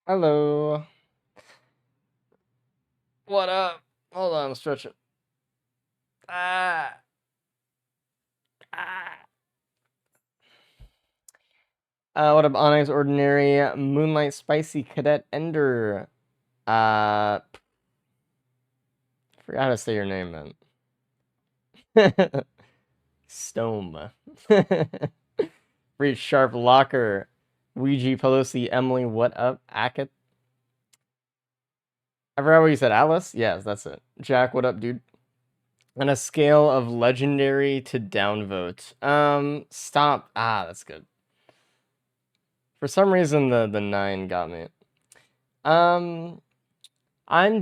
Hello. What up? Hold on, I'm stretching. Ah. Ah. What up, Onyx Ordinary, Moonlight Spicy Cadet Ender. Forgot how to say your name, man. Stome. Reach Sharp Locker. Ouija Pelosi, Emily, what up? Ackett. I forgot what you said. Alice? Yes, that's it. Jack, what up, dude? On a scale of legendary to downvote. Stop. That's good. For some reason, the 9 got me. I'm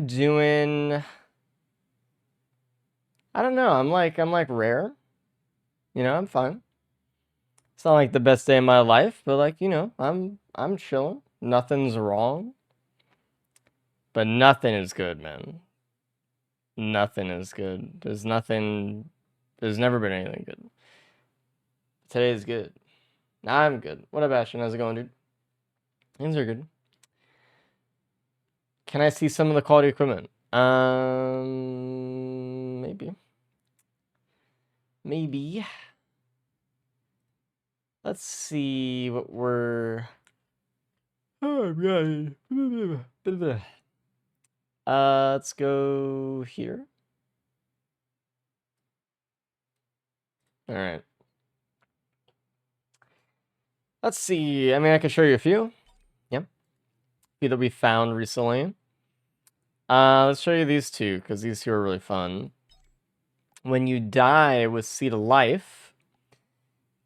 doing. I don't know. I'm like rare. You know, I'm fine. It's not like the best day of my life, but like I'm chilling. Nothing's wrong. But nothing is good, man. Nothing is good. There's nothing. There's never been anything good. Today's good. Now I'm good. What up, Ashton? How's it going, dude? Things are good. Can I see some of the quality equipment? Maybe. Maybe. Let's see what we're. Let's go here. All right. Let's see. I mean, I can show you a few. Yep. A few that we found recently. Let's show you these two because these two are really fun. When you die with Seed of Life,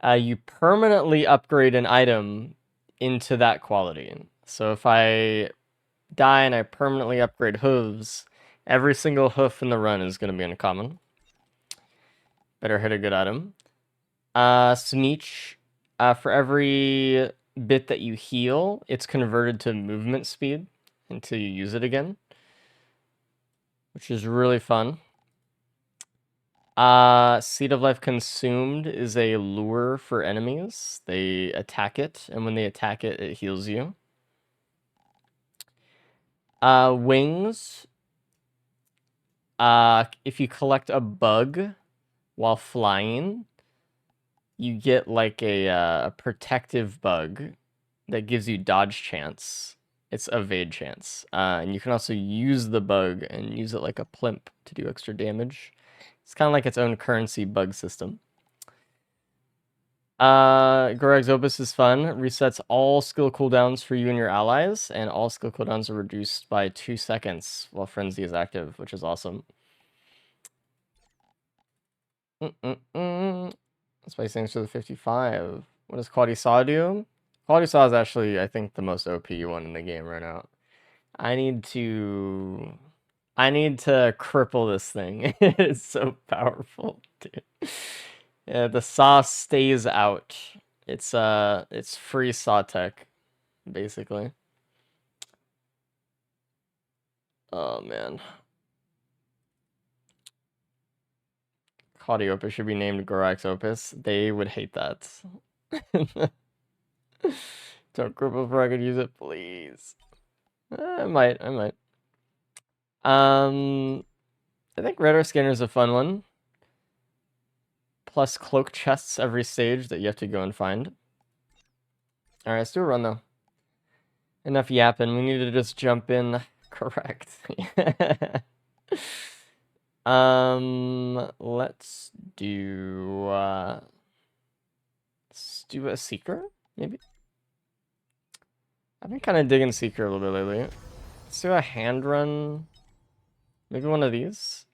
you permanently upgrade an item into that quality. So if I die and I permanently upgrade hooves, every single hoof in the run is going to be uncommon. Better hit a good item. Sneech, for every bit that you heal, it's converted to movement speed until you use it again, which is really fun. Seed of Life Consumed is a lure for enemies. They attack it, and when they attack it, it heals you. Wings. If you collect a bug while flying, you get like a protective bug that gives you dodge chance. It's evade chance. And you can also use the bug and use it like a plimp to do extra damage. It's kind of like its own currency bug system. Gorax's Opus is fun. Resets all skill cooldowns for you and your allies, and all skill cooldowns are reduced by 2 seconds while Frenzy is active, which is awesome. Spicy thanks for the 55. What does Quality Saw do? Quality Saw is actually, I think, the most OP one in the game right now. I need to cripple this thing. It's so powerful, dude. Yeah, the saw stays out. It's free saw tech, basically. Oh man. Quality Opus should be named Gorax Opus. They would hate that. Don't cripple before I could use it, please. I might. I think Radar Scanner is a fun one. Plus cloak chests every stage that you have to go and find. Alright, let's do a run though. Enough yapping. We need to just jump in. Correct. Let's do a Seeker, maybe? I've been kind of digging Seeker a little bit lately. Let's do a hand run. Maybe one of these.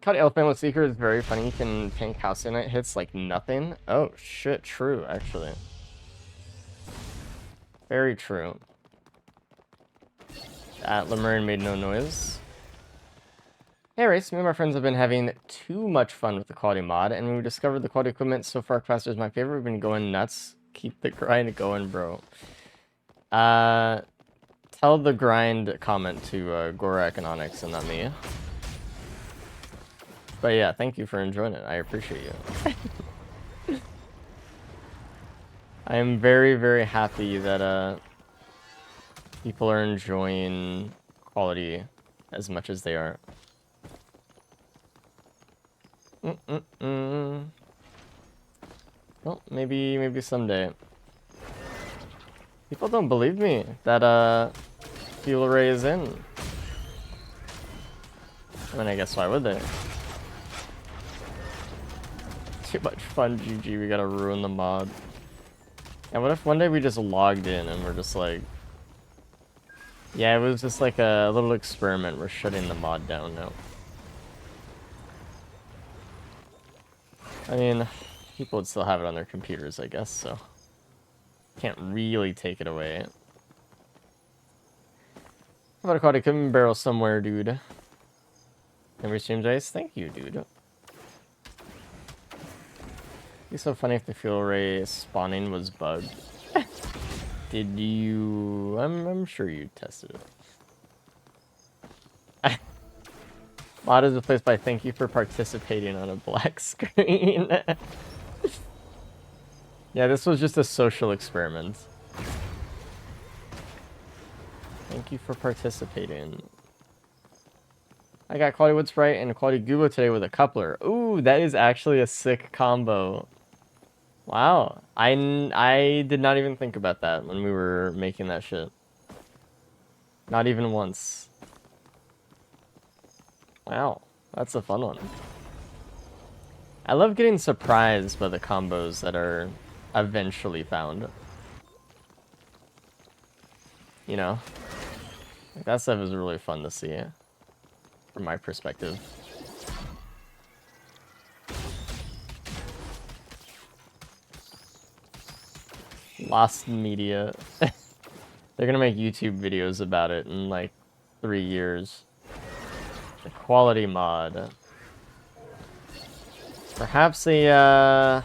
Caught Elephant with Seeker is very funny. You can tank Halcyon hits like nothing. Oh shit, true, actually. Very true. Lemurian made no noise. Hey Race, me and my friends have been having too much fun with the quality mod, and we discovered the quality equipment so far. Faster is my favorite. We've been going nuts. Keep the grind going, bro. Tell the grind comment to Gorak and Onyx and not me. But yeah, thank you for enjoying it. I appreciate you. I am very, very happy that people are enjoying quality as much as they are. Well, maybe someday. People don't believe me that Fuel Ray is in. I mean, I guess why would they? Too much fun, GG. We gotta ruin the mod. And what if one day we just logged in and we're just like, yeah, it was just like a little experiment. We're shutting the mod down now. I mean, people would still have it on their computers, I guess, so can't really take it away. How about a quality cooking barrel somewhere, dude? Every streams ice? Thank you, dude. It'd be so funny if the fuel ray spawning was bugged. Did you... I'm sure you tested it. Mod is replaced by thank you for participating on a black screen. Yeah, this was just a social experiment. Thank you for participating. I got quality wood sprite and quality Goobo today with a coupler. Ooh, that is actually a sick combo. Wow, I did not even think about that when we were making that shit. Not even once. Wow, that's a fun one. I love getting surprised by the combos that are eventually found. You know? Like, that stuff is really fun to see, from my perspective. Lost media. They're gonna make YouTube videos about it in like 3 years. The quality mod. Perhaps a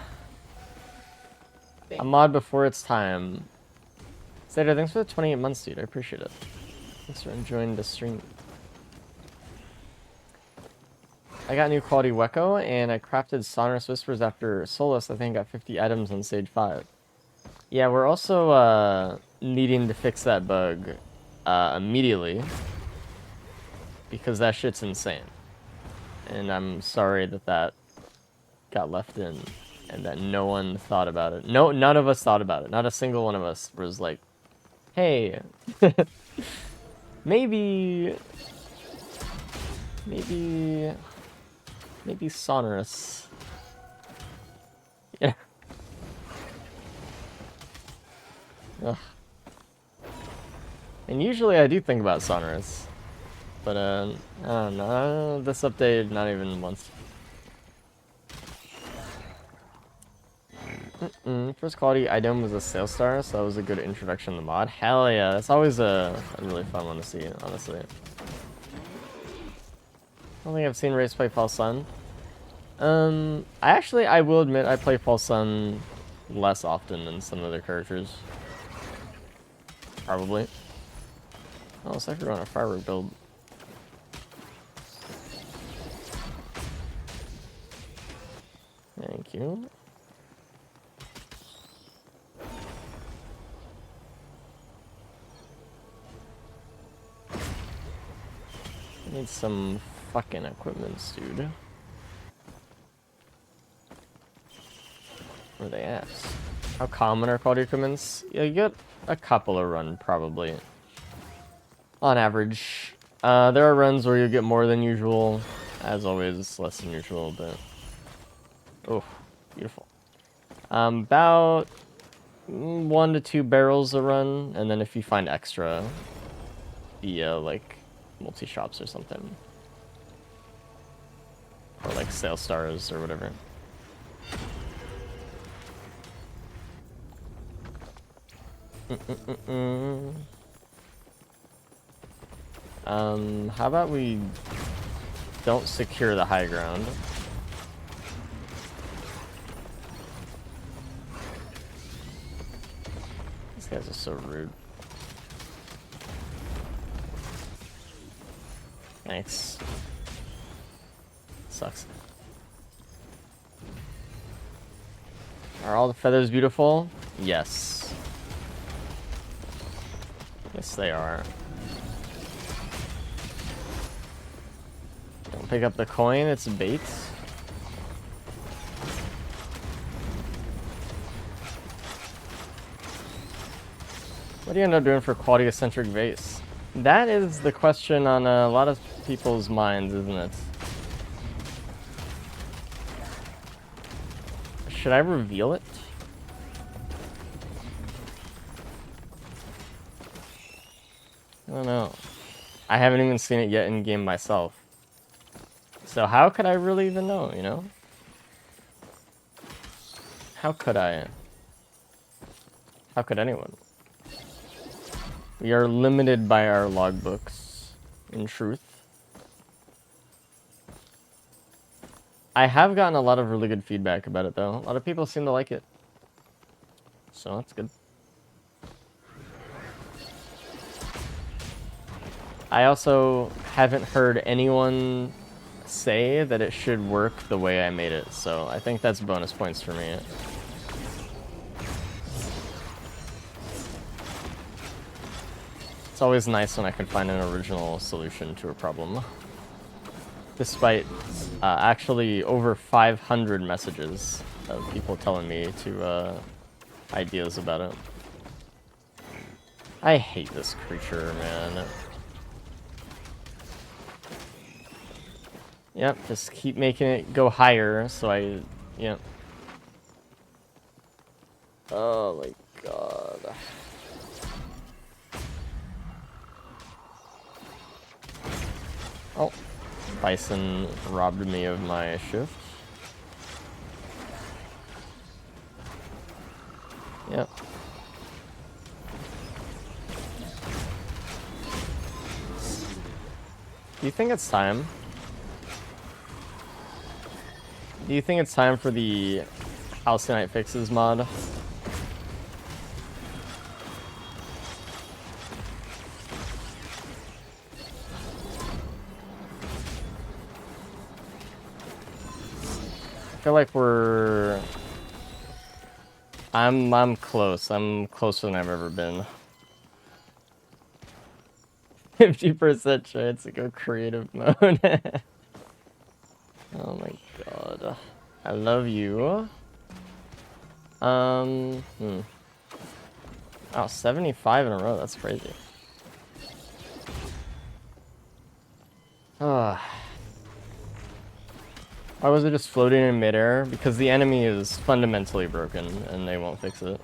mod before its time. Sater, thanks for the 28 months, dude. I appreciate it. Thanks for enjoying the stream. I got new quality Wecco, and I crafted Sonorous Whispers after Solus. I think I got 50 items on Stage 5. Yeah, we're also needing to fix that bug immediately, because that shit's insane. And I'm sorry that that got left in, and that no one thought about it. No, none of us thought about it. Not a single one of us was like, hey, maybe Sonorous. Yeah. Ugh. And usually I do think about Sonorous, but I don't know. This update, not even once. First quality item was a sales star, so that was a good introduction to the mod. Hell yeah, that's always a really fun one to see, honestly. I don't think I've seen Race play False Sun. I will admit I play False Sun less often than some other characters. Probably. Oh, it's like we're on a firework build. Thank you. I need some fucking equipments, dude. Where are they at? How common are quality equipments? Yeah, you get a couple a run, probably. On average. There are runs where you get more than usual. As always, less than usual, but... Oh, beautiful. About 1 to 2 barrels a run, and then if you find extra via, like, multi-shops or something. Or, like, sales stars or whatever. How about we don't secure the high ground? These guys are so rude. Thanks. Sucks. Are all the feathers beautiful? Yes. Yes, they are. Don't pick up the coin, it's bait. What do you end up doing for quality-eccentric vase? That is the question on a lot of people's minds, isn't it? Should I reveal it? I don't know. I haven't even seen it yet in game myself. So how could I really even know, you know? How could I? How could anyone? We are limited by our logbooks, in truth. I have gotten a lot of really good feedback about it, though. A lot of people seem to like it. So that's good. I also haven't heard anyone say that it should work the way I made it, so I think that's bonus points for me. It's always nice when I can find an original solution to a problem. Despite actually over 500 messages of people telling me to ideas about it. I hate this creature, man. Yep, just keep making it go higher, so yep. Oh my god. Oh, Bison robbed me of my shift. Yep. Do you think it's time? Do you think it's time for the Halcyon Fixes mod? I feel like I'm close. I'm closer than I've ever been. 50% chance to go creative mode. Oh my god. I love you. Oh, 75 in a row. That's crazy. Why was it just floating in midair? Because the enemy is fundamentally broken and they won't fix it.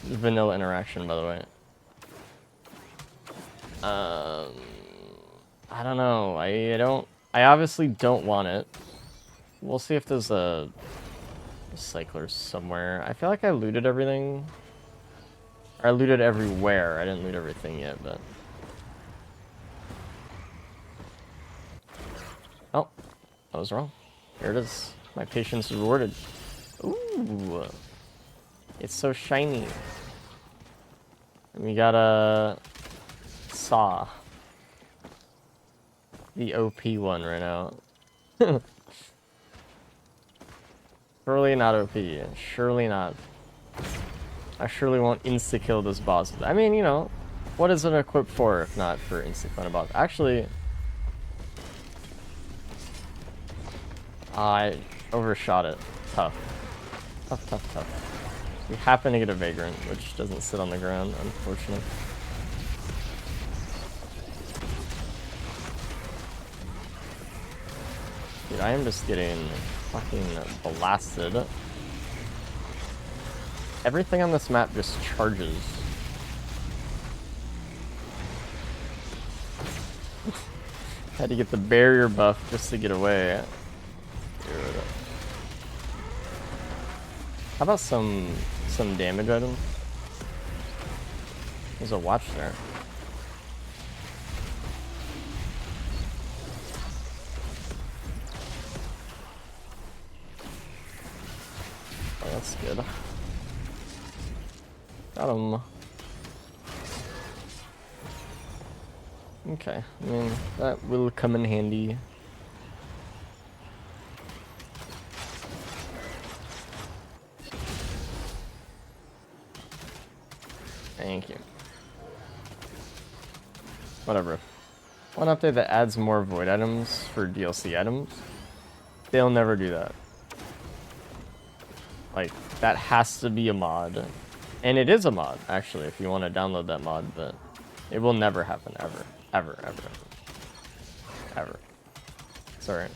Vanilla interaction, by the way. I don't know. I obviously don't want it. We'll see if there's a cycler somewhere. I feel like I looted everything. Or I looted everywhere. I didn't loot everything yet, but... Oh, I was wrong. Here it is. My patience rewarded. Ooh. It's so shiny. And we got a... Saw. The OP one right now. Surely not OP. Surely not. I surely won't insta-kill this boss. I mean, you know, what is it equipped for if not for insta-killing a boss? Actually, I overshot it. Tough. Tough, tough, tough. We happen to get a Vagrant, which doesn't sit on the ground, unfortunately. Dude, I am just getting fucking blasted. Everything on this map just charges. Had to get the barrier buff just to get away. Dude. How about some damage item? There's a watch there. Oh, that's good. Got him. Okay, I mean, that will come in handy. Whatever. One update that adds more void items for DLC items. They'll never do that. Like, that has to be a mod. And it is a mod, actually, if you want to download that mod, but it will never happen, ever. Ever, ever, ever. Ever. Sorry.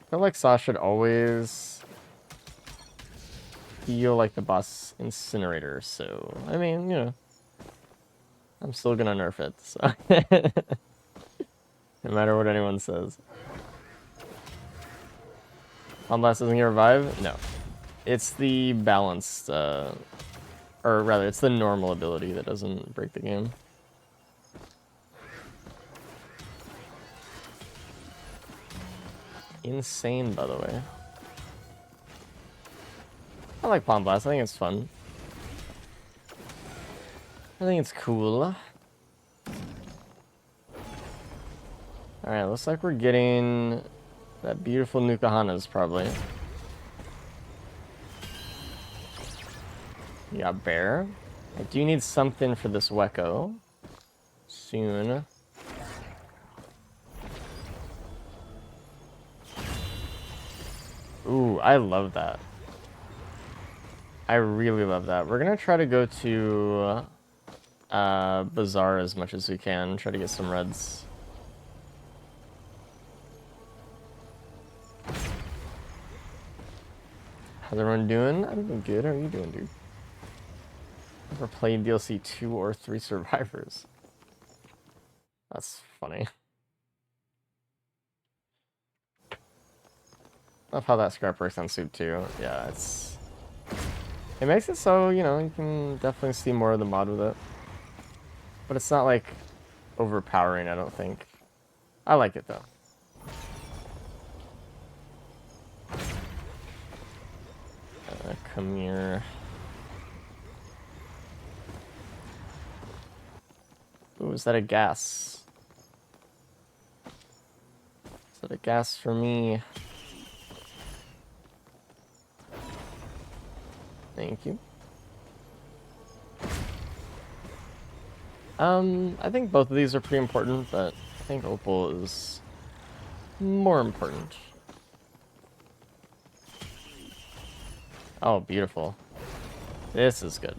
I feel like Saw should always feel like the boss incinerator, so, I mean, you know, I'm still gonna nerf it, so. No matter what anyone says. Palm Blast doesn't get revive? No. It's the balanced, or rather, it's the normal ability that doesn't break the game. Insane, by the way. I like Palm Blast. I think it's fun. I think it's cool. Alright, looks like we're getting that beautiful Nuka-Hana's probably. You got Bear. I do need something for this Wecco. Soon. Ooh, I love that. I really love that. We're gonna try to go to Bazaar as much as we can. Try to get some reds. How's everyone doing? I'm doing good. How are you doing, dude? Never played DLC 2 or 3 Survivors. That's funny. Love how that scrap works on Soup too. Yeah, it makes it so, you know, you can definitely see more of the mod with it. But it's not like overpowering, I don't think. I like it though. Come here. Ooh, is that a gas? Is that a gas for me? Thank you. I think both of these are pretty important, but I think Opal is more important. Oh, beautiful. This is good.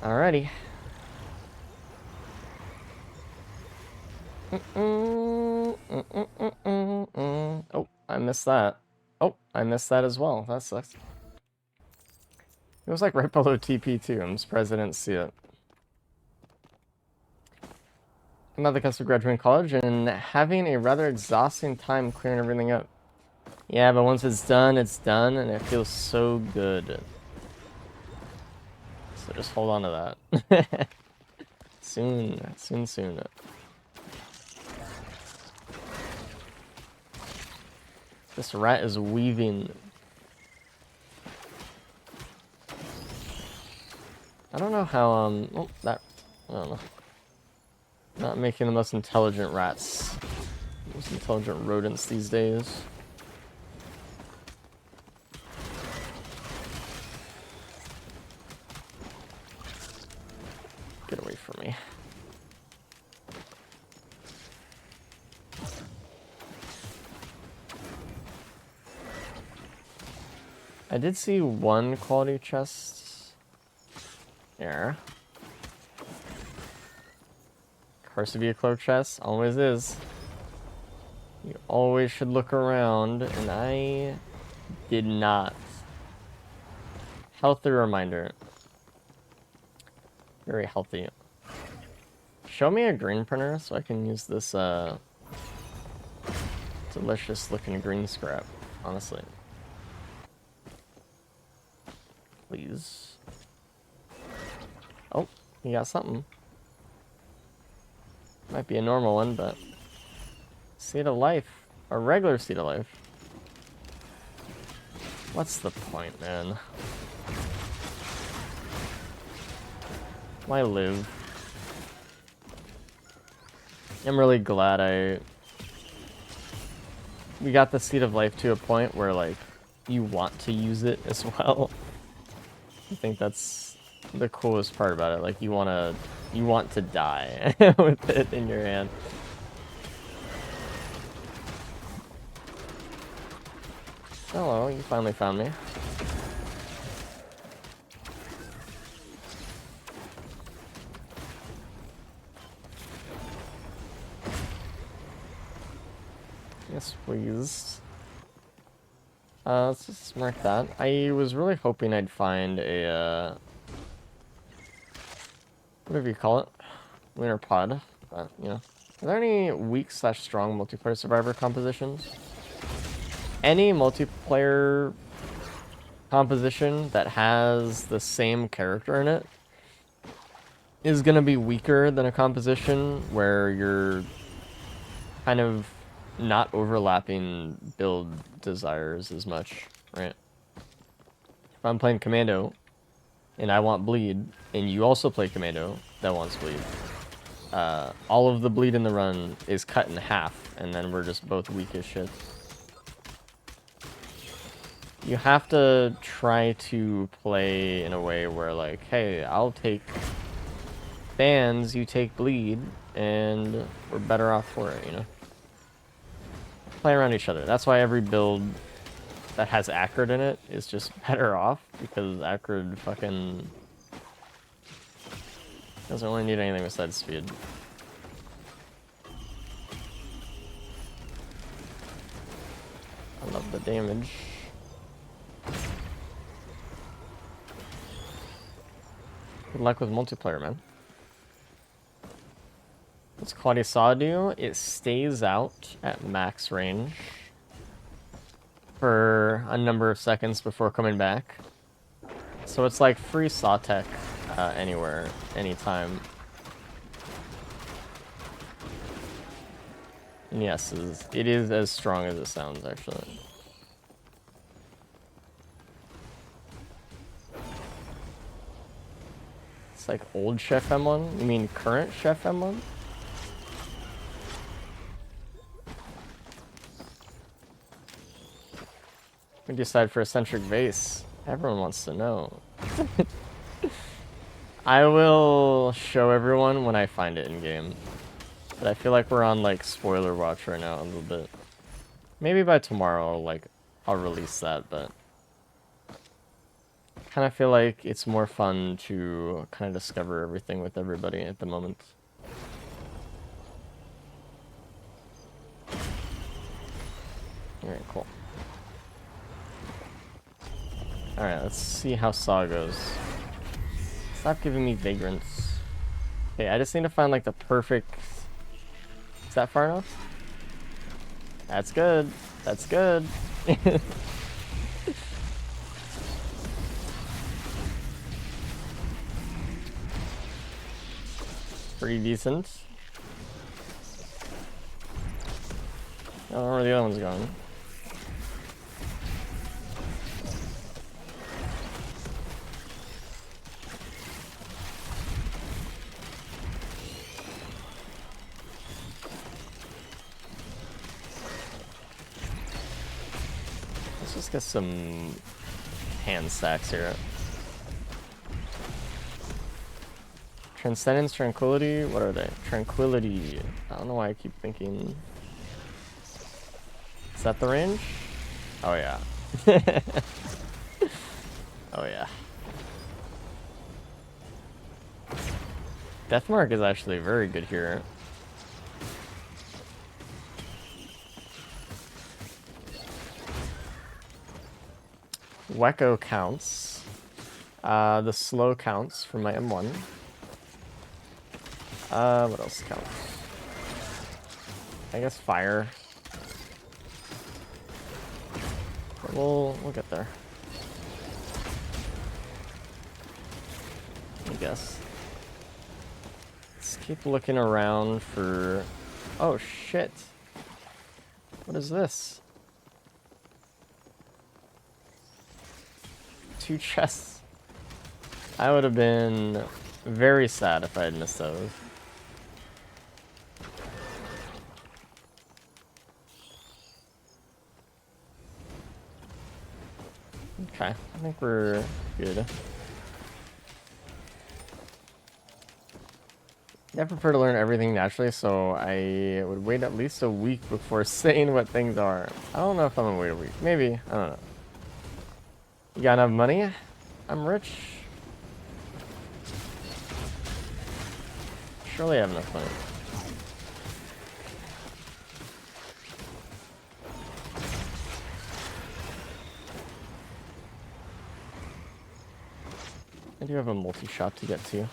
Alrighty. Oh, I missed that. Oh, I missed that as well. That sucks. It was like right below TP too. I'm surprised I didn't see it. I'm at the cusp of graduating college and having a rather exhausting time clearing everything up. Yeah, but once it's done, and it feels so good. So just hold on to that. Soon. This rat is weaving. I don't know how, oh, that, I don't know. Not making the most intelligent rats. Most intelligent rodents these days. Get away from me. I did see one quality chest here. Curse to be a cloak chest, always is. You always should look around, and I did not. Healthy reminder. Very healthy. Show me a green printer so I can use this delicious looking green scrap, honestly. Please. Oh, you got something. Might be a normal one, but Seed of Life. A regular Seed of Life. What's the point, man? Why live? I'm really glad we got the Seed of Life to a point where, like, you want to use it as well. I think that's the coolest part about it. Like, you want to die with it in your hand. Hello, you finally found me. Yes, please. Let's just mark that. I was really hoping I'd find a, whatever you call it, winter pod, but, you know. Are there any weak/strong multiplayer survivor compositions? Any multiplayer composition that has the same character in it is going to be weaker than a composition where you're kind of not overlapping build desires as much, right? If I'm playing Commando and I want bleed, and you also play Commando that wants bleed, all of the bleed in the run is cut in half, and then we're just both weak as shit. You have to try to play in a way where, like, hey, I'll take bans, you take bleed, and we're better off for it, you know? Play around each other. That's why every build that has Acrid in it is just better off, because Acrid fucking doesn't really need anything besides speed. I love the damage. Good luck with multiplayer, man. What's Claudia Saw do? It stays out at max range for a number of seconds before coming back. So it's like free Saw tech anywhere, anytime. And yes, it is as strong as it sounds, actually. It's like old Chef M1? You mean current Chef M1? We decide for eccentric vase. Everyone wants to know. I will show everyone when I find it in game. But I feel like we're on like spoiler watch right now a little bit. Maybe by tomorrow, I'll release that, but I kind of feel like it's more fun to kind of discover everything with everybody at the moment. Alright, cool. Alright, let's see how Saw goes. Stop giving me vagrants. Okay, I just need to find like the perfect... Is that far enough? That's good. That's good. Pretty decent. I don't know where the other one's going. Let's just get some hand stacks here. Transcendence, Tranquility, what are they? Tranquility. I don't know why I keep thinking... Is that the range? Oh yeah. Oh yeah. Deathmark is actually very good here. Wecco counts. The slow counts for my M1. What else counts? I guess fire. But we'll get there. I guess. Let's keep looking around for... Oh shit. What is this? 2 chests. I would have been very sad if I had missed those. Okay, I think we're good. I prefer to learn everything naturally, so I would wait at least a week before saying what things are. I don't know if I'm gonna wait a week. Maybe. I don't know. You got enough money? I'm rich. Surely I have enough money. I do have a multi-shop to get to.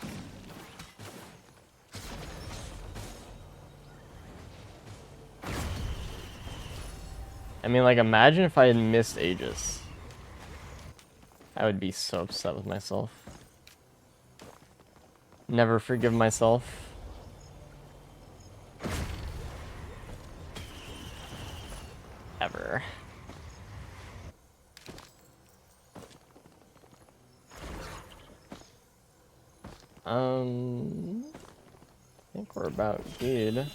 I mean, like, imagine if I had missed Aegis. I would be so upset with myself. Never forgive myself. Ever. I think we're about good.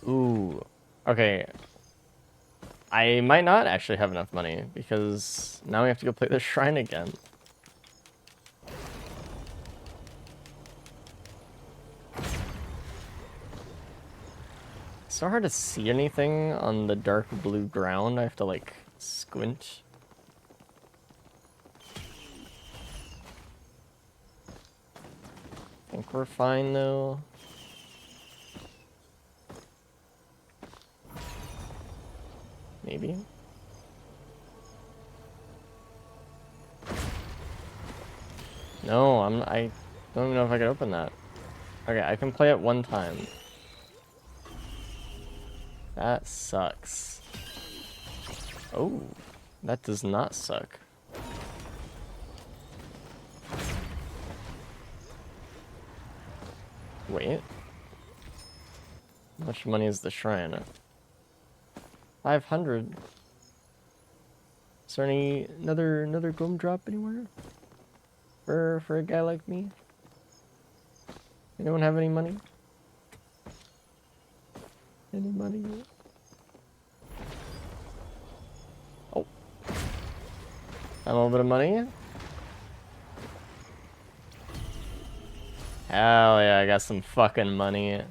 Ooh. Okay. I might not actually have enough money because now we have to go play the shrine again. It's so hard to see anything on the dark blue ground. I have to like squint. I think we're fine though. Maybe. No, I don't even know if I could open that. Okay, I can play it one time. That sucks. Oh, that does not suck. Wait. How much money is the shrine? 500. Is there another gum drop anywhere? For a guy like me? Anyone have any money? Any money? Oh. A little bit of money? Hell yeah, I got some fucking money.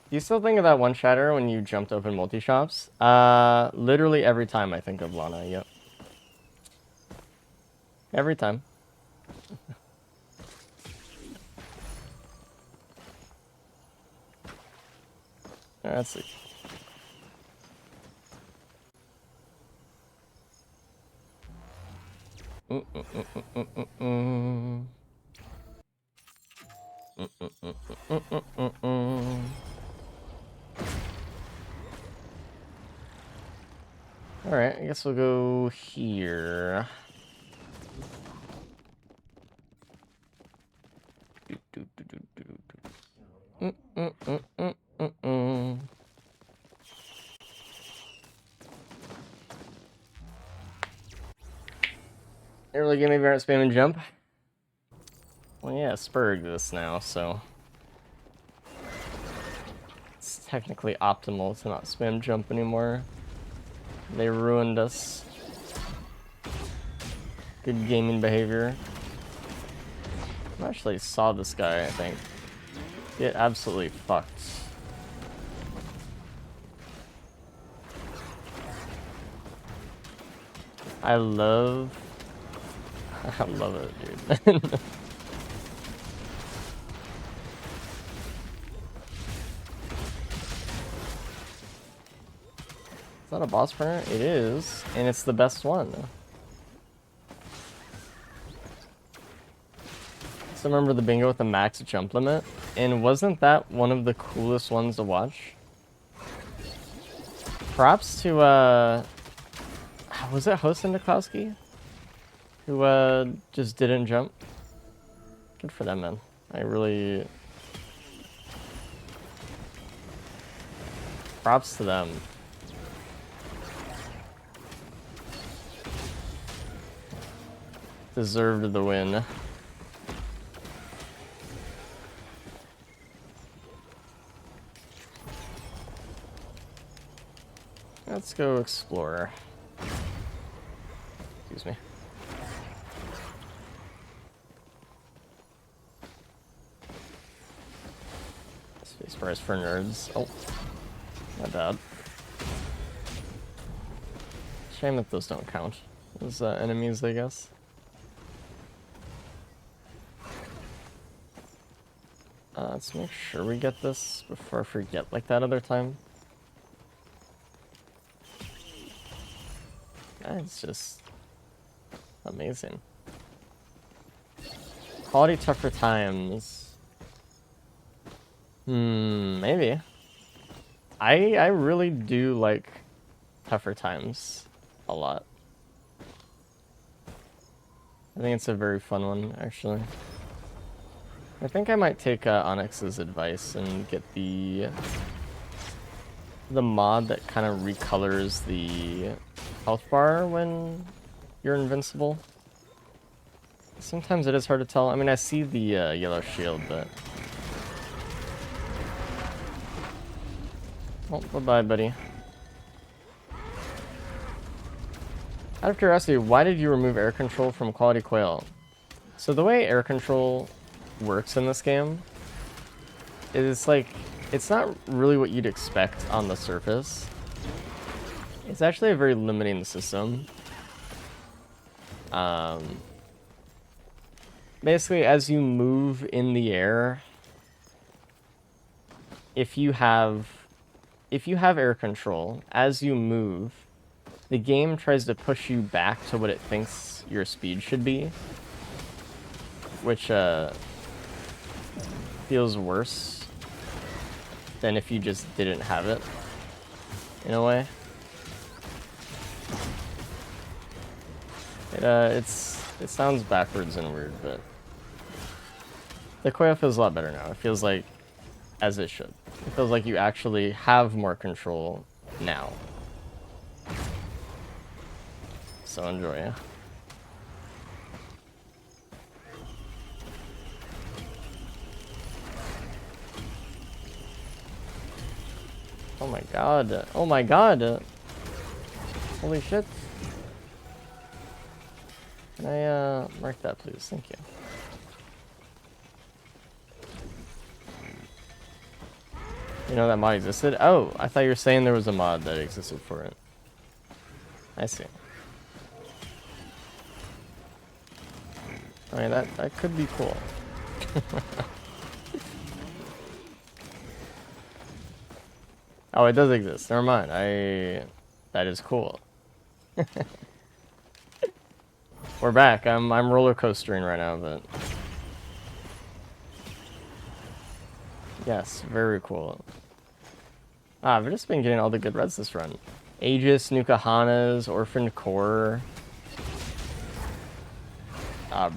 Do you still think of that one chatter when you jumped open multi-shops? Literally every time I think of Lana, yep. Every time. Let's see. Alright, I guess we'll go here. Early game variant spam and jump. Well, yeah, Spur exists now, so it's technically optimal to not spam jump anymore. They ruined us. Good gaming behavior. I actually saw this guy, I think. Get absolutely fucked. I love it, dude. Is that a boss burner? It is, and it's the best one. So remember the bingo with the max jump limit? And wasn't that one of the coolest ones to watch? Props to, was it Hosen Nikowski? Who, just didn't jump? Good for them, man. I really... Props to them. Deserved the win. Let's go explore. Excuse me. Spacebar is for nerds. Oh, my bad. Shame that those don't count as enemies, I guess. Let's make sure we get this before I forget like that other time. It's just amazing. Quality tougher times. Maybe. I really do like tougher times a lot. I think it's a very fun one, actually. I think I might take Onyx's advice and get the mod that kind of recolors the health bar when you're invincible. Sometimes it is hard to tell. I mean, I see the yellow shield, but... Oh, bye-bye, buddy. Out of curiosity, why did you remove air control from Quality Quail? So the way air control works in this game is like, it's not really what you'd expect on the surface. It's actually a very limiting system. Basically, as you move in the air, if you have air control, as you move, the game tries to push you back to what it thinks your speed should be, which feels worse than if you just didn't have it, in a way. It sounds backwards and weird, but the Quail feels a lot better now. It feels like as it should. It feels like you actually have more control now. So enjoy, yeah. Oh my god. Oh my god. Holy shit. Can I mark that, please? Thank you. You know that mod existed? Oh, I thought you were saying there was a mod that existed for it. I see. I mean, that could be cool. Oh, it does exist. Never mind. That is cool. We're back. I'm roller coastering right now, but yes, very cool. I've just been getting all the good reds this run. Aegis, Nuka Hana's, Orphaned Core,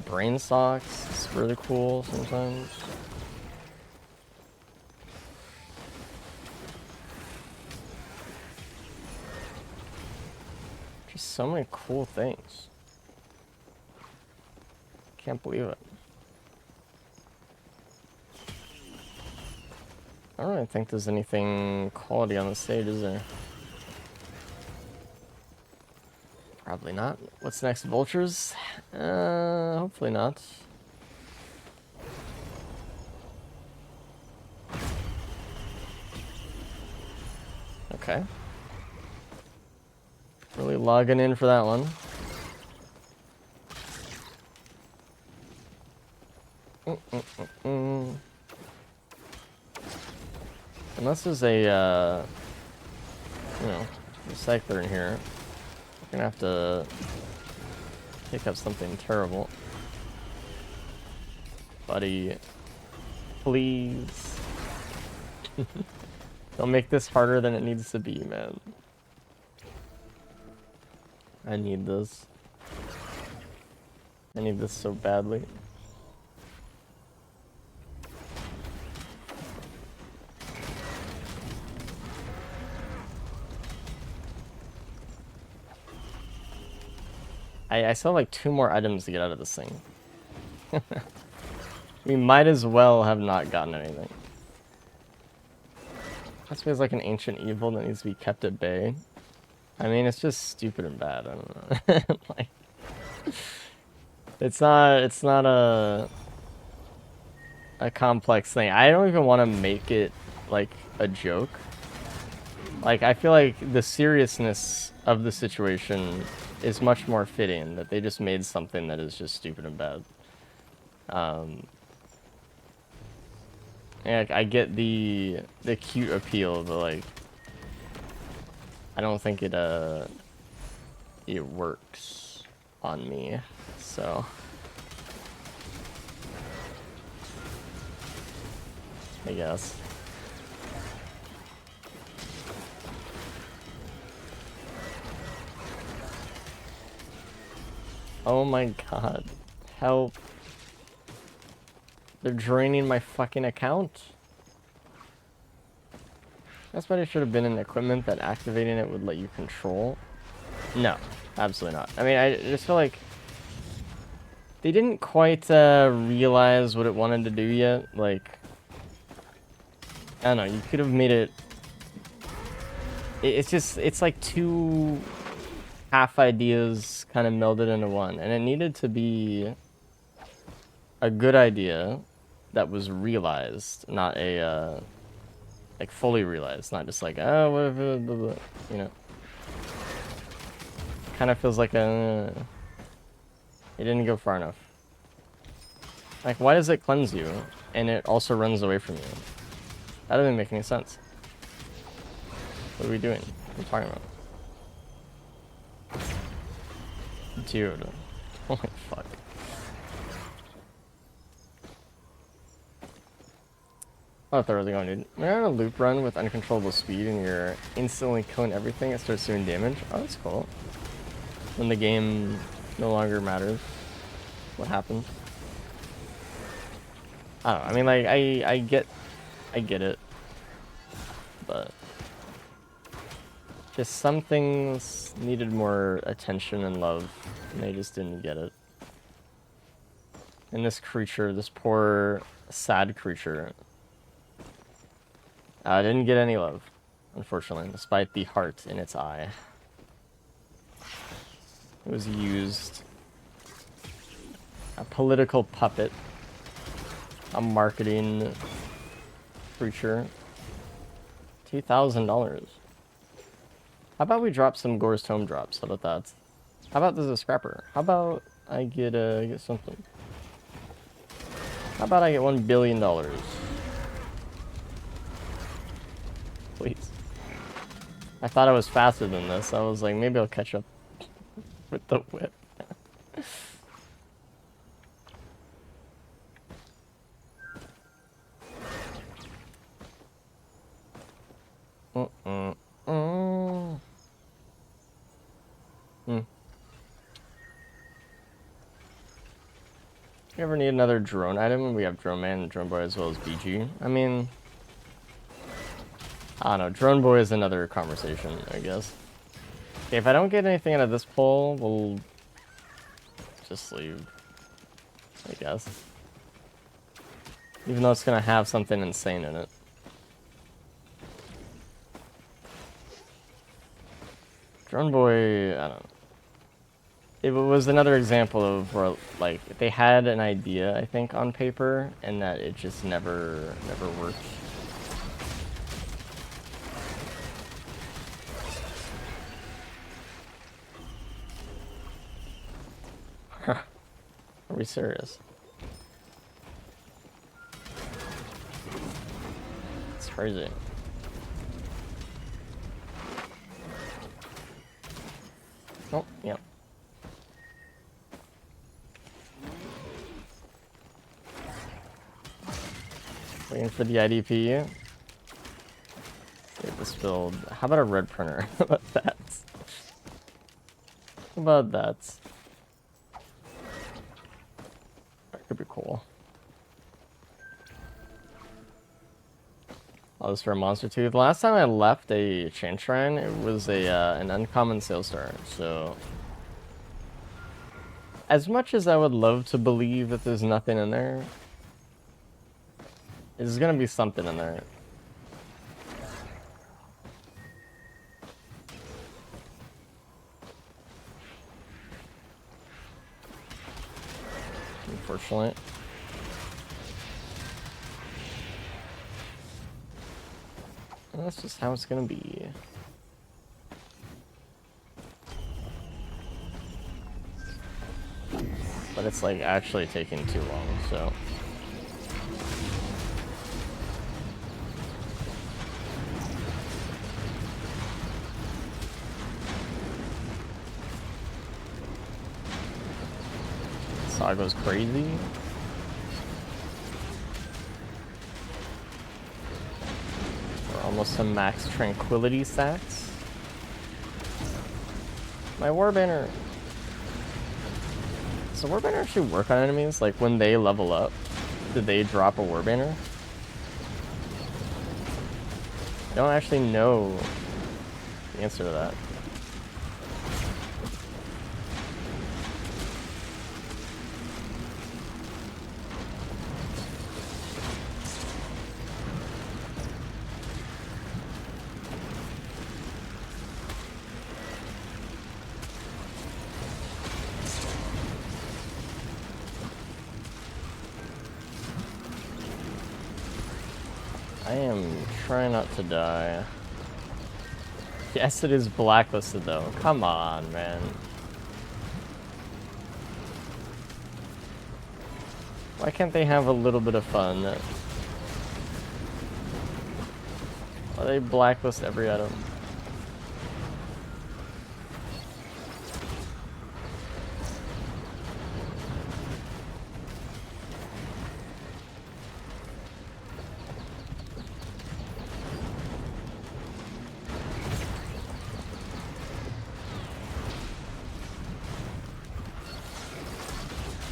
Brain Socks. It's really cool sometimes. Just so many cool things. Can't believe it. I don't really think there's anything quality on the stage, is there? Probably not. What's next? Vultures? Hopefully not. Okay. Really logging in for that one. Unless there's a, you know, recycler in here, we're gonna have to pick up something terrible. Buddy, please. Don't make this harder than it needs to be, man. I need this. I need this so badly. I still have like 2 more items to get out of this thing. We might as well have not gotten anything. That feels like an ancient evil that needs to be kept at bay. I mean, it's just stupid and bad. I don't know. Like, it's not a complex thing. I don't even want to make it like a joke. Like, I feel like the seriousness of the situation is much more fitting that they just made something that is just stupid and bad. And I get the cute appeal, but like, I don't think it works on me. So I guess. Oh my god. Help. They're draining my fucking account. That's why it should have been an equipment that activating it would let you control. No, absolutely not. I mean, I just feel like they didn't quite realize what it wanted to do yet. Like, I don't know, you could have made it... It's just, it's like two half ideas kind of melded into one. And it needed to be a good idea that was realized, not a, like, fully realized. Not just like, oh, whatever, blah, blah, you know. Kind of feels like a... It didn't go far enough. Like, why does it cleanse you, and it also runs away from you? That doesn't make any sense. What are we doing? What are you talking about? Dude. Holy fuck. I thought I was going, dude. When you're on a loop run with uncontrollable speed and you're instantly killing everything, it starts doing damage. Oh, that's cool. When the game no longer matters what happens. I don't know. I mean, like, I get it. But just some things needed more attention and love, and they just didn't get it. And this creature, this poor, sad creature, didn't get any love, unfortunately, despite the heart in its eye. It was used. A political puppet. A marketing creature. $2,000. How about we drop some Gore's Tome drops? How about that? How about this is a scrapper? How about I get something? How about I get $1 billion? Please. I thought I was faster than this. I was like, maybe I'll catch up with the whip. You ever need another drone item? We have Drone Man and Drone Boy as well as BG. I mean, I don't know. Drone Boy is another conversation, I guess. Okay, if I don't get anything out of this poll, we'll just leave, I guess. Even though it's gonna have something insane in it. Drone Boy, I don't know. It was another example of where, like, they had an idea, I think, on paper, and that it just never worked. Are we serious? It's crazy. Oh, yep. Waiting for the IDP. Get this build. How about a red printer? How about that? How about that? That could be cool. Oh, this for a monster too. The last time I left a chain shrine, it was an uncommon sail star. So, as much as I would love to believe that there's nothing in there, there's gonna be something in there. Unfortunately. And that's just how it's gonna be. But it's like actually taking too long, so. Saw goes crazy. We're almost to max tranquility stats. My Warbanner. Does the Warbanner actually work on enemies? Like when they level up, do they drop a Warbanner? I don't actually know the answer to that. I am trying not to die. Yes, it is blacklisted though. Come on, man. Why can't they have a little bit of fun? Why they blacklist every item?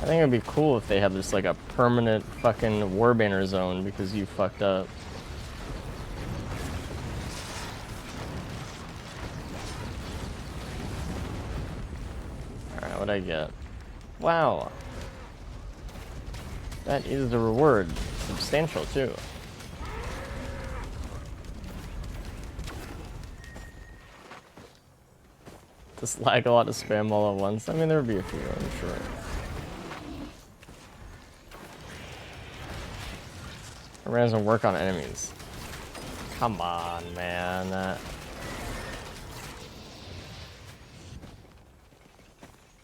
I think it'd be cool if they had just like a permanent fucking Warbanner zone because you fucked up. Alright, what'd I get? Wow. That is the reward. Substantial too. Just lag a lot of spam all at once. I mean, there would be a few, I'm sure. It doesn't work on enemies. Come on, man.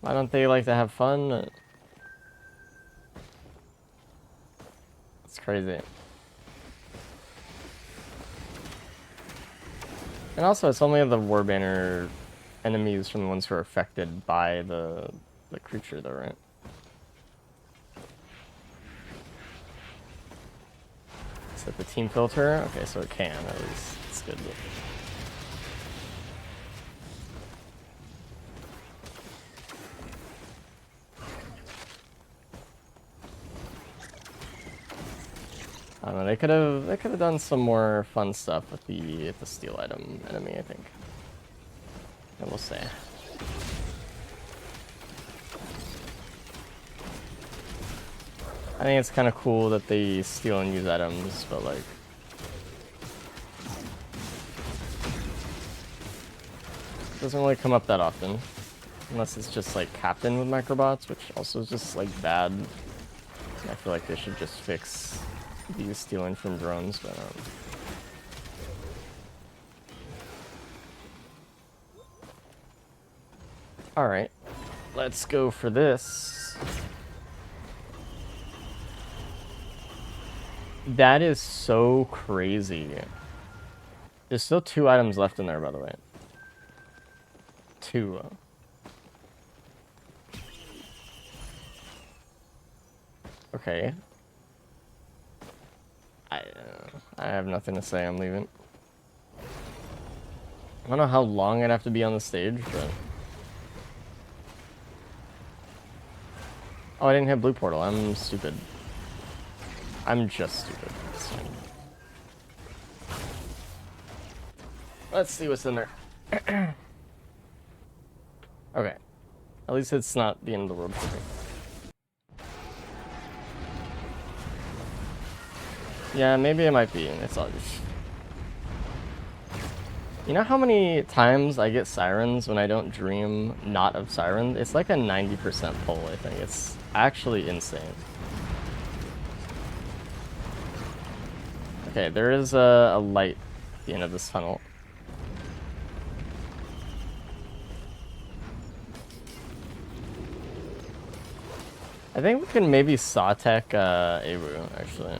Why don't they like to have fun? It's crazy. And also, it's only the Warbanner enemies from the ones who are affected by the creature, though, right? Set the team filter. Okay, so it can at least. It's good. I don't know. They could have done some more fun stuff with the steel item enemy, I think. And we'll see. I think it's kind of cool that they steal and use items, but like, it doesn't really come up that often, unless it's just like Captain with microbots, which also is just like bad. I feel like they should just fix these stealing from drones, but all right, let's go for this. That is so crazy. There's still 2 items left in there, by the way. 2. Okay. I have nothing to say. I'm leaving. I don't know how long I'd have to be on the stage, but... Oh, I didn't hit blue portal. I'm stupid. I'm just stupid. Let's see what's in there. Okay. At least it's not the end of the world for me. Yeah, maybe it might be. It's all just... You know how many times I get sirens when I don't dream not of sirens? It's like a 90% pull, I think. It's actually insane. Okay, there is a light the end of this tunnel. I think we can maybe Sawtech Awu, actually.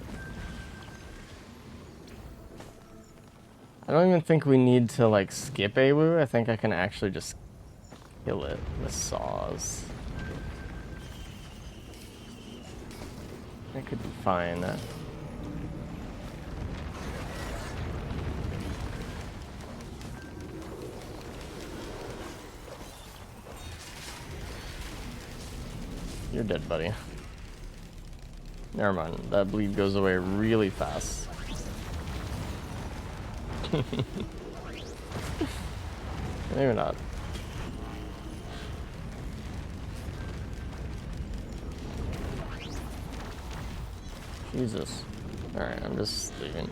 I don't even think we need to, like, skip Awu. I think I can actually just kill it with saws. That could be fine. You're dead, buddy. Never mind. That bleed goes away really fast. Maybe not. Jesus. Alright, I'm just leaving.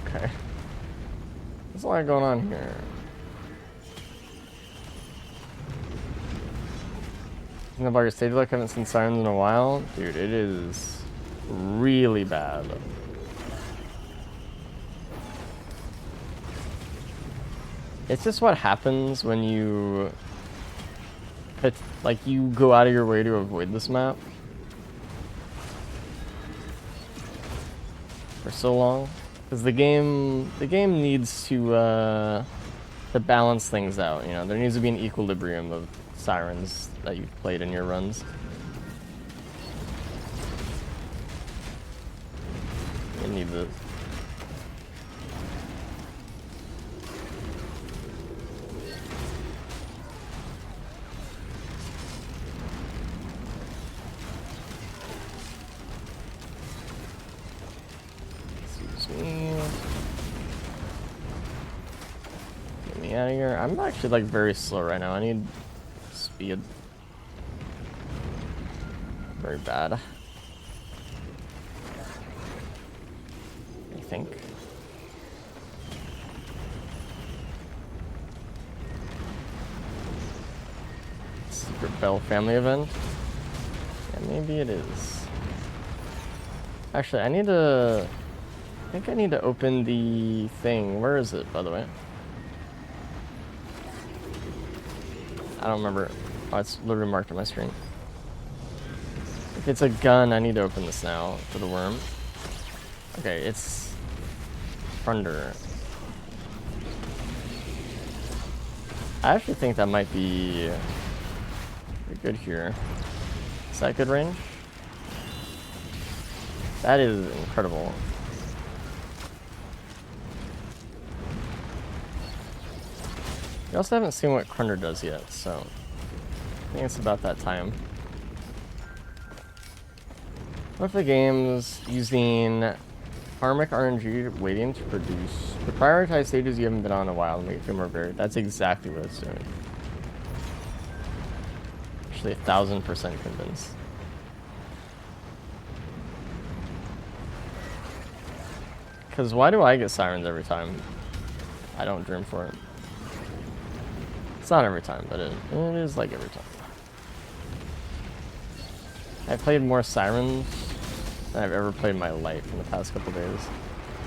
Okay. There's a lot going on here. Something about your stage luck, haven't seen sirens in a while. Dude, it is really bad. It's just what happens when you you go out of your way to avoid this map for so long. Because the game needs to balance things out, you know. There needs to be an equilibrium of sirens that you've played in your runs. You need this. Excuse me. Get me out of here. I'm actually like very slow right now. I need speed. Very bad. I think. Secret Bell family event? Yeah, maybe it is. Actually, I think I need to open the thing. Where is it, by the way? I don't remember. Oh, it's literally marked on my screen. If it's a gun, I need to open this now for the worm. Okay, it's Thunder. I actually think that might be pretty good here. Is that good range? That is incredible. We also haven't seen what Krunder does yet, so I think it's about that time. What if the game's using karmic RNG waiting to produce the prioritized stages you haven't been on in a while and make it feel more varied? That's exactly what it's doing. Actually, 1000% convinced. Because why do I get sirens every time I don't dream for it? It's not every time, but it is like every time. I played more sirens than I've ever played in my life in the past couple days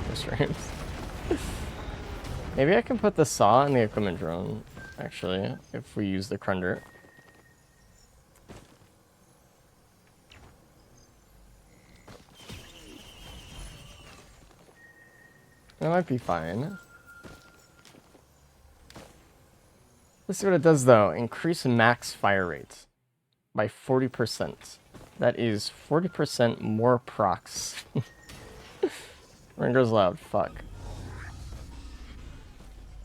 for streams. Maybe I can put the saw in the equipment drone, actually, if we use the Krunder. That might be fine. Let's see what it does, though. Increase max fire rate by 40%. That is 40% more procs. Ring goes loud. Fuck.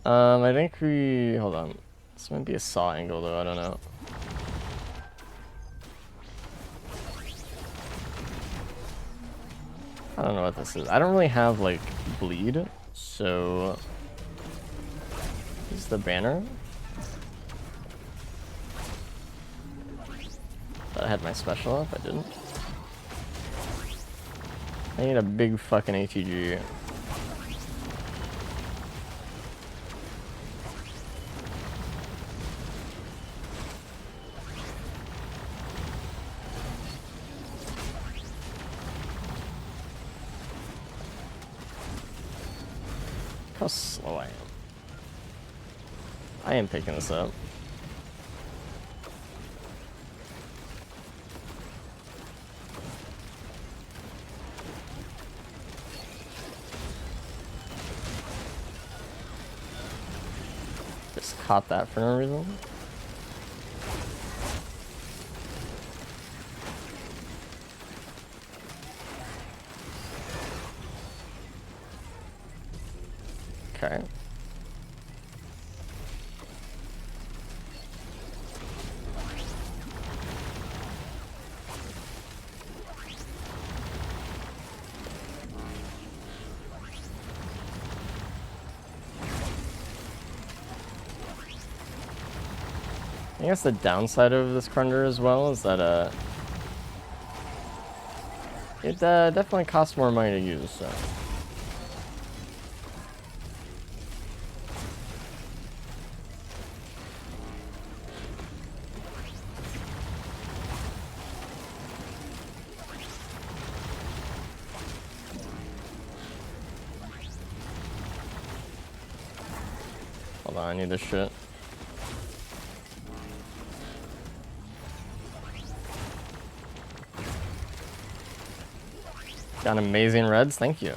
I think we... Hold on. This might be a saw angle, though. I don't know. I don't know what this is. I don't really have, like, bleed, so... This is the banner. Thought I had my special up, I didn't. I need a big fucking ATG. How slow I am. I am picking this up. Just caught that for no reason. Okay. I guess the downside of this Krunder as well is that it definitely costs more money to use, so. Hold on, I need this shit. Got amazing reds, thank you. I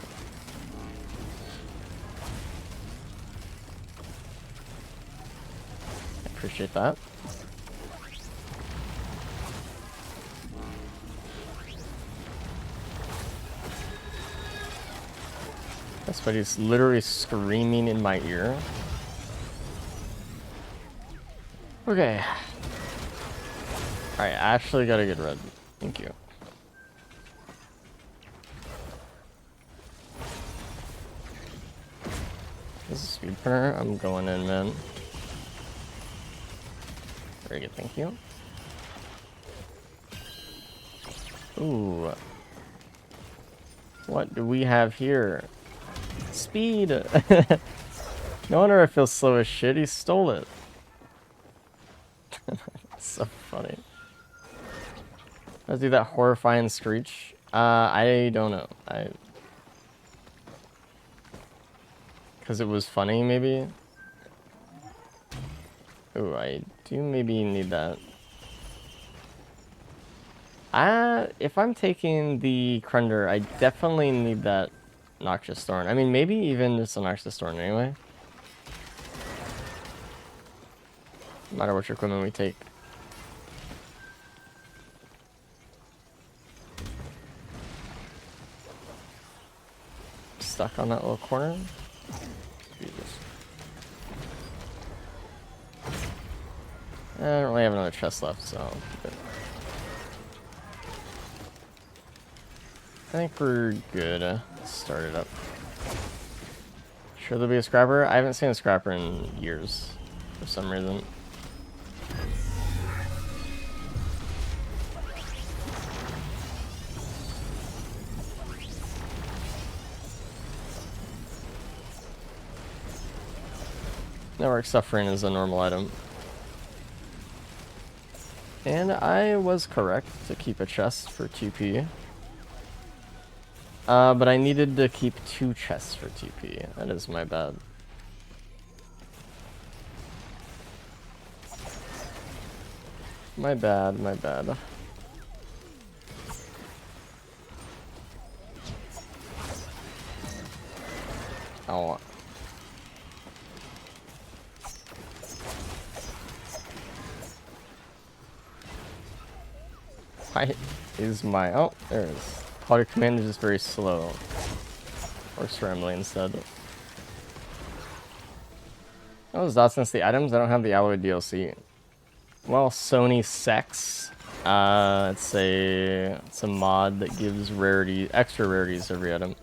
appreciate that. That's what he's literally screaming in my ear. Okay. Alright, I actually got a good red. Thank you. This is a speed printer. I'm going in, man. Very good, thank you. Ooh. What do we have here? Speed! No wonder I feel slow as shit. He stole it. So funny. Let's do that horrifying screech. I don't know. Because it was funny, maybe? Ooh, I do maybe need that. If I'm taking the Krunder, I definitely need that Noxious Thorn. I mean, maybe even just a Noxious Thorn anyway. No matter which equipment we take. Stuck on that little corner. Jesus. I don't really have another chest left, so I think we're good. Start it up. Sure there'll be a scrapper? I haven't seen a scrapper in years for some reason. Network suffering is a normal item. And I was correct to keep a chest for TP. But I needed to keep 2 chests for TP. That is my bad. My bad, my bad. Oh. Why is my... Oh, there it is. Auto command is just very slow. Or scrambling instead. Oh, is that since the items? I don't have the Alloy DLC. Well, Sony Sex. It's a mod that gives extra rarities every item.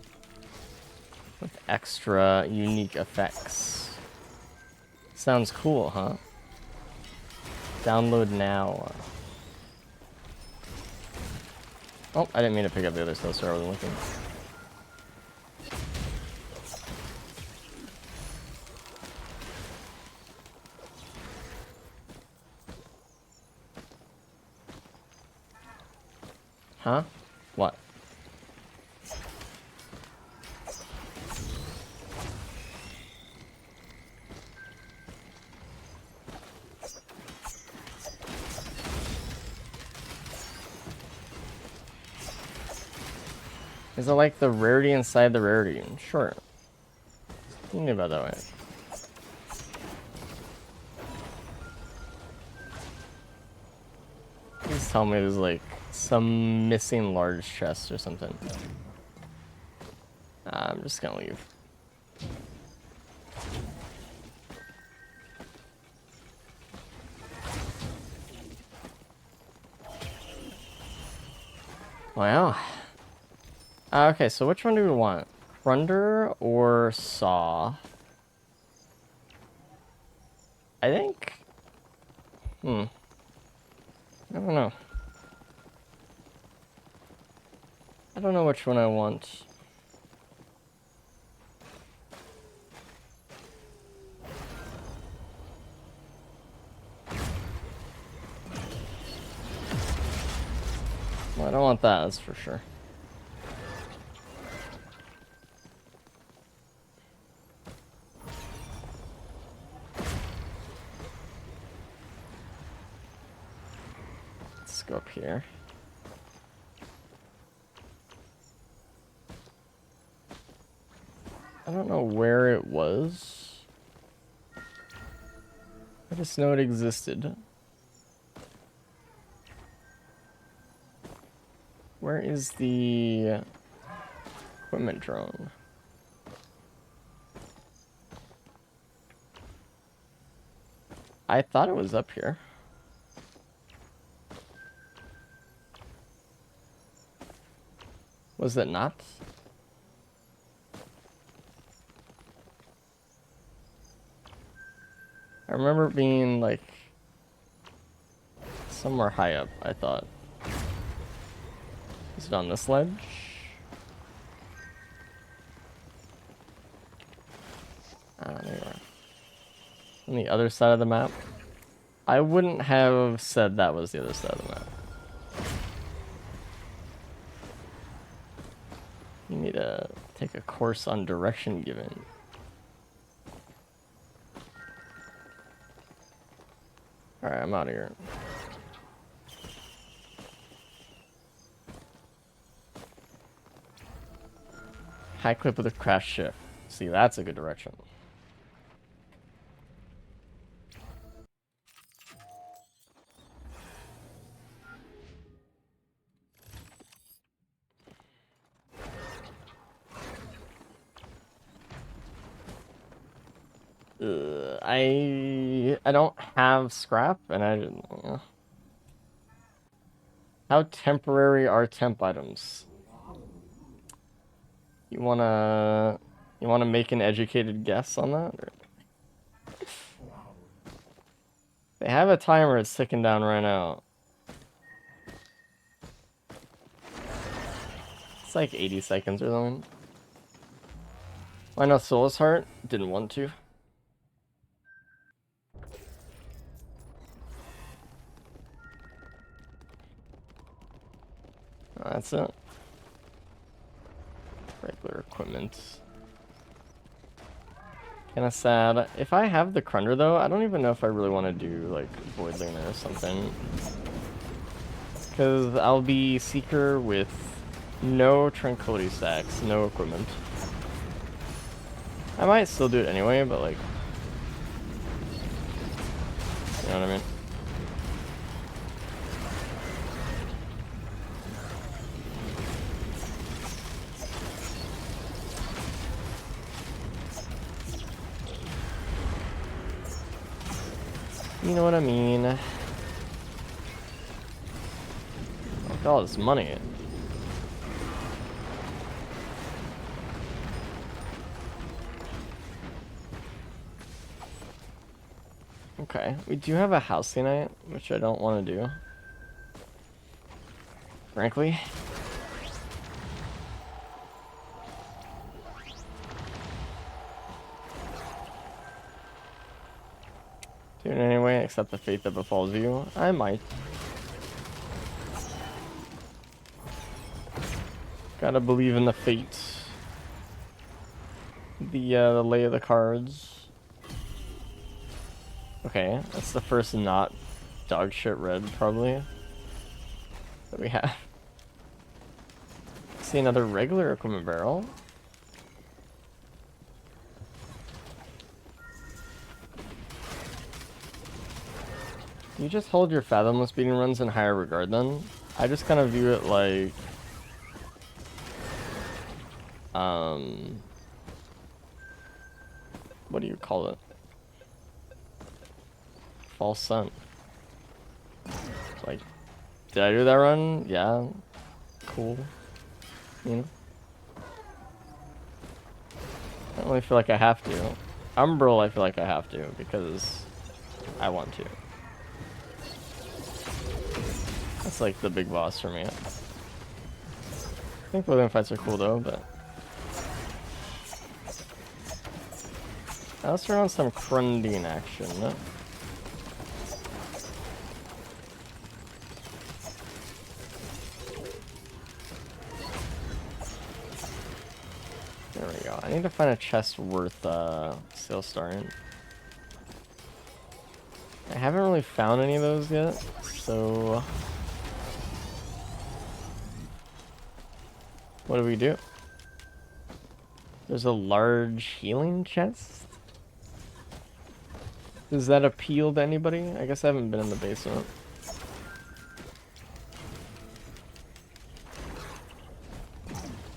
With extra unique effects. Sounds cool, huh? Download now. Oh, I didn't mean to pick up the other stuff, so I wasn't looking. Huh? What? Is it like the rarity inside the rarity? Sure. You knew about that way. Please tell me there's like some missing large chest or something. I'm just gonna leave. Wow. Okay, so which one do we want? Crunder or Saw? I think... I don't know. I don't know which one I want. Well, I don't want that, that's for sure. Let's go up here. I don't know where it was. I just know it existed. Where is the equipment drone? I thought it was up here. Was it not? I remember it being like somewhere high up, I thought. Is it on this ledge? Anywhere. On the other side of the map? I wouldn't have said that was the other side of the map. You need to take a course on direction given. Alright, I'm out of here. High clip with a crash shift. See, that's a good direction. I don't have scrap, and I didn't. How temporary are temp items? You wanna make an educated guess on that? Or... They have a timer. It's ticking down right now. It's like 80 seconds or something. I know Soulless Heart didn't want to. That's it. Regular equipment. Kinda sad. If I have the Crunder though, I don't even know if I really want to do like Voidlinger or something. Because I'll be Seeker with no Tranquility stacks, no equipment. I might still do it anyway, but like... You know what I mean? You know what I mean? Look at all this money. Okay, we do have a house tonight, which I don't want to do. Frankly. Do it anyway, accept the fate that befalls you. I might. Gotta believe in the fate. The lay of the cards. Okay, that's the first not dog shit red, probably, that we have. See another regular equipment barrel. You just hold your fathomless beating runs in higher regard then? I just kind of view it like what do you call it? False scent. Like, did I do that run? Yeah. Cool. You know? I don't really feel like I have to. Umbral, I feel like I have to because I want to. That's like the big boss for me. I think Withering fights are cool though, but let's turn on some Krundine action. There we go. I need to find a chest worth still starting. I haven't really found any of those yet, so what do we do? There's a large healing chest? Does that appeal to anybody? I guess I haven't been in the basement.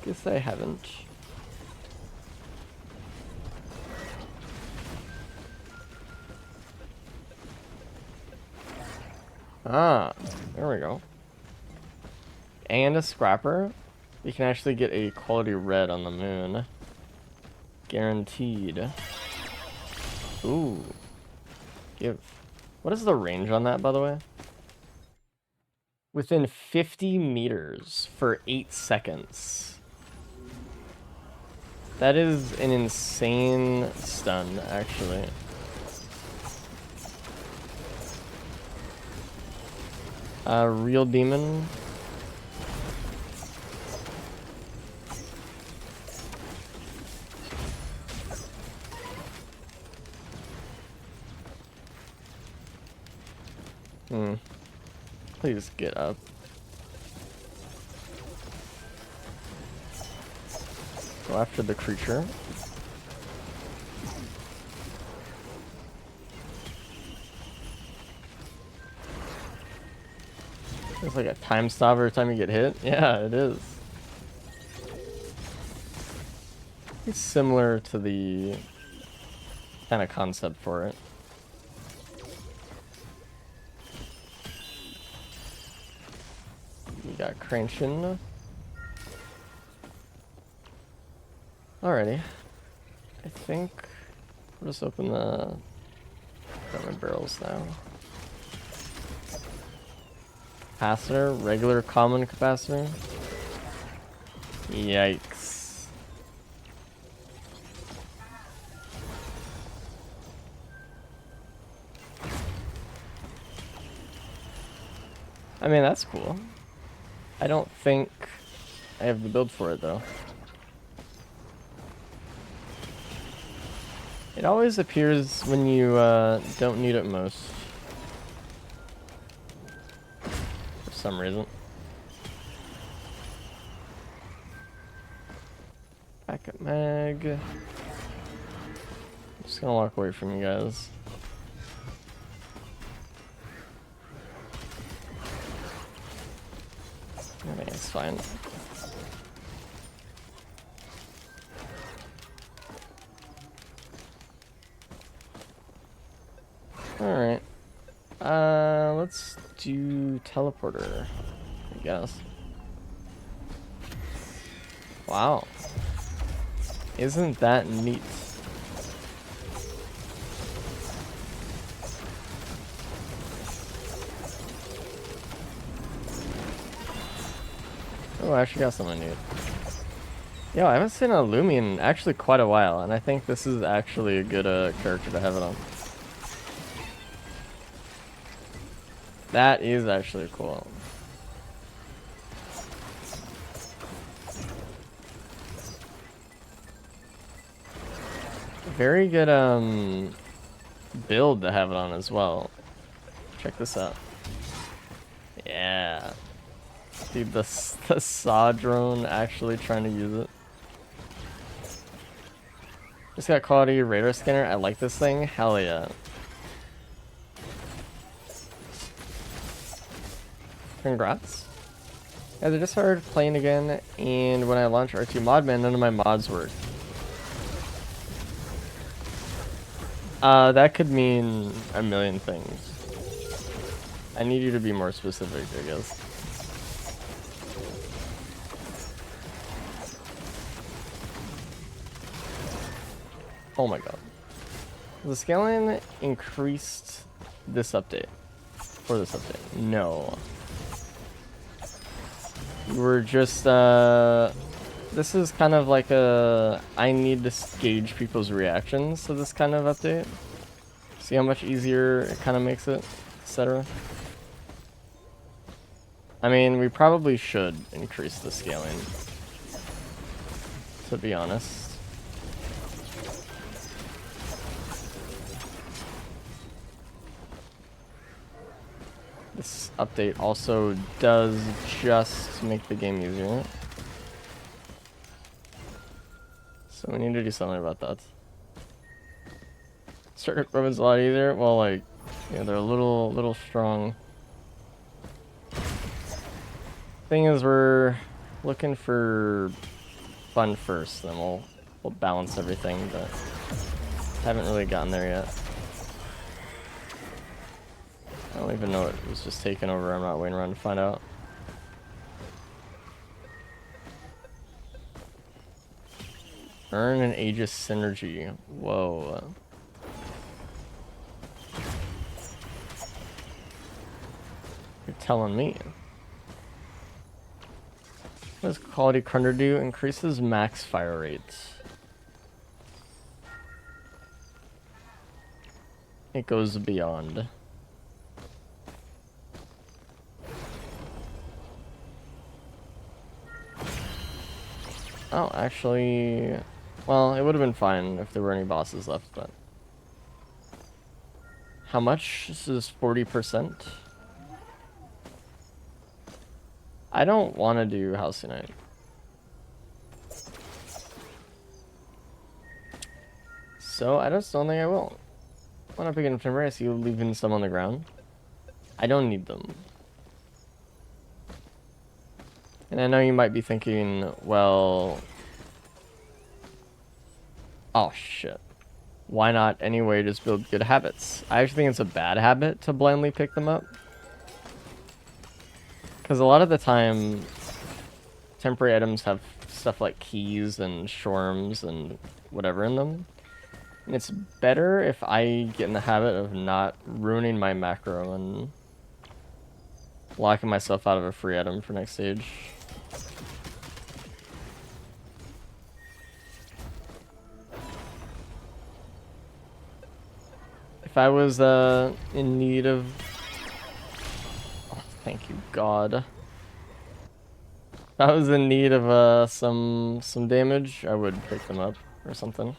Guess I haven't. Ah, there we go. And a scrapper. We can actually get a quality red on the moon. Guaranteed. Ooh. Give. What is the range on that, by the way? Within 50 meters for 8 seconds. That is an insane stun, actually. Real demon. Please get up. Go after the creature. It's like a time stop every time you get hit. Yeah, it is. It's similar to the kind of concept for it. We got Cranshin. Alrighty. I think we'll just open the equipment barrels now. Capacitor, regular common capacitor. Yikes. I mean, that's cool. I don't think I have the build for it though. It always appears when you don't need it most. For some reason. Backup mag. I'm just gonna walk away from you guys. I think it's fine. Alright. Let's do teleporter, I guess. Wow. Isn't that neat? Oh, I actually got someone new. Yo, I haven't seen a Lumi in actually quite a while, and I think this is actually a good character to have it on. That is actually cool. Very good build to have it on as well. Check this out. Yeah. Dude, the saw drone actually trying to use it. Just got quality radar scanner. I like this thing. Hell yeah. Congrats. Guys, I just started playing again, and when I launched R2 Modman, none of my mods worked. That could mean a million things. I need you to be more specific, I guess. Oh my god. The scaling increased this update. For this update. No. We're just, this is kind of like a, I need to gauge people's reactions to this kind of update. See how much easier it kind of makes it, etc. I mean, we probably should increase the scaling, to be honest. This update also does just make the game easier. So we need to do something about that. Circuit weapons a lot easier. Well, like, yeah, they're a little strong. Thing is, we're looking for fun first, then we'll balance everything, but haven't really gotten there yet. I don't even know it was just taken over. I'm not waiting around to find out. Earn an Aegis synergy. Whoa. You're telling me. What does Quality Crunder do? Increases max fire rates. It goes beyond. Oh, actually, well, it would have been fine if there were any bosses left, but how much? This is 40%. I don't want to do House Unite. So I just don't think I will. When I pick up timber, I see you leaving some on the ground. I don't need them. And I know you might be thinking, well, oh shit. Why not anyway just build good habits? I actually think it's a bad habit to blindly pick them up. Because a lot of the time, temporary items have stuff like keys and shorms and whatever in them. And it's better if I get in the habit of not ruining my macro and locking myself out of a free item for next stage. If I was in need of... Oh, thank you, God. If I was in need of some damage, I would pick them up or something.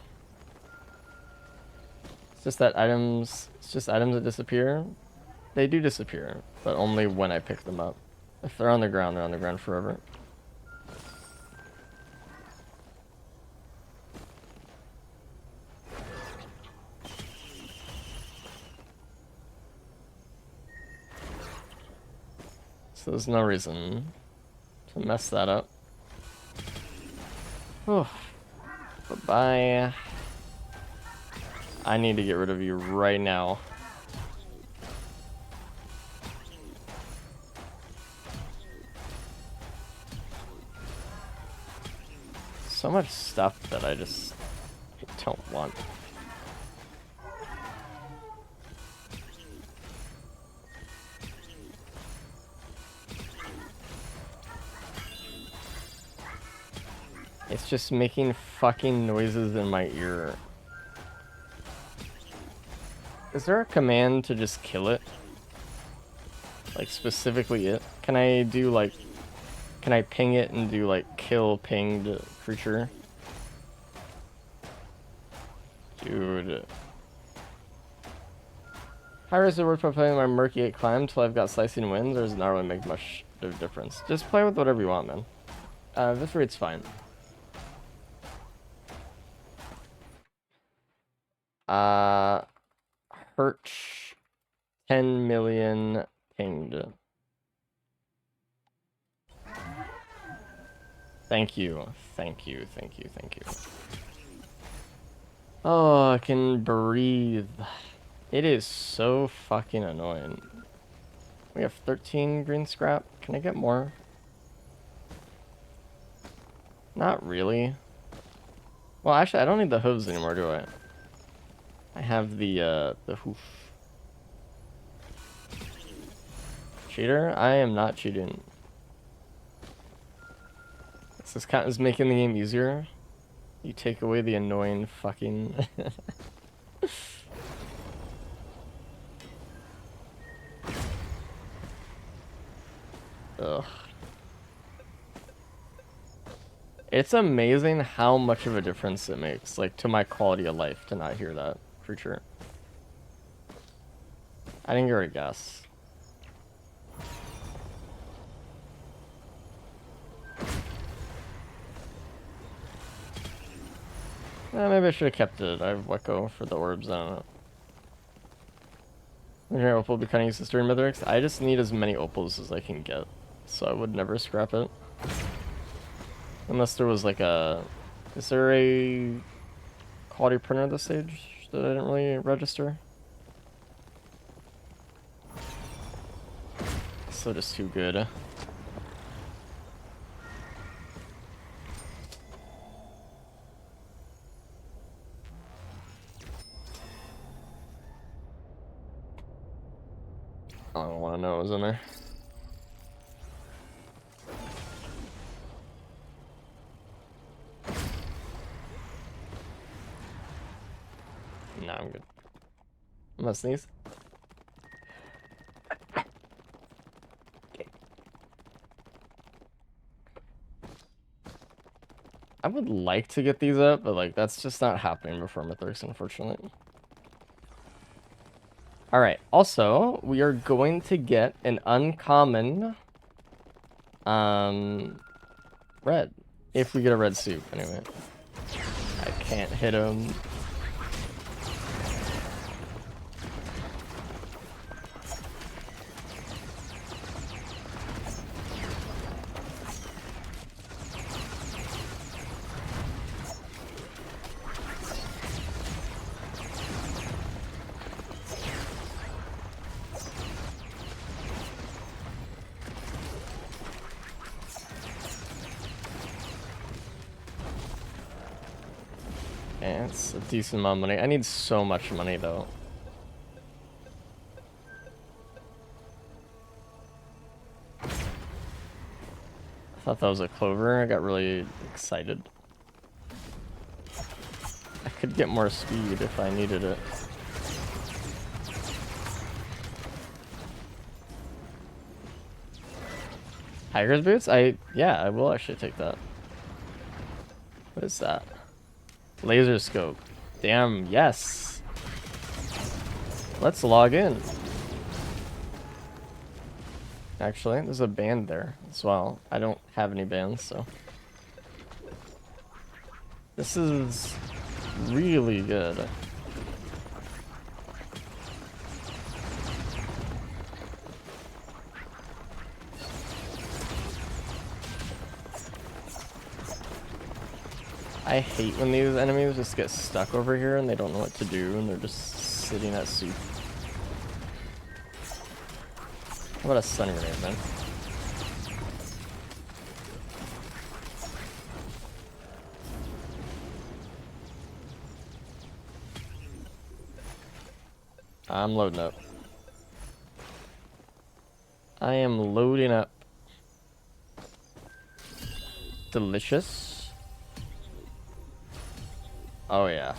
It's just that items... It's just items that disappear. They do disappear, but only when I pick them up. If they're on the ground, they're on the ground forever. So there's no reason to mess that up. Oh, bye-bye. I need to get rid of you right now. So much stuff that I just don't want. It's just making fucking noises in my ear. Is there a command to just kill it? Like, specifically it. Can I do, like... Can I ping it and do, like, kill pinged creature? Dude. How is it worth playing my Murky 8 climb until I've got Slicing Winds, or does it not really make much of a difference? Just play with whatever you want, man. This rate's fine. Hurch 10 million pinged. Thank you. Thank you. Thank you. Thank you. Oh, I can breathe. It is so fucking annoying. We have 13 green scrap. Can I get more? Not really. Well, actually, I don't need the hooves anymore, do I? I have the hoof. Cheater? I am not cheating. This count is making the game easier. You take away the annoying fucking... Ugh. It's amazing how much of a difference it makes, like, to my quality of life to not hear that creature. I didn't get a guess. Maybe I should have kept it. I have Wecco for the orbs, I don't know. Opal will be kind of useless during Mithrix. I just need as many opals as I can get, so I would never scrap it. Unless there was like a... Is there a quality printer at this stage that I didn't really register? So just too good. I don't want to know what was in there. No, I'm good. I'm gonna sneeze. I would like to get these up, but like that's just not happening before Mithrix, unfortunately. Alright, also, we are going to get an uncommon red. If we get a red soup, anyway. I can't hit him. And it's a decent amount of money. I need so much money, though. I thought that was a clover. I got really excited. I could get more speed if I needed it. Tiger's boots? Yeah, I will actually take that. What is that? Laser scope. Damn, yes. Let's log in. Actually, there's a band there as well. I don't have any bands, so. This is really good. I hate when these enemies just get stuck over here and they don't know what to do and they're just sitting at soup. How about a stun grenade, man? I'm loading up. I am loading up. Delicious. Oh yeah.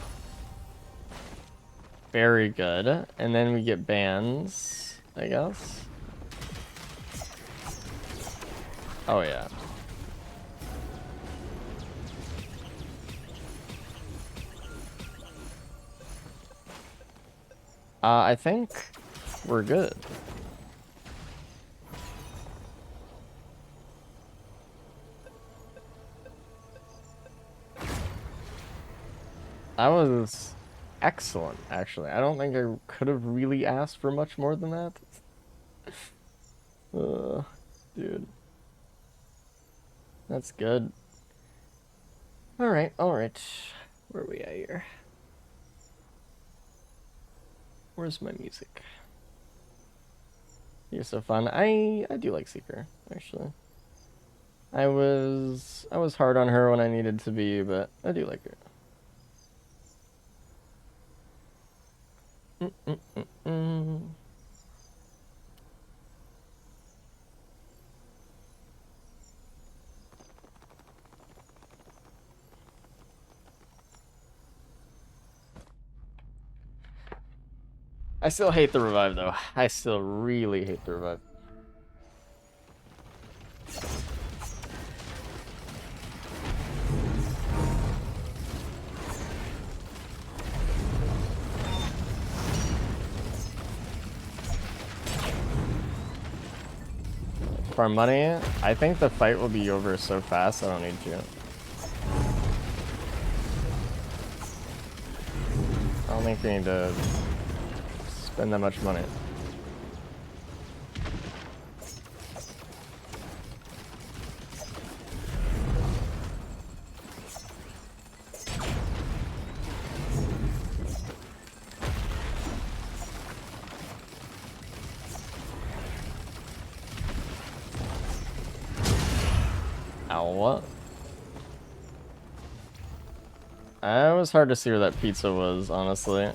Very good. And then we get bands, I guess. Oh, yeah. I think we're good. That was excellent, actually. I don't think I could have really asked for much more than that. Dude. That's good. Alright, alright. Where are we at here? Where's my music? You're so fun. I do like Seeker, actually. I was hard on her when I needed to be, but I do like her. I still hate the revive, though. I still really hate the revive. For money, I think the fight will be over so fast, I don't need to. I don't think we need to spend that much money. Ow, what? It was hard to see where that pizza was, honestly.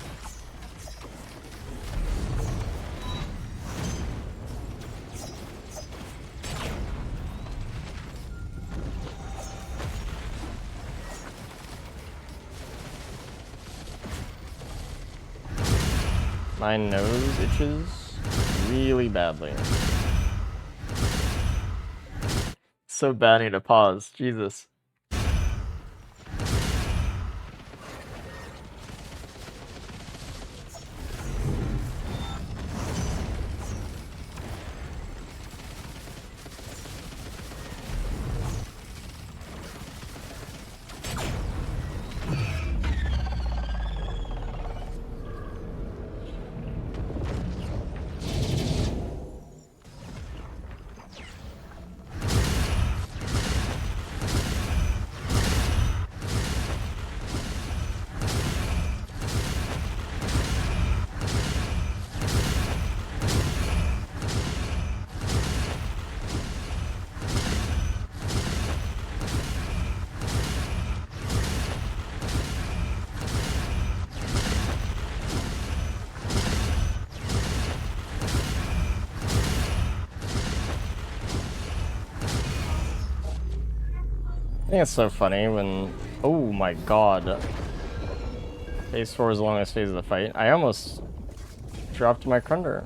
My nose itches really badly. So bad I need to pause. Jesus. I think it's so funny when, oh my god, phase 4 is the longest phase of the fight. I almost dropped my Krunder.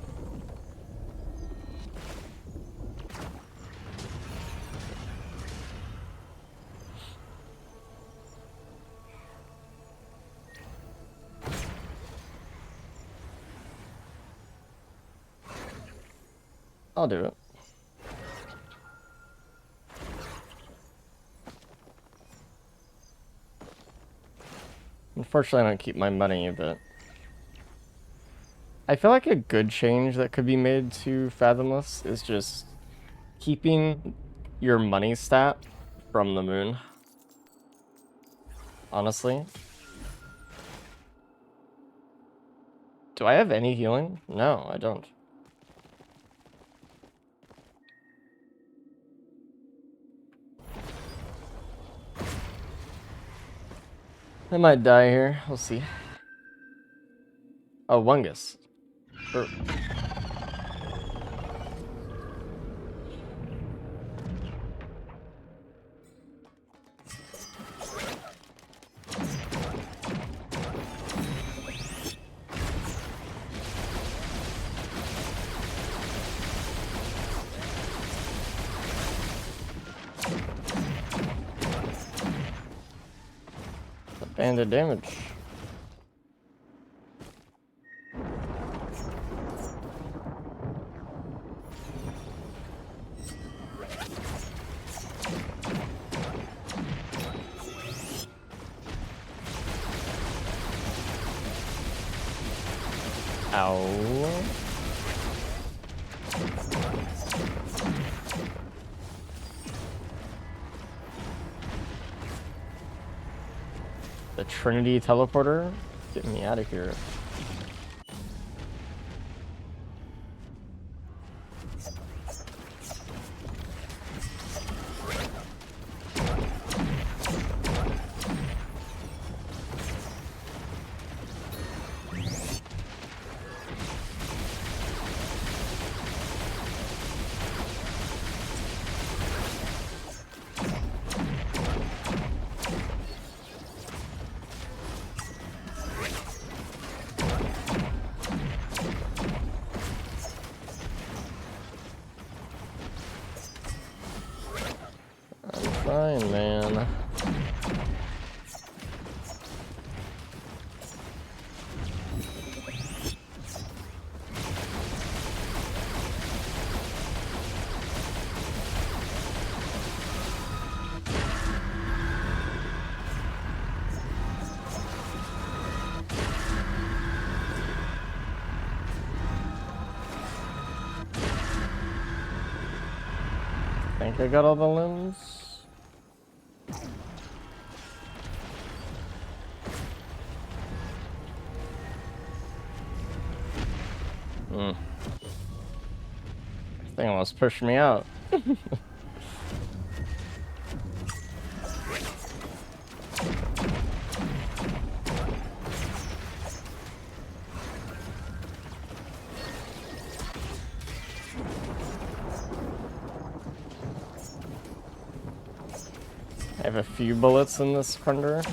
I'll do it. Unfortunately, I don't keep my money, but I feel like a good change that could be made to Fathomless is just keeping your money stat from the moon. Honestly. Do I have any healing? No, I don't. I might die here. We'll see. Oh, Wungus. And the damage. Ow. The Trinity teleporter? Get me out of here. Fine, man. I think I got all the limbs. This thing almost pushed me out. I have a few bullets in this Krunder.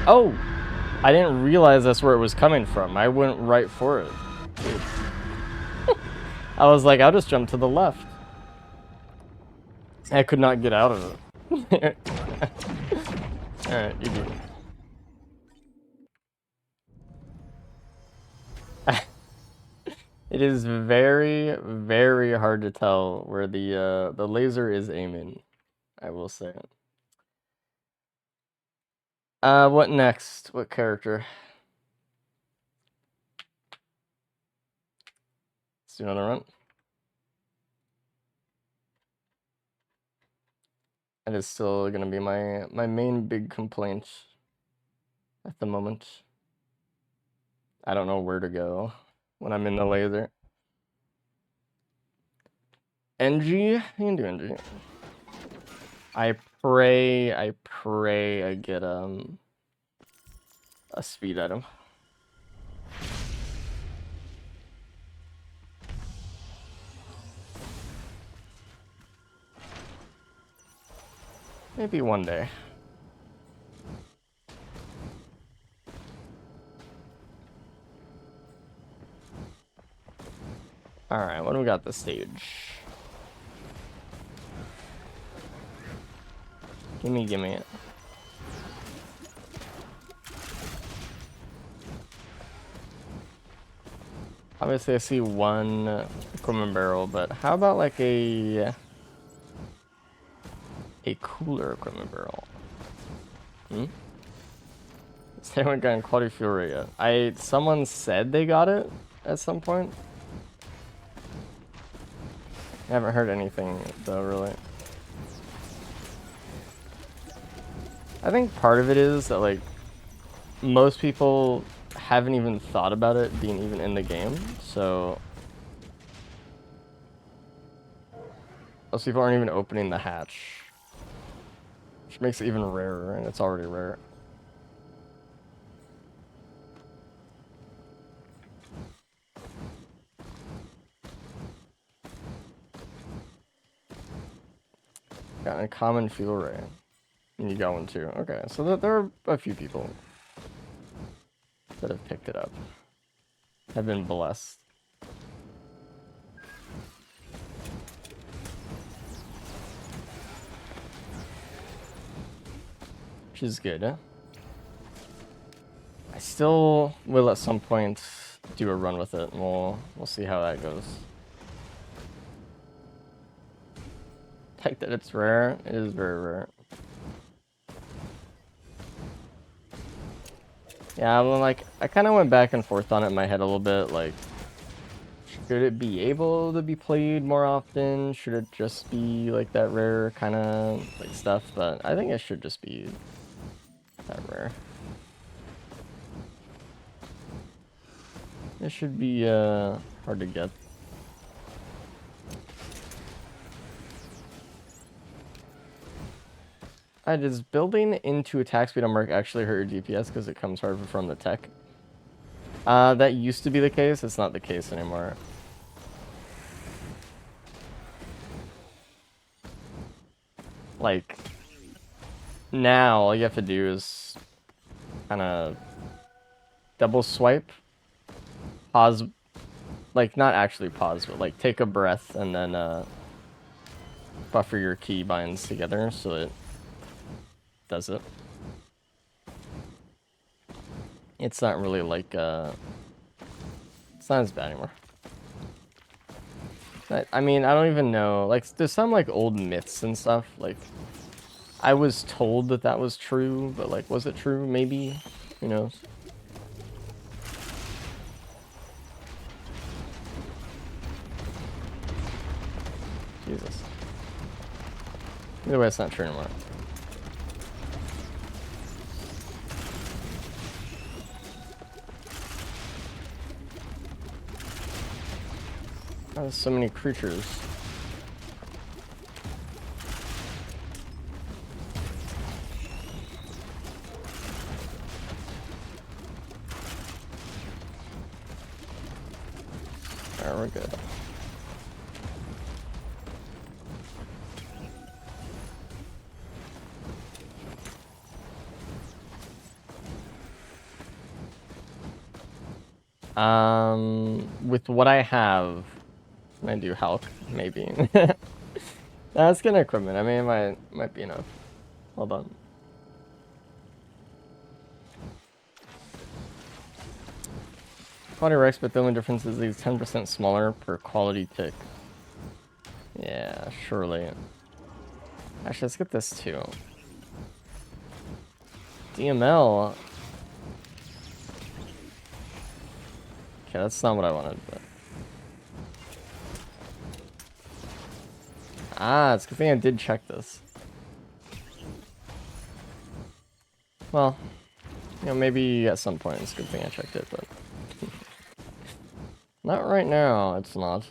Oh! I didn't realize that's where it was coming from. I went right for it. I was like, I'll just jump to the left. I could not get out of it. Alright, you do. It is very, very hard to tell where the laser is aiming, I will say. What next? What character? Let's do another run. That is still gonna be my main big complaint at the moment. I don't know where to go when I'm in the laser. NG? You can do NG. I pray I get a speed item. Maybe one day. Alright, what do we got this stage? Gimme it. Obviously I see one equipment barrel, but how about like a cooler equipment barrel? They haven't gotten quality fuel rate yet. Someone said they got it at some point. I haven't heard anything though, really. I think part of it is that like most people haven't even thought about it being even in the game, so most people aren't even opening the hatch, which makes it even rarer, and it's already rare. Got a common fuel ray. And you got one too. Okay, so there are a few people that have picked it up. Have been blessed. which is good. I still will at some point do a run with it, and we'll see how that goes. Like that it's rare. It is very rare. Yeah, well, like, I kind of went back and forth on it in my head a little bit, like, should it be able to be played more often? Should it just be, like, that rare kind of, like, stuff? But I think it should just be that rare. It should be, hard to get. Does building into attack speed on Merc actually hurt your DPS because it comes harder from the tech? That used to be the case. It's not the case anymore. Like, now all you have to do is kind of double swipe, pause, like not actually pause, but like take a breath and then buffer your key binds together so it does it. It's not really like it's not as bad anymore. I mean, I don't even know. Like, there's some like old myths and stuff. Like, I was told that that was true, but like, was it true? Maybe. Who knows? Jesus. Either way, it's not true anymore. Oh, there's so many creatures. Alright, we're good. With what I have, I do Hulk, maybe. That's good equipment. I mean, it might be enough. Hold on. Quality Rex, but the only difference is he's 10% smaller per quality tick. Yeah, surely. Actually, let's get this too. DML. Okay, that's not what I wanted, but. Ah, it's a good thing I did check this. Well, you know, maybe at some point it's a good thing I checked it, but. Not right now, it's not.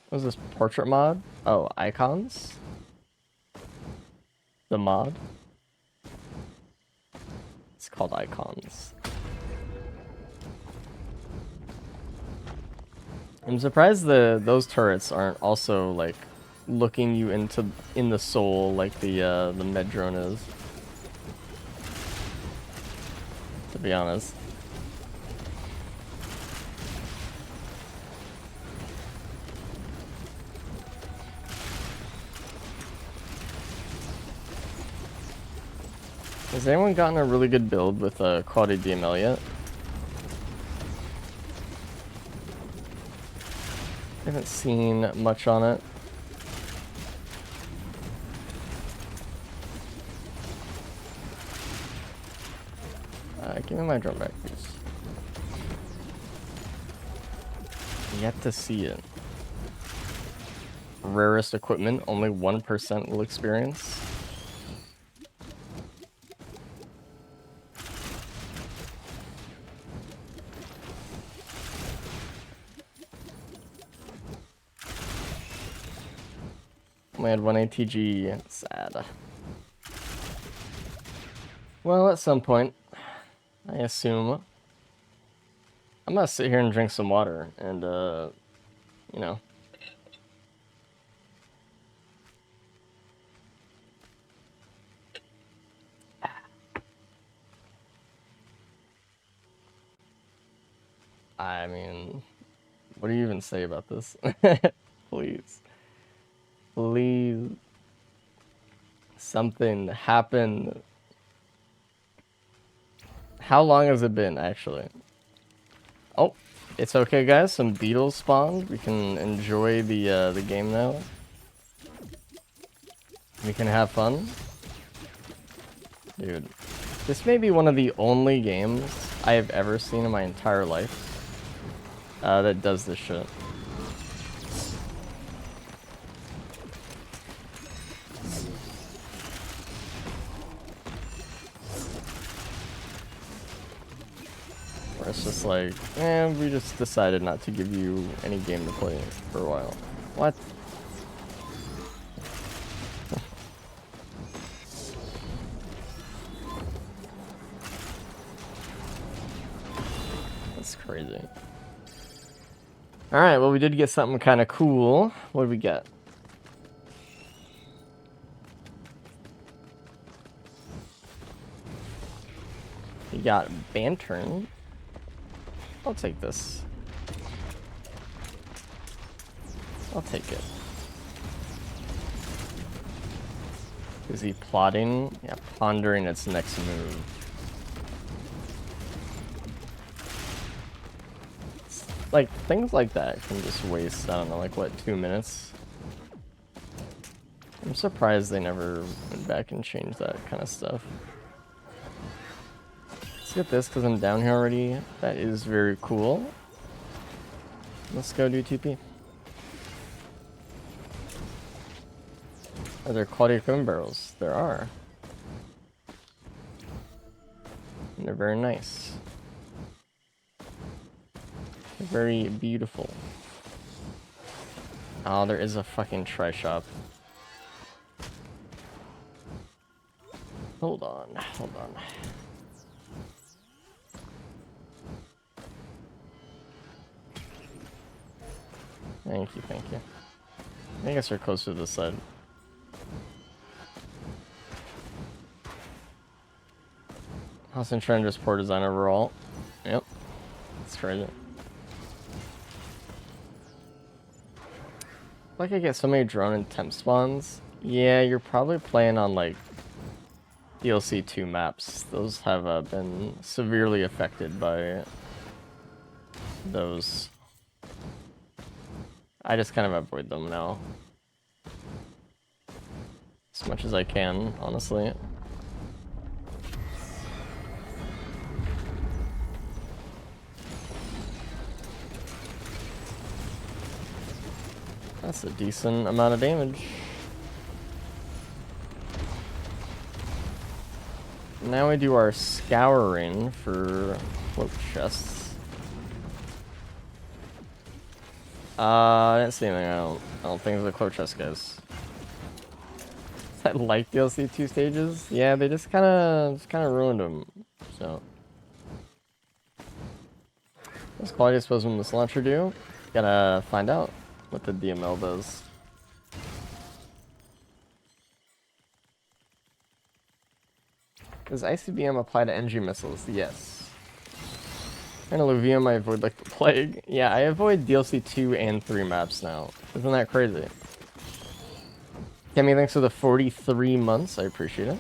What is this, portrait mod? Oh, icons? The mod? It's called icons. I'm surprised those turrets aren't also like looking you in the soul like the med drone is. To be honest. Has anyone gotten a really good build with a quality DML yet? I haven't seen much on it. Give me my drone back, please. Yet to see it. Rarest equipment, only 1% will experience. Only had 1 ATG. Sad. Well, at some point, I assume, I'm gonna sit here and drink some water and, you know. I mean, What do you even say about this? Please. Please. Something happen. How long has it been, actually? Oh, it's okay, guys. Some beetles spawned. We can enjoy the game now. We can have fun. Dude, this may be one of the only games I have ever seen in my entire life that does this shit. Where it's just like, we just decided not to give you any game to play for a while. What? That's crazy. Alright, well, we did get something kind of cool. What did we get? We got Bantern. I'll take this. I'll take it. Is he plotting? Yeah, pondering its next move. Like, things like that can just waste, I don't know, like, what, 2 minutes? I'm surprised they never went back and changed that kind of stuff. Let's get this, because I'm down here already. That is very cool. Let's go do TP. Are there quality equipment barrels? There are. And they're very nice. They're very beautiful. Oh, there is a fucking tri-shop. Hold on, hold on. Thank you, thank you. I guess we're close to this side. Austin Trend just poor design overall. Yep. It's crazy. Like, I get so many drone and temp spawns. Yeah, you're probably playing on, like, DLC 2 maps. Those have been severely affected by those. I just kind of avoid them now. As much as I can, honestly. That's a decent amount of damage. Now we do our scouring for float chests. I didn't see anything. I don't think there's a cloak chest, guys. I like DLC 2 stages. Yeah, they just kind of ruined them. So, what's quality disposal this launcher do? Gotta find out what the DML does. Does ICBM apply to NG missiles? Yes. And Illuvium I avoid like the plague. Yeah, I avoid DLC 2 and 3 maps now. Isn't that crazy? Kemi, thanks for the 43 months. I appreciate it.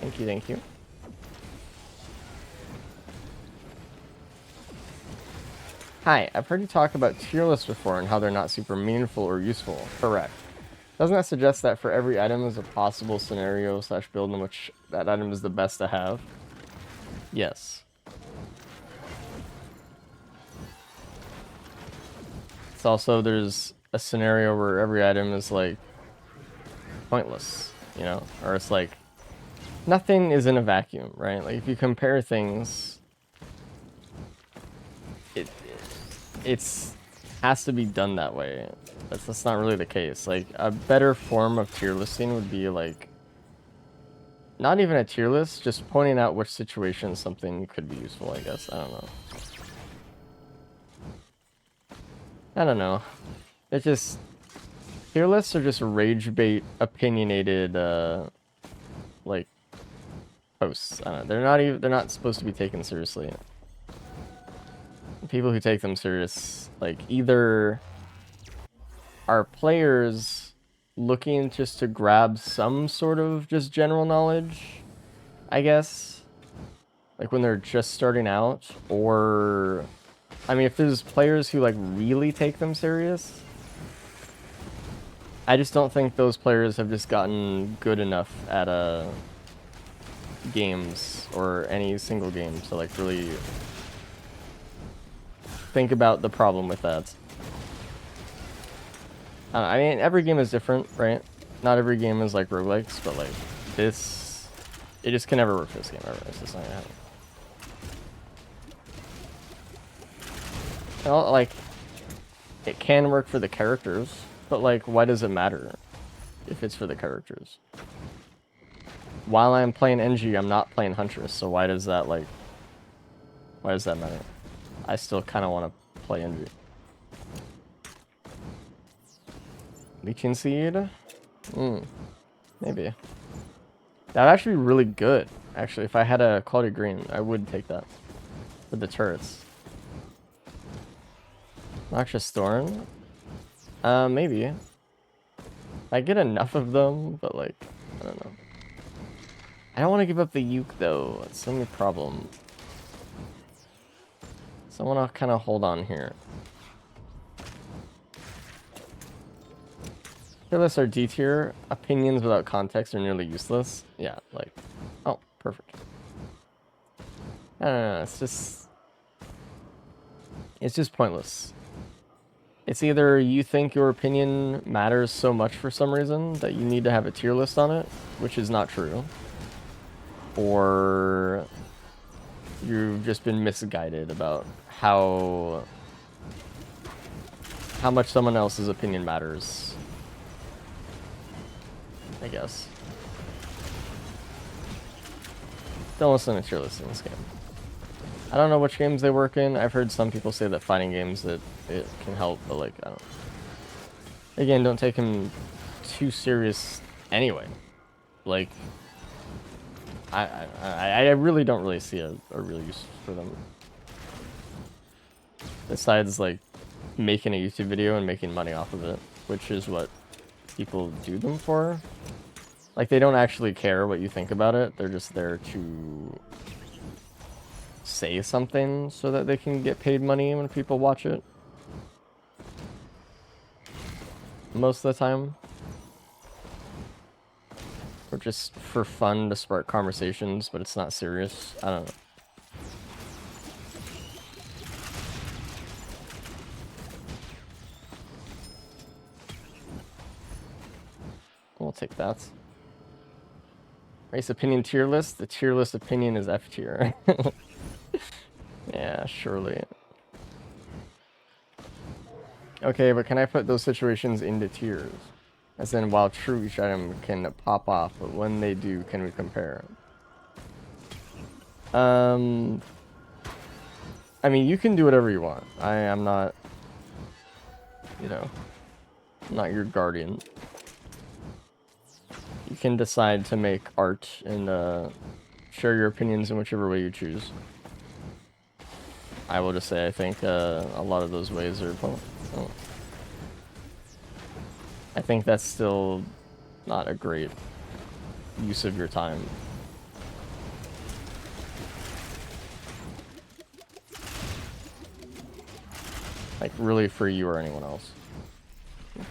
Thank you, thank you. Hi, I've heard you talk about tier lists before and how they're not super meaningful or useful. Correct. Doesn't that suggest that for every item is a possible scenario / build in which that item is the best to have? Yes. It's also, there's a scenario where every item is, like, pointless, you know? Or it's like, nothing is in a vacuum, right? Like, if you compare things, it's has to be done that way. That's not really the case. Like, a better form of tier listing would be, like, not even a tier list, just pointing out which situation something could be useful, I guess. I don't know. I don't know. It's just, tier lists are just rage bait, opinionated, like, posts. I don't know. They're not supposed to be taken seriously. people who take them serious, like, either are players looking just to grab some sort of just general knowledge, I guess, like when they're just starting out, or, I mean, if there's players who, like, really take them serious, I just don't think those players have just gotten good enough at games or any single game to, like, really think about the problem with that. I mean, every game is different, right? Not every game is like roguelikes, but like this, it just can never work for this game ever. It's just not gonna happen. Well, like, it can work for the characters, but like, why does it matter if it's for the characters? While I'm playing NG, I'm not playing Huntress, so why does that matter? I still kind of want to play NG. Leeching Seed? Maybe. That would actually be really good. Actually, if I had a quality green, I would take that. For the turrets. Noxious Thorn? Maybe. I get enough of them, but like, I don't know. I don't want to give up the Uke though. That's the only problem. So I want to kind of hold on here. Fearless are D tier. Opinions without context are nearly useless. Yeah, like, oh, perfect. No, it's just pointless. It's either you think your opinion matters so much for some reason that you need to have a tier list on it, which is not true, or you've just been misguided about how much someone else's opinion matters, I guess. Don't listen to tier lists in this game. I don't know which games they work in. I've heard some people say that fighting games that it can help, but like, I don't. Again, don't take him too serious anyway. Like, I really don't really see a real use for them. Besides, like, making a YouTube video and making money off of it, which is what people do them for. Like, they don't actually care what you think about it. They're just there to say something so that they can get paid money when people watch it. Most of the time. Or just for fun to spark conversations, but it's not serious. I don't know. We'll take that. Race opinion tier list. The tier list opinion is F tier. Yeah, surely. Okay, but can I put those situations into tiers? As in, while true, each item can pop off, but when they do, can we compare? I mean, you can do whatever you want. I am not, you know, not your guardian. You can decide to make art and share your opinions in whichever way you choose. I will just say I think a lot of those ways are... Oh. I think that's still not a great use of your time. Like, really for you or anyone else.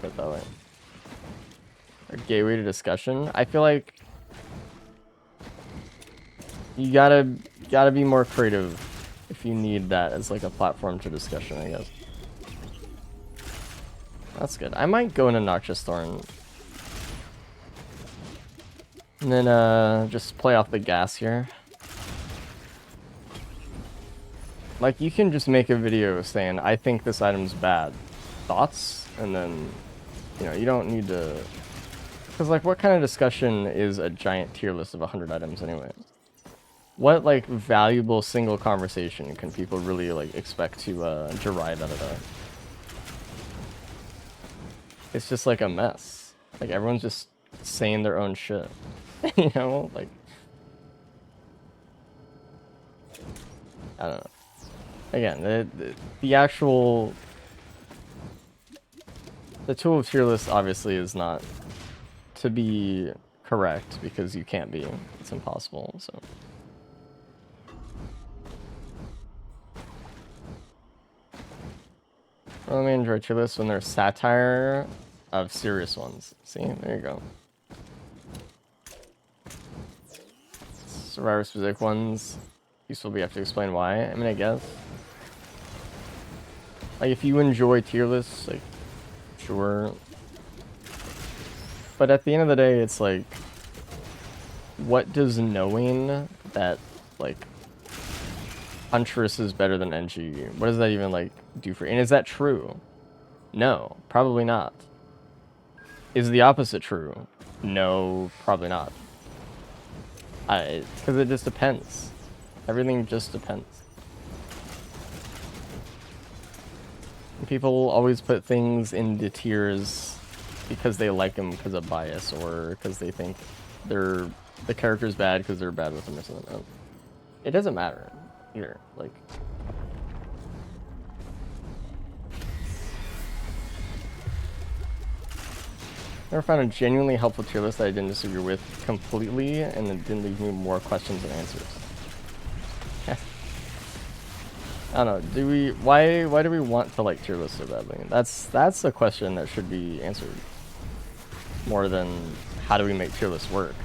Put it that way. A gateway to discussion. I feel like you gotta be more creative if you need that as like a platform to discussion, I guess. That's good. I might go into Noxious Thorn. And then just play off the gas here. Like, you can just make a video saying, I think this item's bad. Thoughts? And then, you know, you don't need to... Because, like, what kind of discussion is a giant tier list of 100 items anyway? What, like, valuable single conversation can people really, like, expect to derive out of that? It's just, like, a mess. Like, everyone's just saying their own shit. You know? Like... I don't know. again, the actual... The tool of tier list obviously is not to be correct, because you can't be. It's impossible, so... I really enjoy tier lists when they're satire of serious ones. See? There you go. Survivor specific ones, useful, but you have to explain why. I mean, I guess. Like, if you enjoy tier lists, like, sure. But at the end of the day, it's like, what does knowing that, like, Huntress is better than NG, what does that even, like, do for... And is that true? No, probably not. Is the opposite true? No, probably not. Because it just depends. Everything just depends. People always put things into tiers because they like them because of bias, or because they think the character's bad because they're bad with them or something. It doesn't matter either. Like, never found a genuinely helpful tier list that I didn't disagree with completely, and it didn't leave me more questions than answers. I don't know. Why do we want to like tier lists so badly? That's a question that should be answered more than how do we make tier lists work.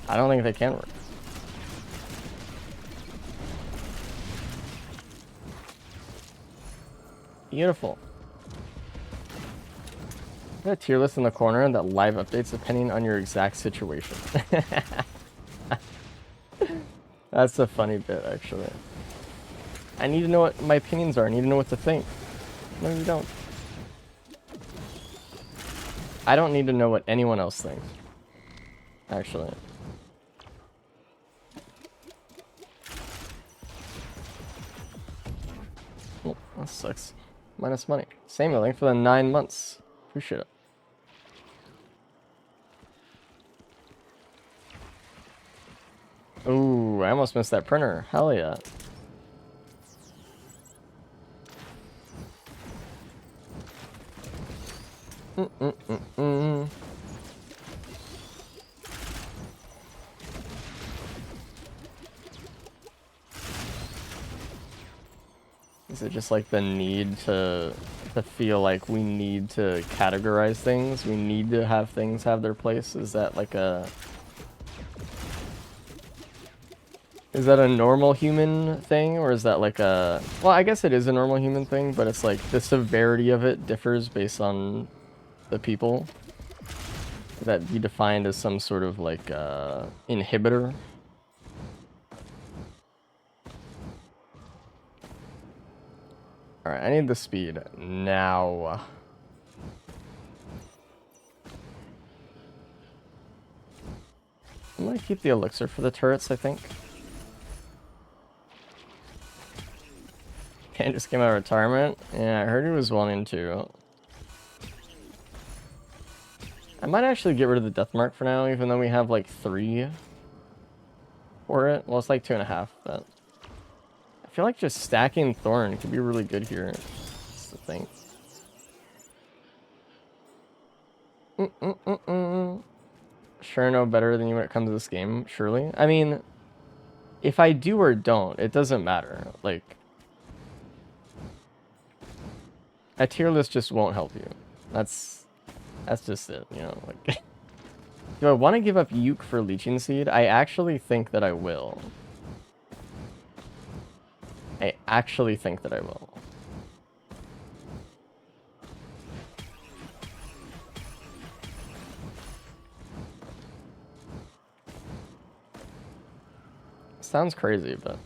I don't think they can work. Beautiful. A tier list in the corner that live updates depending on your exact situation. That's a funny bit, actually. I need to know what my opinions are. I need to know what to think. No, you don't. I don't need to know what anyone else thinks. Actually. Oh, that sucks. Minus money. Samuel, thanks for the 9 months. Appreciate it. Ooh, I almost missed that printer. Hell yeah. Is it just like the need to feel like we need to categorize things? We need to have things have their place? Is that like a... Is that a normal human thing, or is that like a... Well, I guess it is a normal human thing, but it's like the severity of it differs based on the people. That be defined as some sort of like inhibitor. Alright, I need the speed now. I'm gonna keep the elixir for the turrets, I think. Ken just came out of retirement. Yeah, I heard he was wanting to. I might actually get rid of the death mark for now, even though we have like 3 for it. Well, it's like 2.5, but I feel like just stacking Thorn could be really good here. That's the thing. Sure, know better than you when it comes to this game, surely. I mean, if I do or don't, it doesn't matter. Like, a tier list just won't help you. That's just it, you know. Like, do I want to give up Uke for Leeching Seed? I actually think that I will. I actually think that I will. Sounds crazy, but...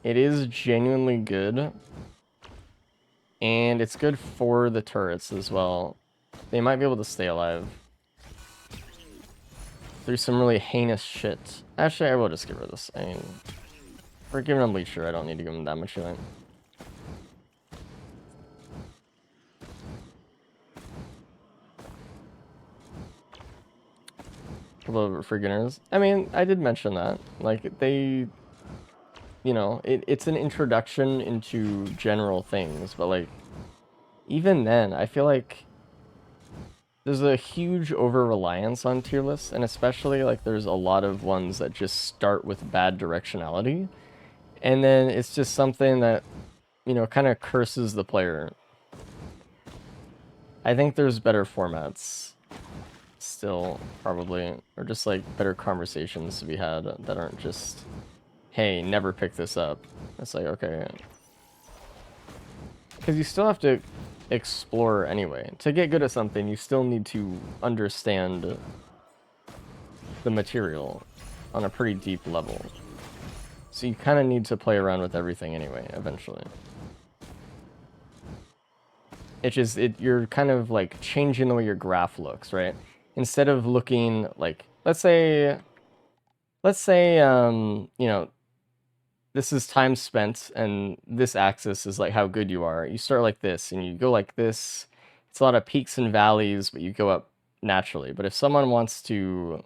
It is genuinely good. And it's good for the turrets as well. They might be able to stay alive through some really heinous shit. Actually, I will just get rid of this. I mean, for giving them Leecher, I don't need to give them that much healing. a little bit for beginners. I mean, I did mention that. Like, they, you know, it's an introduction into general things, but like, even then, I feel like there's a huge over-reliance on tier lists, and especially like there's a lot of ones that just start with bad directionality, and then it's just something that, you know, kind of curses the player. I think there's better formats still, probably, or just like better conversations to be had that aren't just, hey, never pick this up. It's like, okay, because you still have to explore anyway. To get good at something, you still need to understand the material on a pretty deep level. So you kind of need to play around with everything anyway, eventually. It's just, you're kind of like changing the way your graph looks, right? Instead of looking like, let's say, you know, this is time spent, and this axis is like how good you are. You start like this, and you go like this. It's a lot of peaks and valleys, but you go up naturally. But if someone wants to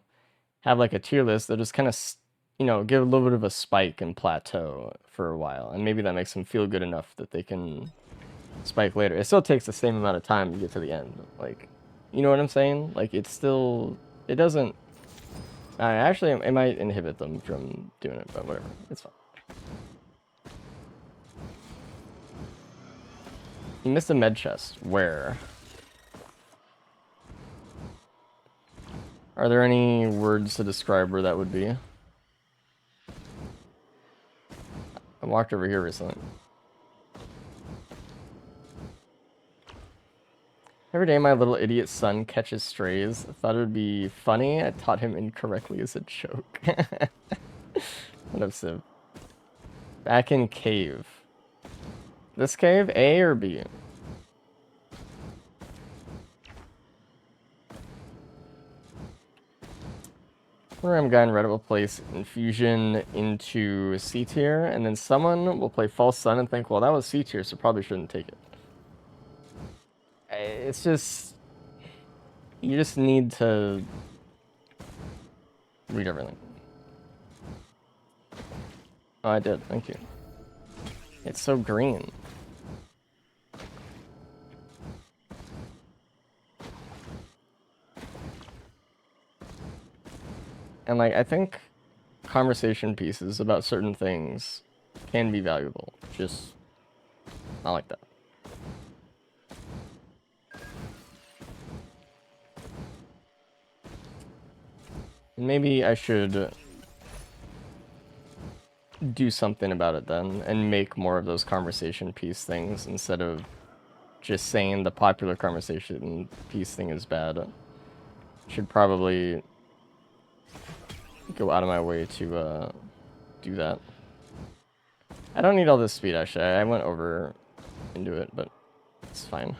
have like a tier list, they'll just kind of, you know, give a little bit of a spike and plateau for a while, and maybe that makes them feel good enough that they can spike later. It still takes the same amount of time to get to the end. Like, you know what I'm saying? Like, it's still, it doesn't. Actually, it might inhibit them from doing it, but whatever. It's fine. You missed a med chest. Where? Are there any words to describe where that would be? I walked over here recently. Every day my little idiot son catches strays. I thought it would be funny. I taught him incorrectly as a joke. What up, Civ? Back in cave. This cave, A or B? Random guy in Reddit will place Infusion into C tier, and then someone will play False Sun and think, well, that was C tier, so probably shouldn't take it. It's just, you just need to read everything. Oh, I did, thank you. It's so green. And like, I think conversation pieces about certain things can be valuable. Just not like that. Maybe I should do something about it then and make more of those conversation piece things instead of just saying the popular conversation piece thing is bad. Should probably go out of my way to do that. I don't need all this speed, actually. I went over into it, but it's fine.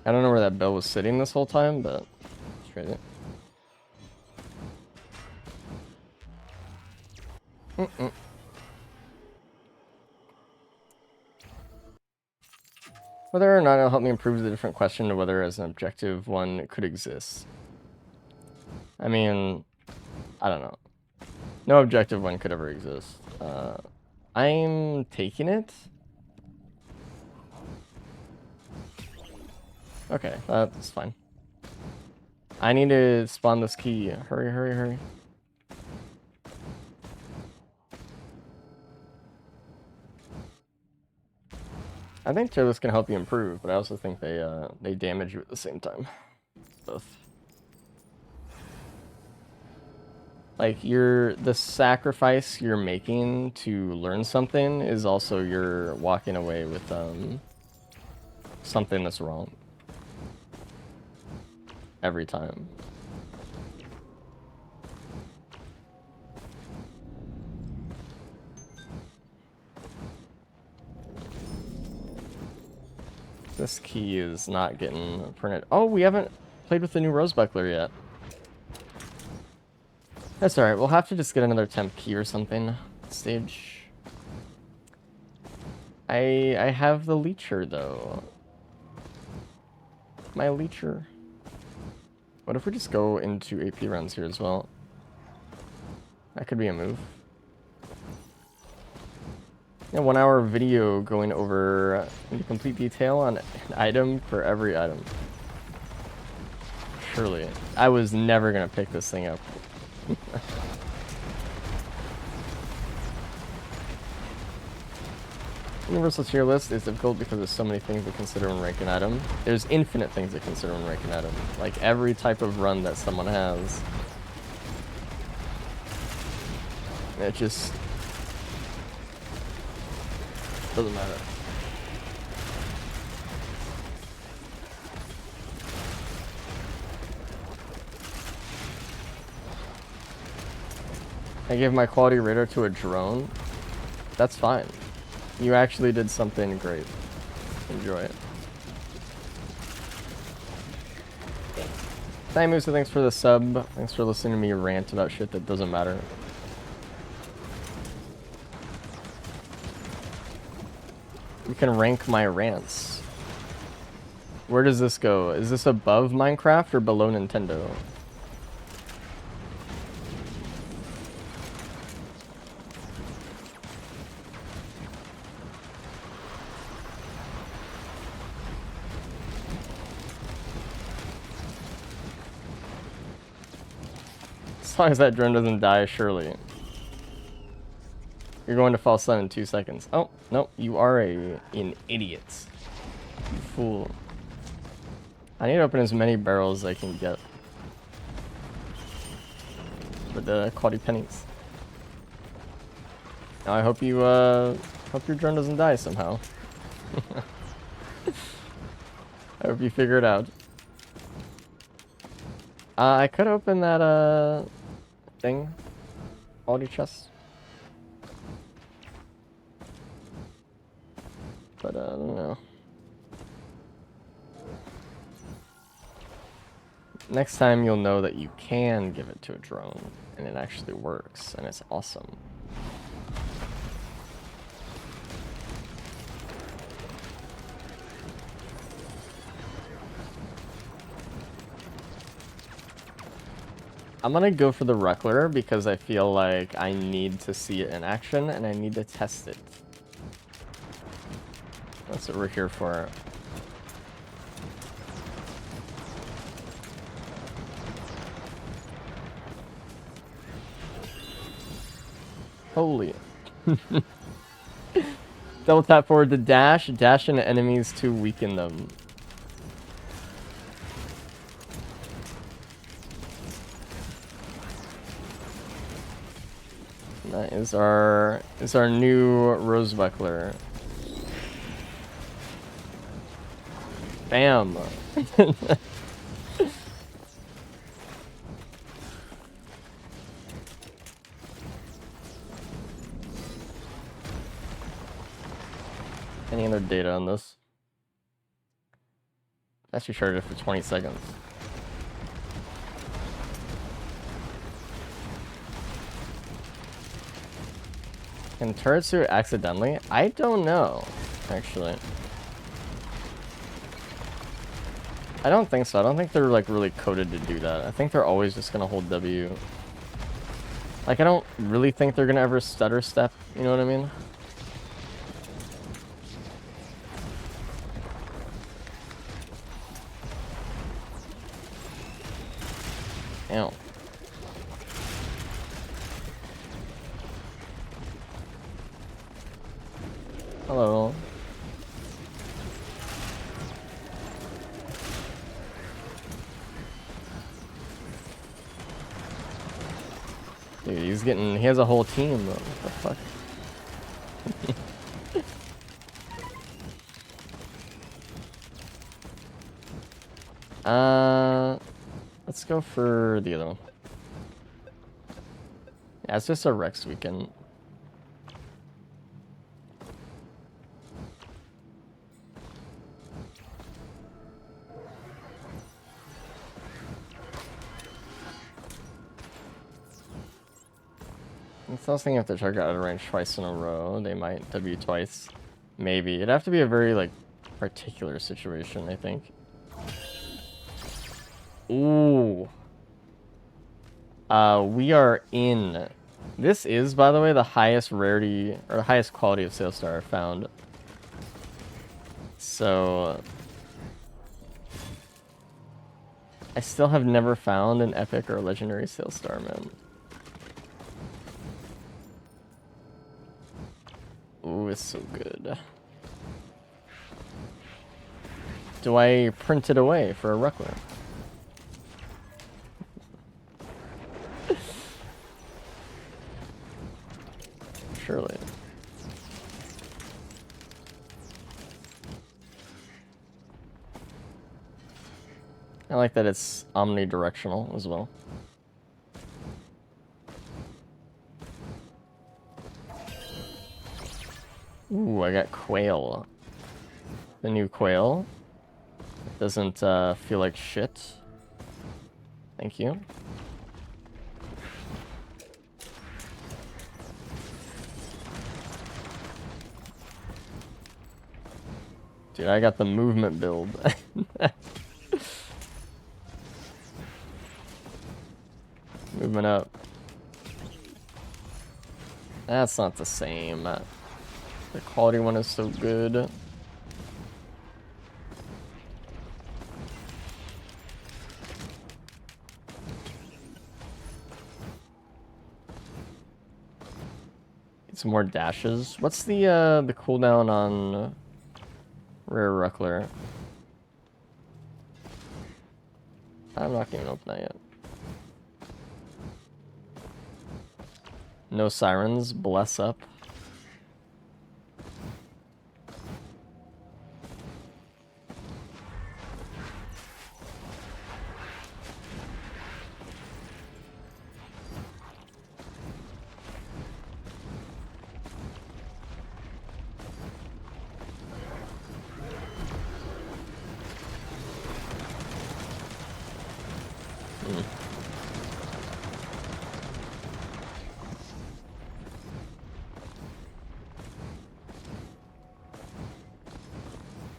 I don't know where that bell was sitting this whole time, but it's crazy. Whether or not it'll help me improve the different question to whether as an objective one could exist. I mean, I don't know. No objective one could ever exist. I'm taking it. Okay, that's fine. I need to spawn this key. Hurry, hurry, hurry. I think tier lists can help you improve, but I also think they damage you at the same time. Both. Like, the sacrifice you're making to learn something is also you're walking away with something that's wrong. Every time. This key is not getting printed. Oh, we haven't played with the new Rose Buckler yet. That's alright, we'll have to just get another temp key or something. Stage. I have the Leecher, though. My Leecher. What if we just go into AP runs here as well? That could be a move. Yeah, 1 hour video going over into complete detail on an item for every item. Surely. I was never gonna pick this thing up. Universal tier list is difficult because there's so many things to consider when ranking an item. There's infinite things to consider when ranking an item. Like every type of run that someone has. It just doesn't matter. I gave my quality radar to a drone. That's fine. You actually did something great. Enjoy it. Thamusa, thanks for the sub. Thanks for listening to me rant about shit that doesn't matter. You can rank my rants. Where does this go? Is this above Minecraft or below Nintendo? As long as that drone doesn't die, surely. You're going to fall asleep in 2 seconds. Oh, no, you are an idiot. You fool. I need to open as many barrels as I can get. For the quality pennies. Now I hope you, hope your drone doesn't die somehow. I hope you figure it out. I could open that, thing. Quality chest. But, I don't know. Next time you'll know that you can give it to a drone, and it actually works, and it's awesome. I'm gonna go for the Ruckler because I feel like I need to see it in action, and I need to test it. That's what we're here for. Holy. Double tap forward to dash. Dash into enemies to weaken them. That is our new Rose Buckler. Bam. Any other data on this? Actually charged it for 20 seconds. Can turrets do it accidentally? I don't know, actually. I don't think so. I don't think they're like really coded to do that. I think they're always just gonna hold W. Like, I don't really think they're gonna ever stutter step, you know what I mean? Ow. Hello. Dude, he has a whole team, though. What the fuck? Let's go for the other one. Yeah, it's just a Rex weekend. I was thinking if they target out of range twice in a row, they might W twice. Maybe. It'd have to be a very, like, particular situation, I think. Ooh. We are in. This is, by the way, the highest rarity or the highest quality of Sailstar I've found. So I still have never found an epic or legendary Sailstar, man. Ooh, it's so good. Do I print it away for a Ruckler? Surely. I like that it's omnidirectional as well. Ooh, I got Quail. The new Quail. Doesn't feel like shit. Thank you. Dude, I got the movement build. Movement up. That's not the same. The quality one is so good. Some more dashes. What's the cooldown on Rare Ruckler? I'm not gonna open that yet. No sirens. Bless up.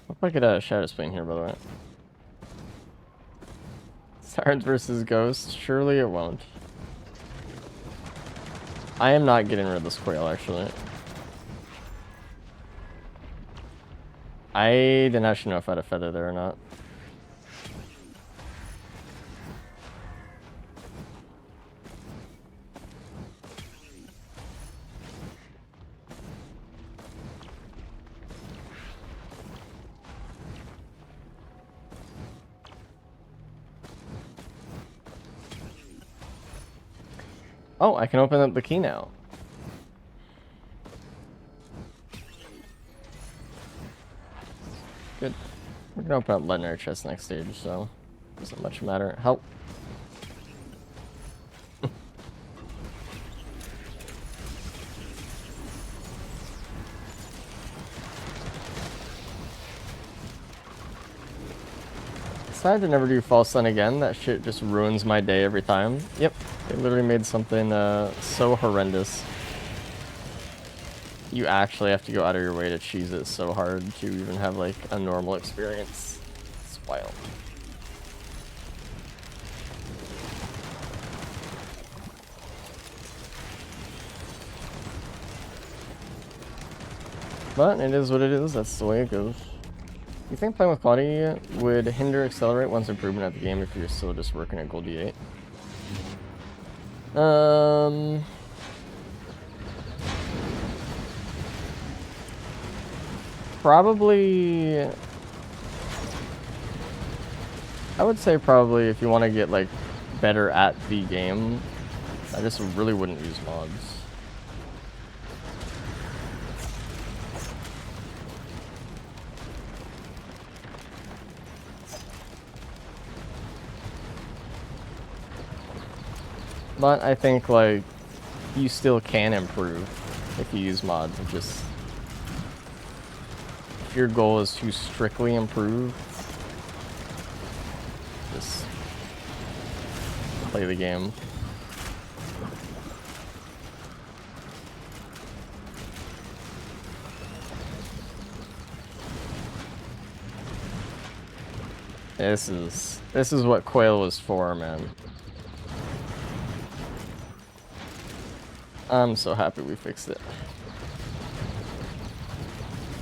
Hope I get a Shadow Spin here, by the way. Sirens versus Ghosts? Surely it won't. I am not getting rid of this Quail, actually. I didn't actually know if I had a feather there or not. Oh, I can open up the key now. Good. We're gonna open up legendary chest next stage, so doesn't much matter. Help. Decided to never do False Sun again. That shit just ruins my day every time. Yep, they literally made something so horrendous. You actually have to go out of your way to cheese it so hard to even have like a normal experience. It's wild. But it is what it is. That's the way it goes. You think playing with Claudia would hinder Accelerate once improvement at the game if you're still just working at Gold D8? Probably. I would say probably if you want to get like better at the game, I just really wouldn't use mods. But I think like you still can improve if you use mods. It just if your goal is to strictly improve, just play the game. This is what Quail was for, man. I'm so happy we fixed it.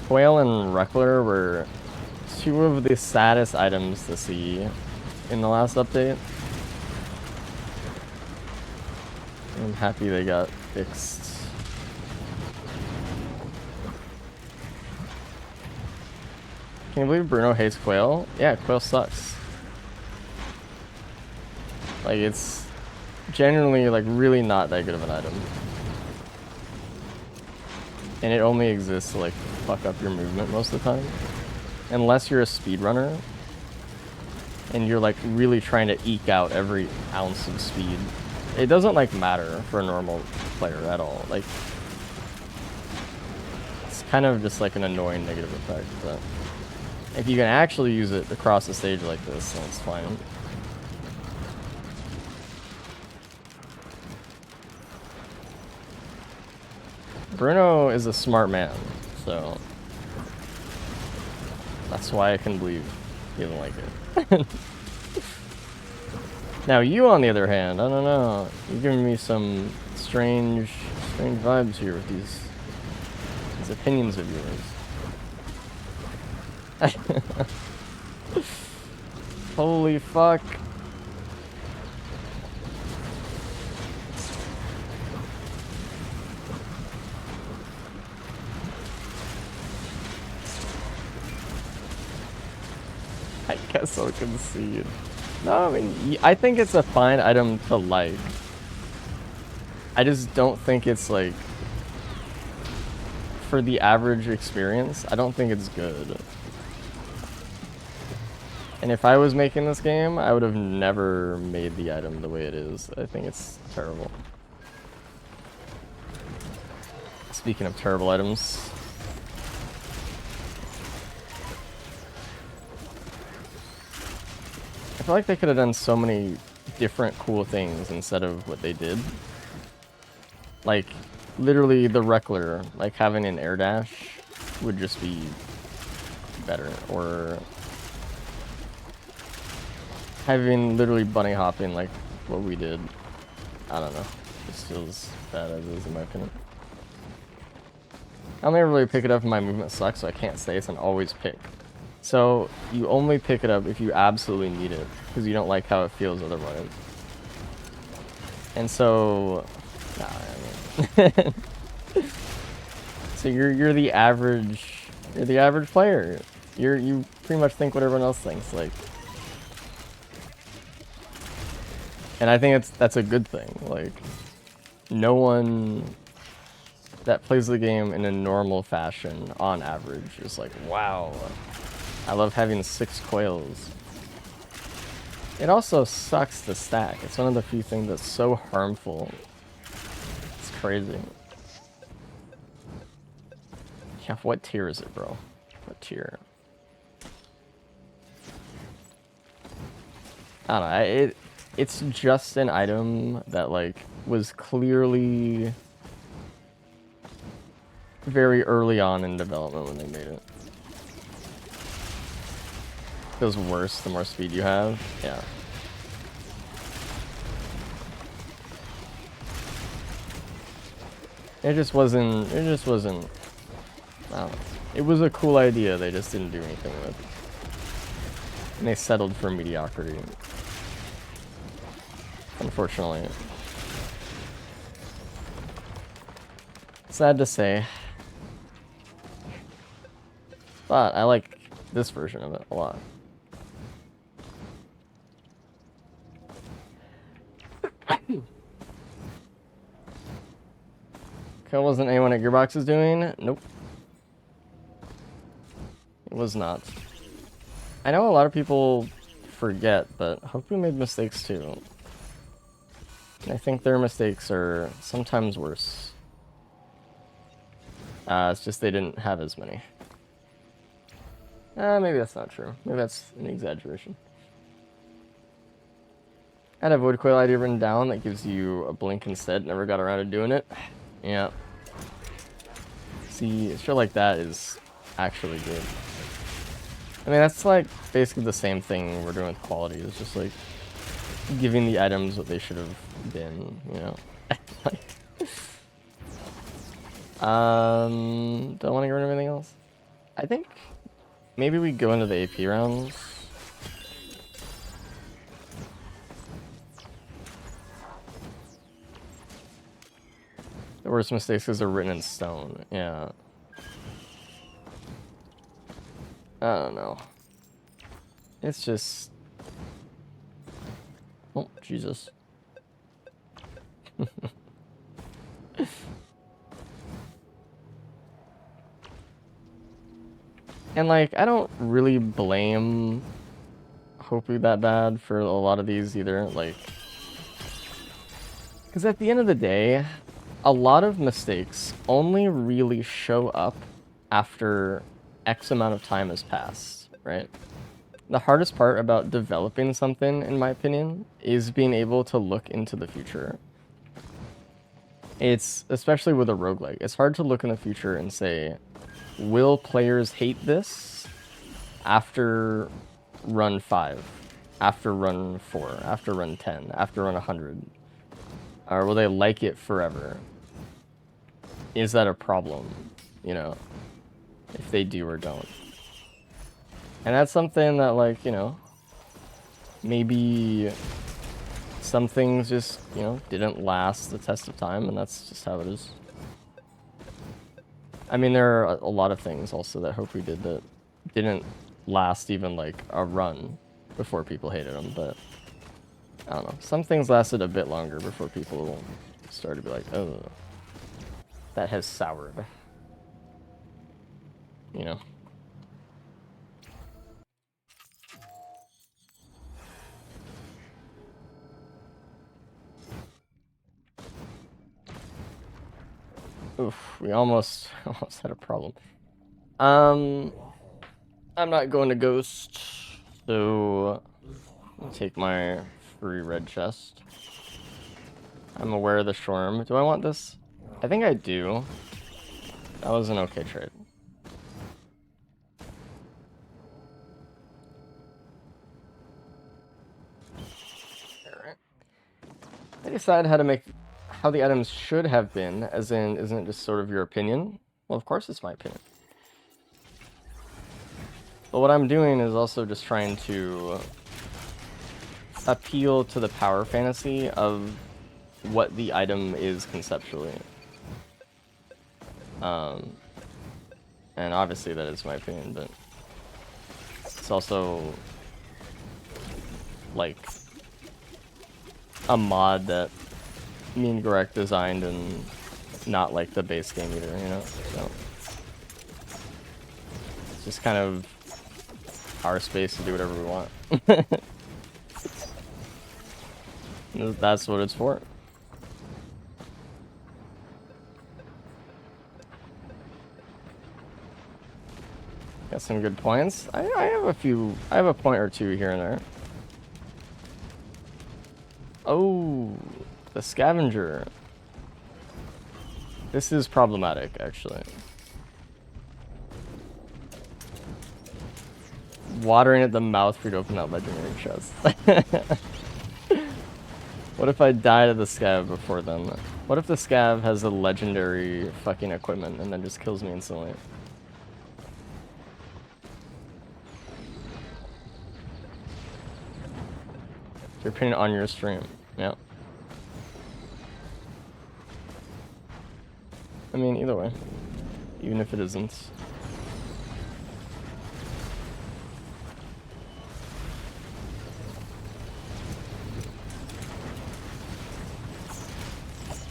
Quail and Reckler were two of the saddest items to see in the last update. I'm happy they got fixed. Can you believe Bruno hates Quail? Yeah, Quail sucks. Like, it's genuinely, like, really not that good of an item. And it only exists to, like, fuck up your movement most of the time. Unless you're a speedrunner and you're, like, really trying to eke out every ounce of speed. It doesn't, like, matter for a normal player at all. Like, it's kind of just, like, an annoying negative effect, but if you can actually use it across the stage like this, then it's fine. Bruno is a smart man, so that's why I can believe he doesn't like it. Now you, on the other hand, I don't know. You're giving me some strange vibes here with these opinions of yours. Holy fuck. I guess I'll concede. No, I mean, I think it's a fine item to like. I just don't think it's like, for the average experience, I don't think it's good. And if I was making this game, I would have never made the item the way it is. I think it's terrible. Speaking of terrible items. I feel like they could have done so many different cool things instead of what they did. Like, literally the Reckler, like having an air dash would just be better. Or having literally bunny hopping like what we did. I don't know. This feels bad as is in my opinion. I'll never really pick it up and my movement sucks, so I can't say it's an always pick. So you only pick it up if you absolutely need it, because you don't like how it feels otherwise. And so, nah, I mean, so you're the average player. You pretty much think what everyone else thinks, like. And I think that's a good thing. Like, no one that plays the game in a normal fashion, on average, is like, wow, I love having 6 quails. It also sucks to stack. It's one of the few things that's so harmful. It's crazy. Yeah, what tier is it, bro? What tier? I don't know. It's just an item that, like, was clearly very early on in development when they made it. Feels worse the more speed you have. Yeah. It just wasn't, I don't know. It was a cool idea, they just didn't do anything with it. And they settled for mediocrity. Unfortunately. Sad to say. But I like this version of it a lot. Okay, wasn't anyone at Gearbox doing? Nope. It was not. I know a lot of people forget, but Hoku made mistakes too. And I think their mistakes are sometimes worse. It's just they didn't have as many. Maybe that's not true. Maybe that's an exaggeration. I had a Void Coil idea written down that gives you a blink instead. Never got around to doing it. Yeah. See, a show like that is actually good. I mean, that's like basically the same thing we're doing with quality. It's just like giving the items what they should have been, you know? Like, don't want to get rid of anything else. I think maybe we go into the AP rounds. The worst mistakes because they're written in stone. Yeah. I don't know. It's just... Oh, Jesus. And, like, I don't really blame Hopu that bad for a lot of these either. Like, because at the end of the day, a lot of mistakes only really show up after X amount of time has passed, right? The hardest part about developing something, in my opinion, is being able to look into the future. It's, especially with a roguelike, it's hard to look in the future and say, will players hate this after run 5, after run 4, after run 10, after run 100? Or will they like it forever? Is that a problem, you know, if they do or don't? And that's something that, like, you know, maybe some things just, you know, didn't last the test of time, and that's just how it is. I mean, there are a lot of things also that Hopu did that didn't last even, like, a run before people hated them, but I don't know. Some things lasted a bit longer before people started to be like, oh, that has soured. You know? Oof, we almost had a problem. I'm not going to Ghost, so I'll take my free red chest. I'm aware of the Shorm. Do I want this? I think I do. That was an okay trade. Alright. I decide how to make how the items should have been, as in, isn't it just sort of your opinion? Well, of course it's my opinion. But what I'm doing is also just trying to appeal to the power fantasy of what the item is conceptually. And obviously that is my opinion, but it's also like a mod that me and Garek designed, and not like the base game either, you know? So it's just kind of our space to do whatever we want. That's what it's for. Got some good points. I have a few. I have a point or two here and there. Oh, the scavenger. This is problematic, actually. Watering at the mouth for you to open that legendary chest. What if I die to the scav before then? What if the scav has a legendary fucking equipment and then just kills me instantly? Your opinion on your stream. Yeah. I mean, either way. Even if it isn't.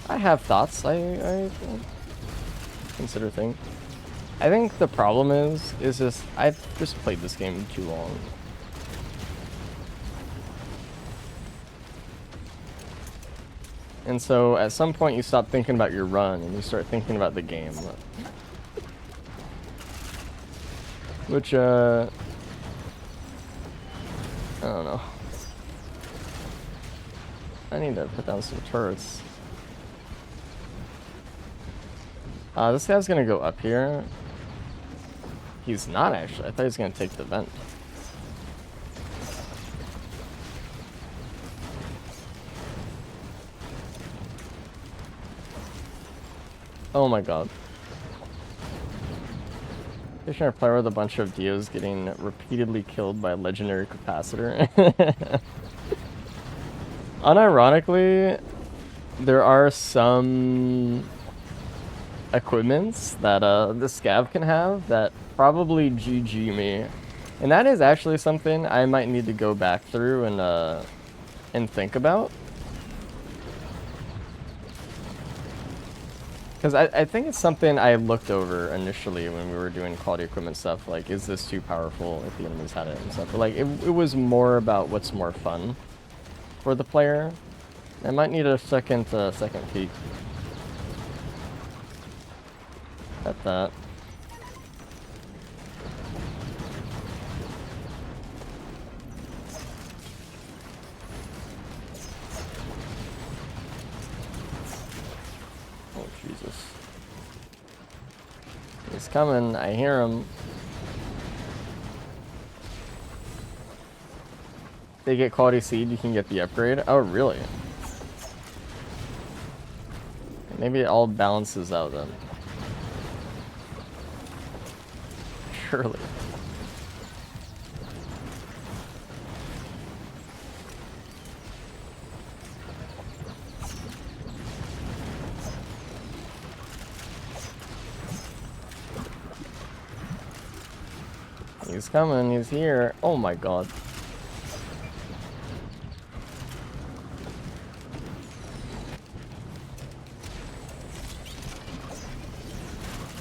I have thoughts. I consider things. I think the problem is just I've just played this game too long. And so at some point you stop thinking about your run and you start thinking about the game. Which, I don't know. I need to put down some turrets. This guy's gonna go up here. He's not actually. I thought he was gonna take the vent. Oh my god. You're trying to play with a bunch of Dios getting repeatedly killed by legendary capacitor. Unironically, there are some equipments that the scav can have that probably GG me. And that is actually something I might need to go back through and think about. Because I think it's something I looked over initially when we were doing quality equipment stuff. Like, is this too powerful if the enemies had it and stuff? But, like, it was more about what's more fun for the player. I might need a second peek at that. Oh, Jesus. He's coming. I hear him. They get quality seed, you can get the upgrade. Oh, really? Maybe it all balances out then. Surely. He's coming, he's here. Oh my god.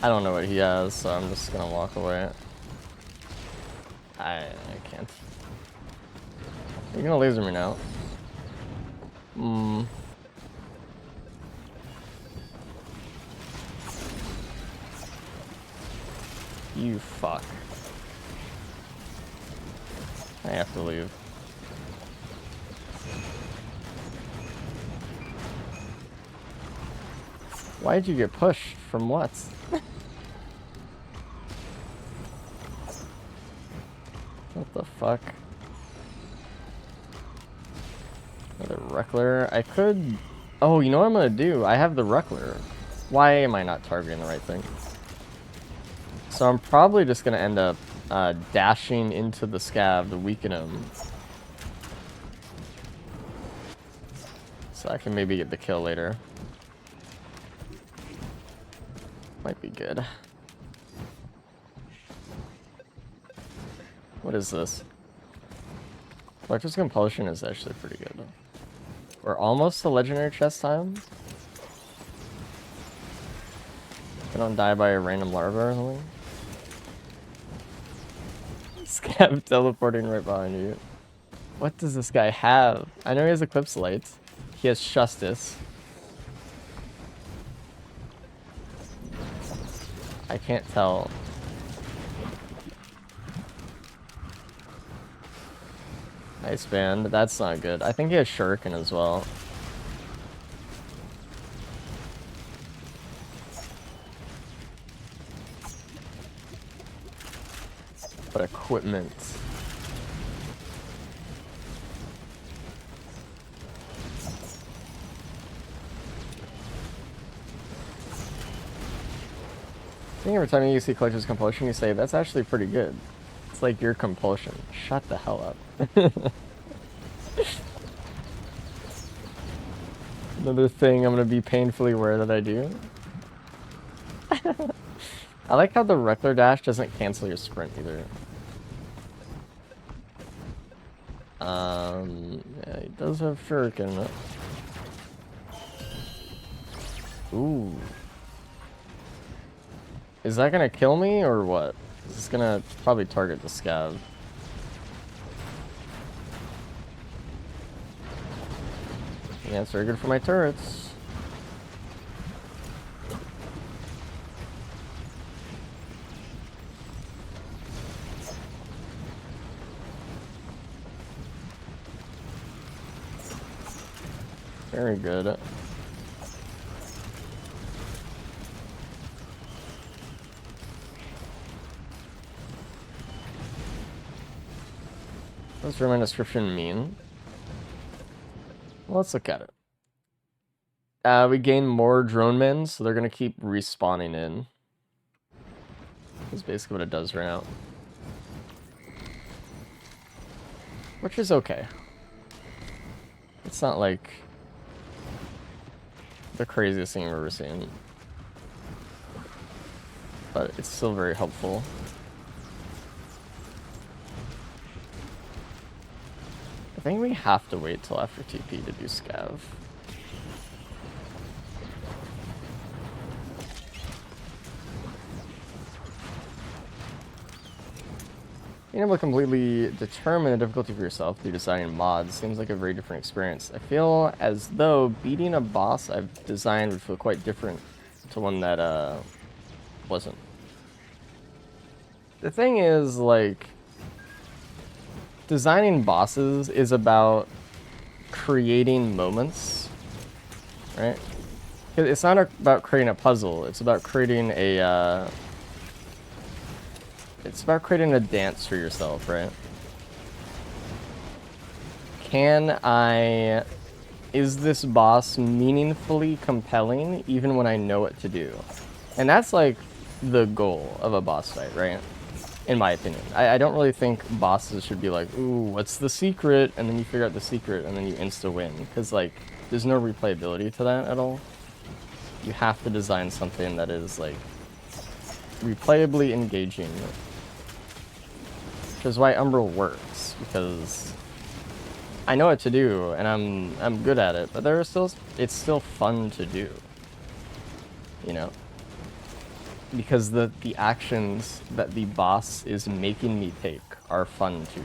I don't know what he has, so I'm just gonna walk away. I can't. You're gonna laser me now. You fuck. I have to leave. Why'd you get pushed? From what? What the fuck? Another Reckler. I could... Oh, you know what I'm gonna do? I have the Reckler. Why am I not targeting the right thing? So I'm probably just gonna end up dashing into the scav to weaken him. So I can maybe get the kill later. Might be good. What is this? Electric Compulsion is actually pretty good. We're almost to legendary chest time. I don't die by a random larva or something. Scav teleporting right behind you. What does this guy have? I know he has Eclipse Light. He has Justice. I can't tell. Nice band. That's not good. I think he has Shuriken as well. But equipment. I think every time you see Collector's Compulsion, you say, that's actually pretty good. It's like your compulsion. Shut the hell up. Another thing I'm going to be painfully aware that I do. I like how the Reckler dash doesn't cancel your sprint either. Yeah, he does have Shuriken. Ooh. Is that gonna kill me or what? Is this gonna probably target the scav? Yeah, it's very good for my turrets. Very good. What does remand description mean? Well, let's look at it. We gain more drone men, so they're gonna keep respawning in. That's basically what it does right now. Which is okay. It's not like the craziest thing I've ever seen. But it's still very helpful. I think we have to wait till after TP to do scav. Being able to completely determine the difficulty for yourself through designing mods seems like a very different experience. I feel as though beating a boss I've designed would feel quite different to one that wasn't. The thing is, like, designing bosses is about creating moments, right? It's not about creating a puzzle, it's about creating a it's about creating a dance for yourself, right? Is this boss meaningfully compelling even when I know what to do? And that's like the goal of a boss fight, right? In my opinion. I don't really think bosses should be like, ooh, what's the secret? And then you figure out the secret and then you insta-win. Because, like, there's no replayability to that at all. You have to design something that is, like, replayably engaging. Which is why Umbral works, because I know what to do and I'm good at it, but it's still fun to do. You know? Because the actions that the boss is making me take are fun to do.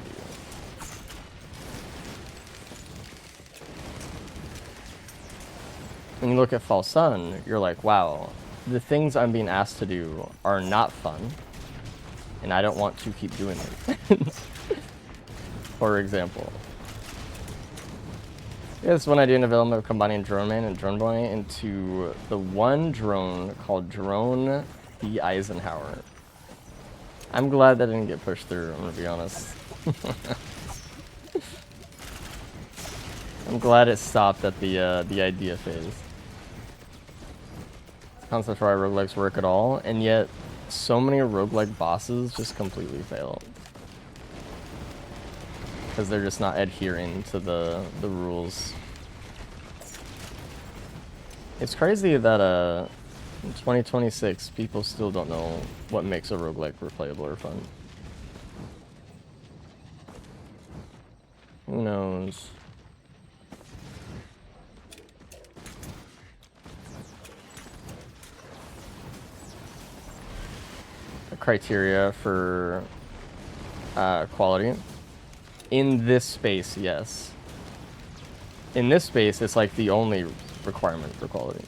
When you look at False Sun, you're like, wow, the things I'm being asked to do are not fun, and I don't want to keep doing them. For example. There's one idea in development of combining Drone Man and Drone Boy into the one drone called Drone the Eisenhower. I'm glad that didn't get pushed through, I'm gonna be honest. I'm glad it stopped at the idea phase. Concept for why roguelikes work at all, and yet so many roguelike bosses just completely fail. Because they're just not adhering to the rules. It's crazy that in 2026 people still don't know what makes a roguelike replayable or fun. Who knows? The criteria for quality. In this space, yes. In this space, it's like the only requirement for quality.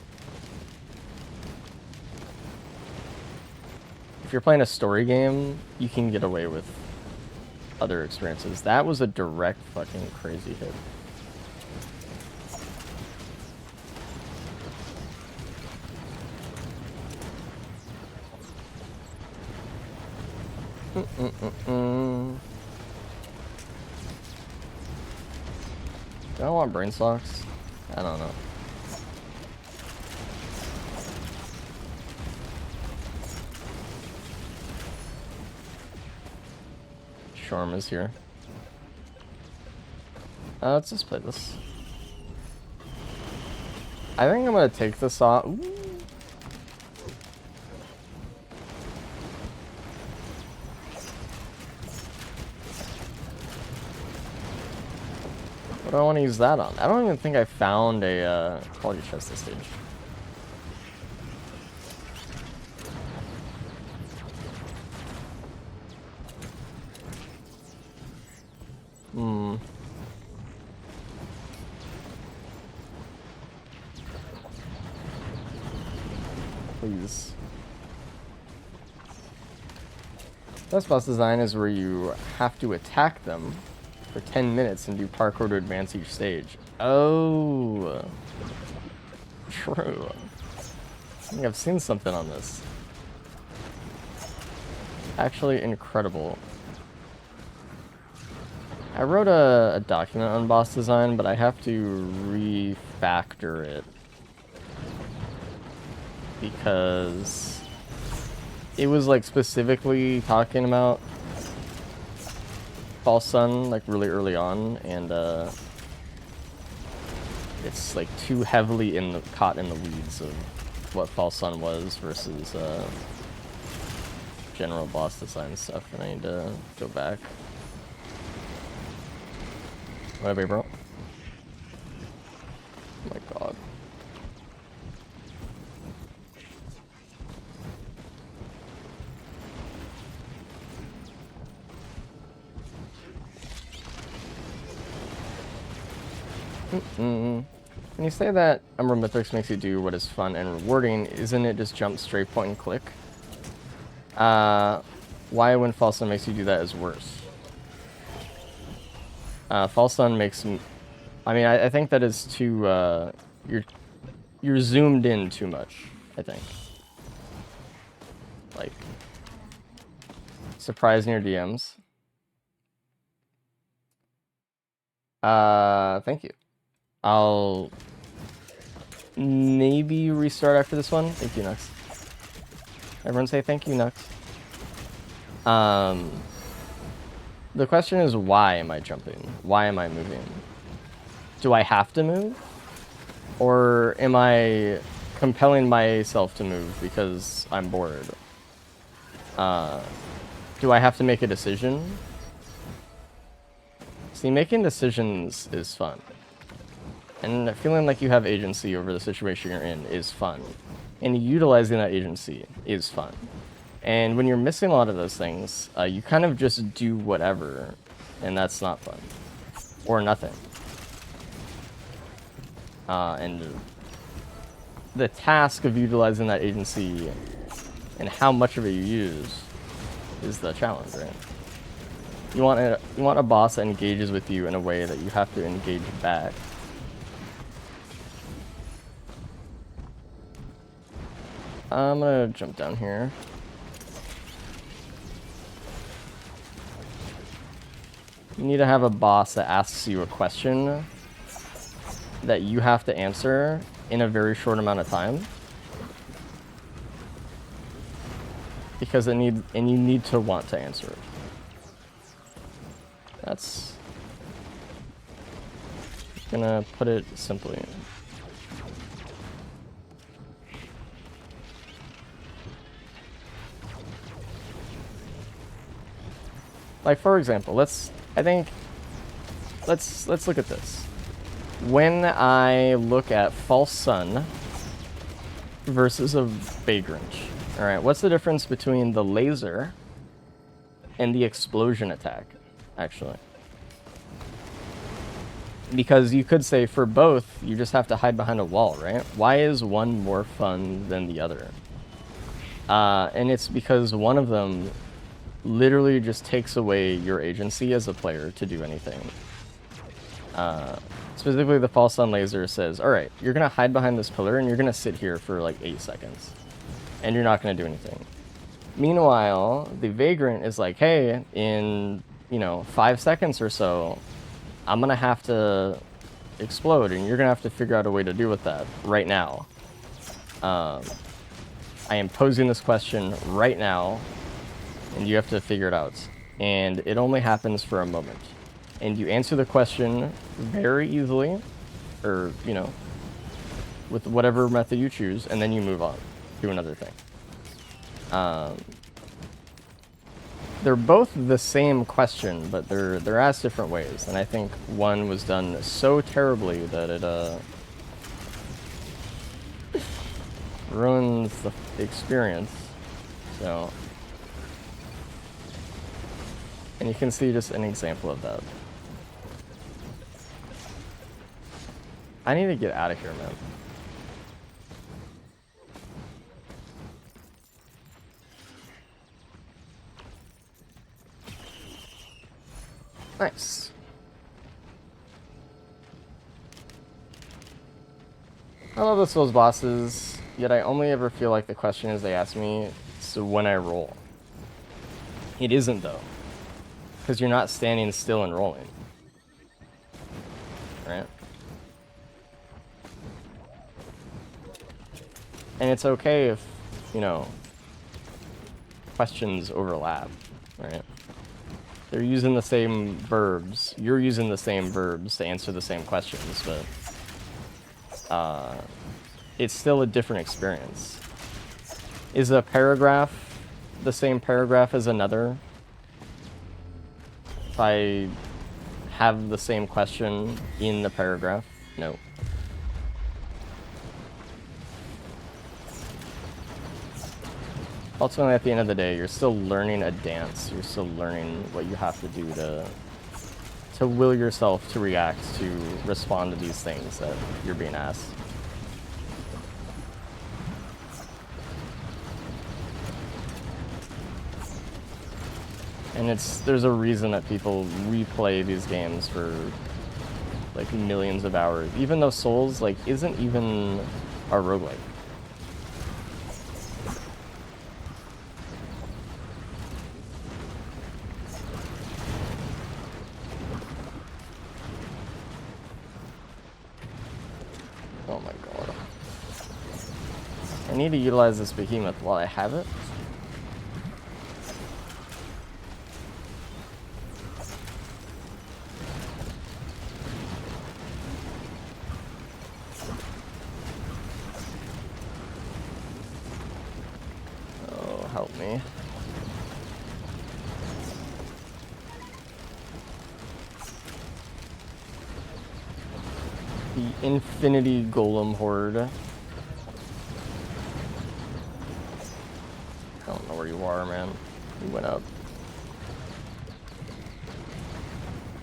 If you're playing a story game, you can get away with other experiences. That was a direct fucking crazy hit. Do I want brain socks? I don't know. Shorm is here. Let's just play this. I think I'm gonna take this off. Ooh. What do I want to use that on? I don't even think I found a quality chest this stage. Please. Best boss design is where you have to attack them for 10 minutes and do parkour to advance each stage. Oh. True. I think I've seen something on this. Actually incredible. I wrote a document on boss design, but I have to refactor it because it was like specifically talking about False Sun like really early on, and it's like too heavily caught in the weeds of what False Sun was versus general boss design stuff, and I need to go back. Whatever, bro. Oh my god. When you say that Umbral Mythics makes you do what is fun and rewarding, isn't it just jump straight, point and click? Why when False Sun makes you do that is worse? False Sun makes... I mean, I think that is too... You're zoomed in too much, I think. Like... Surprising your DMs. Thank you. I'll... maybe restart after this one. Thank you, Nux. Everyone say thank you, Nux. The question is, why am I jumping? Why am I moving? Do I have to move? Or am I compelling myself to move because I'm bored? Do I have to make a decision? See, making decisions is fun. And feeling like you have agency over the situation you're in is fun. And utilizing that agency is fun. And when you're missing a lot of those things, you kind of just do whatever, and that's not fun. Or nothing. And the task of utilizing that agency and how much of it you use is the challenge, right? You want a boss that engages with you in a way that you have to engage back. I'm gonna jump down here. You need to have a boss that asks you a question that you have to answer in a very short amount of time. Because you need to want to answer it. That's gonna put it simply. Like, for example, let's look at this. When I look at False Sun versus a Vagrant, all right, what's the difference between the laser and the explosion attack, actually? Because you could say for both, you just have to hide behind a wall, right? Why is one more fun than the other? And it's because one of them literally just takes away your agency as a player to do anything. Specifically, the False Sun laser says, alright, you're going to hide behind this pillar and you're going to sit here for like 8 seconds. And you're not going to do anything. Meanwhile, the Vagrant is like, hey, in, 5 seconds or so, I'm going to have to explode and you're going to have to figure out a way to deal with that right now. I am posing this question right now, and you have to figure it out. And it only happens for a moment. And you answer the question very easily, or, with whatever method you choose, and then you move on to another thing. They're both the same question, but they're asked different ways. And I think one was done so terribly that it ruins the experience. So, and you can see just an example of that. I need to get out of here, man. Nice. I love the Souls bosses, yet I only ever feel like the question is they ask me, so when I roll. It isn't, though. Because you're not standing still and rolling. And it's okay if, you know, questions overlap, right? They're using the same verbs. You're using the same verbs to answer the same questions, but it's still a different experience. Is a paragraph the same paragraph as another? If I have the same question in the paragraph? No. Ultimately, at the end of the day, you're still learning a dance. You're still learning what you have to do to will yourself to react, to respond to these things that you're being asked. And there's a reason that people replay these games for like millions of hours, even though Souls like isn't even a roguelike. Oh my god. I need to utilize this behemoth while I have it. Oh, help me. The Infinity Golem Horde. I don't know where you are, man. You went up.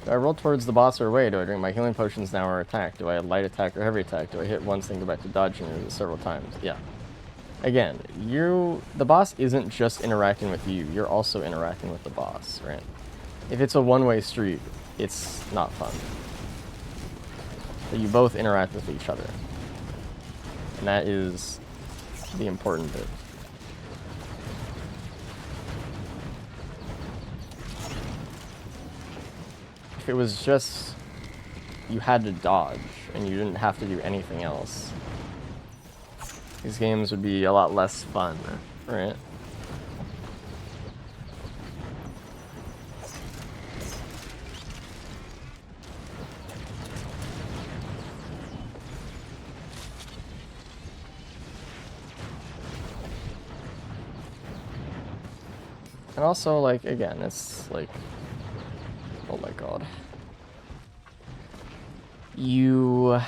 Do I roll towards the boss or away? Do I drink my healing potions now or attack? Do I light attack or heavy attack? Do I hit once and go back to dodging it several times? Yeah. Again, the boss isn't just interacting with you. You're also interacting with the boss, right? If it's a one-way street, it's not fun. But you both interact with each other. And that is the important bit. If it was just you had to dodge and you didn't have to do anything else, these games would be a lot less fun, right? And also, like, again, it's like, oh my god. You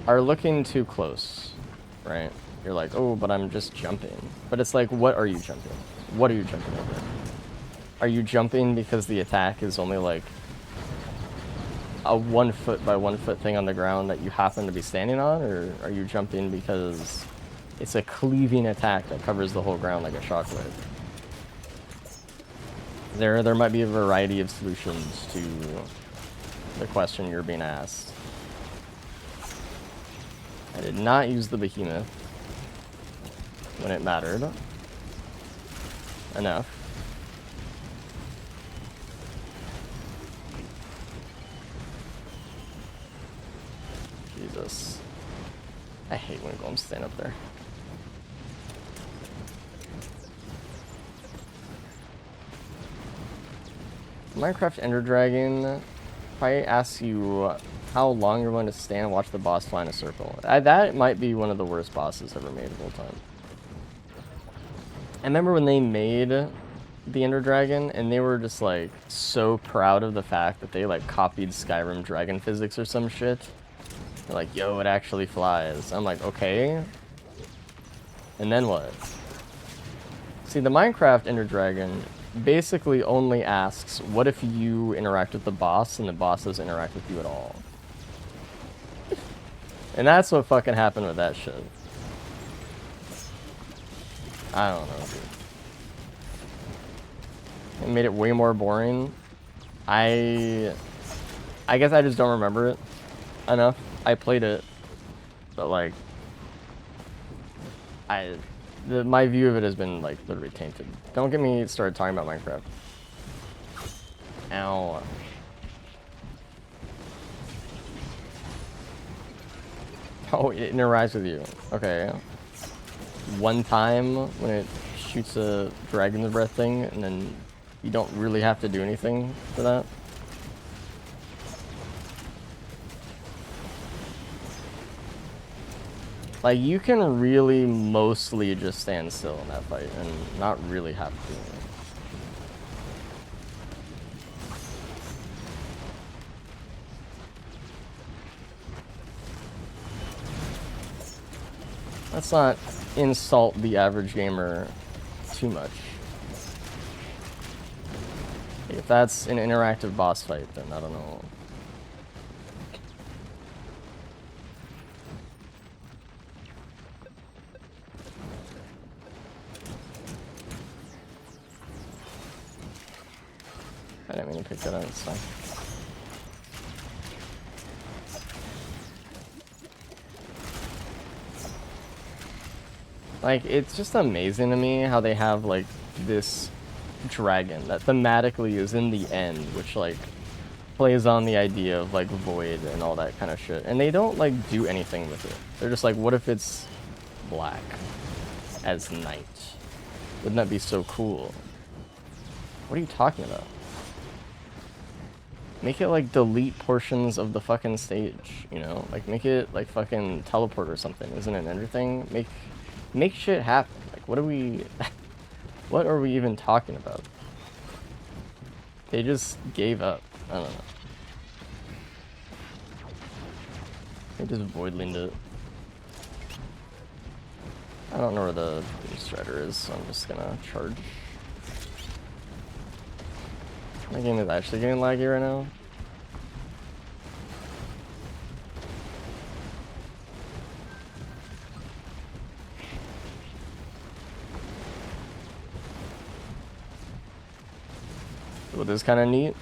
are looking too close, right? You're like, oh, but I'm just jumping. But it's like, what are you jumping? What are you jumping over? Are you jumping because the attack is only like a 1 foot by 1 foot thing on the ground that you happen to be standing on? Or are you jumping because it's a cleaving attack that covers the whole ground like a shockwave? There might be a variety of solutions to the question you're being asked. I did not use the behemoth when it mattered enough. Jesus. I hate when golems stand up there. Minecraft Ender Dragon, if I ask you how long you're going to stand and watch the boss fly in a circle, that might be one of the worst bosses ever made of all time. I remember when they made the Ender Dragon, and they were just like so proud of the fact that they like copied Skyrim dragon physics or some shit. They're like, yo, it actually flies. I'm like, okay. And then what? See, the Minecraft Ender Dragon basically only asks, what if you interact with the boss and the boss doesn't interact with you at all? And that's what fucking happened with that shit. I don't know, dude. It made it way more boring. I guess I just don't remember it enough. I played it, but like, my view of it has been like literally tainted. Don't get me started talking about Minecraft. Ow. Oh, it interacts with you. Okay. One time when it shoots a dragon's breath thing, and then you don't really have to do anything for that. Like, you can really mostly just stand still in that fight and not really have to. Let's not insult the average gamer too much. If that's an interactive boss fight, then I don't know. I didn't mean to pick that up, it's fine. Like, it's just amazing to me how they have, like, this dragon that thematically is in the end, which, like, plays on the idea of, like, void and all that kind of shit. And they don't, like, do anything with it. They're just like, what if it's black as night? Wouldn't that be so cool? What are you talking about? Make it, like, delete portions of the fucking stage, you know? Like, make it, like, fucking teleport or something. Isn't it everything? Make shit happen. Like, what are we... what are we even talking about? They just gave up. I don't know. They just void leaned it. I don't know where the strider is, so I'm just gonna charge. My game is actually getting laggy right now. Well, this is kind of neat.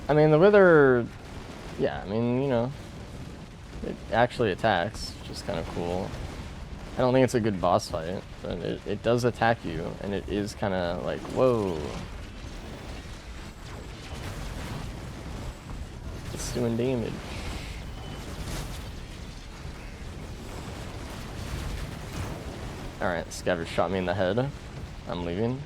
I mean, the wither, yeah, I mean, you know, it actually attacks, which is kind of cool. I don't think it's a good boss fight, but it does attack you, and it is kind of like, whoa. It's doing damage. Alright, Scavenger shot me in the head. I'm leaving.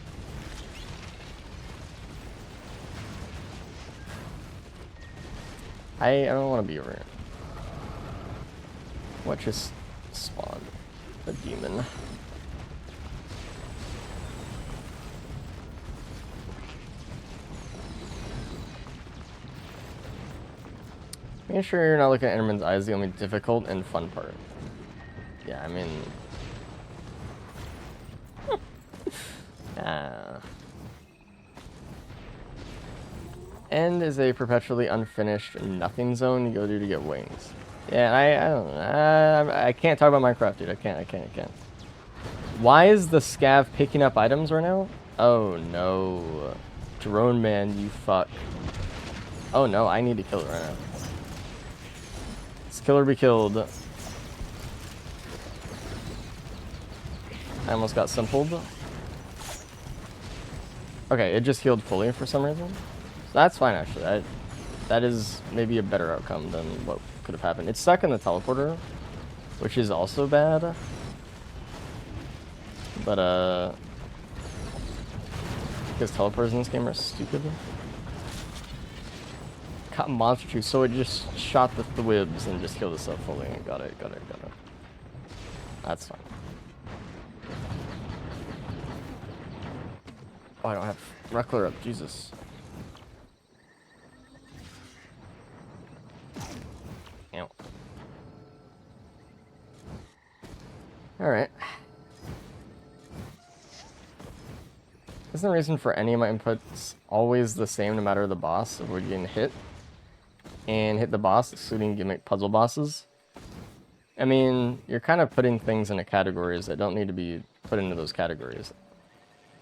I don't want to be over here. What just spawned? A demon. Making sure you're not looking at Enderman's eyes is the only difficult and fun part. Yeah, I mean... End is a perpetually unfinished nothing zone you go to get wings. Yeah, I don't know. I can't talk about Minecraft, dude. I can't. Why is the scav picking up items right now? Oh no. Drone man, you fuck. Oh no, I need to kill it right now. This killer be killed. I almost got simpled. Okay, it just healed fully for some reason. So that's fine, actually. That is maybe a better outcome than what could have happened. It's stuck in the teleporter, which is also bad. But, because teleporters in this game are stupid. Caught monster too, so it just shot the whibs and just killed itself fully. Got it. That's fine. Oh, I don't have Reckler up, Jesus. Ow. Alright. Isn't the reason for any of my inputs always the same no matter the boss? Avoid getting hit. And hit the boss, excluding gimmick puzzle bosses. I mean, you're kind of putting things into categories that don't need to be put into those categories.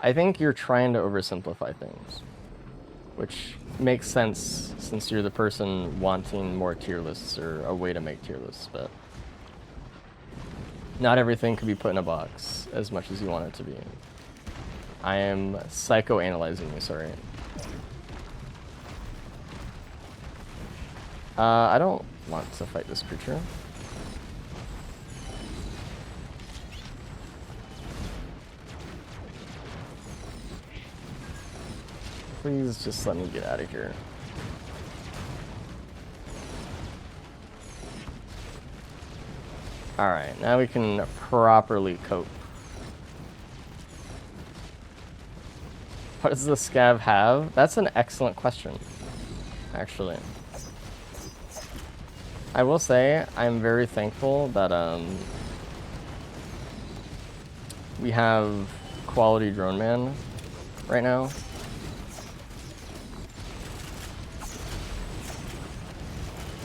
I think you're trying to oversimplify things, which makes sense since you're the person wanting more tier lists or a way to make tier lists, but not everything could be put in a box as much as you want it to be. I am psychoanalyzing you, sorry. I don't want to fight this creature. Please just let me get out of here. Alright, now we can properly cope. What does the scav have? That's an excellent question, actually. I will say, I'm very thankful that we have quality drone man right now.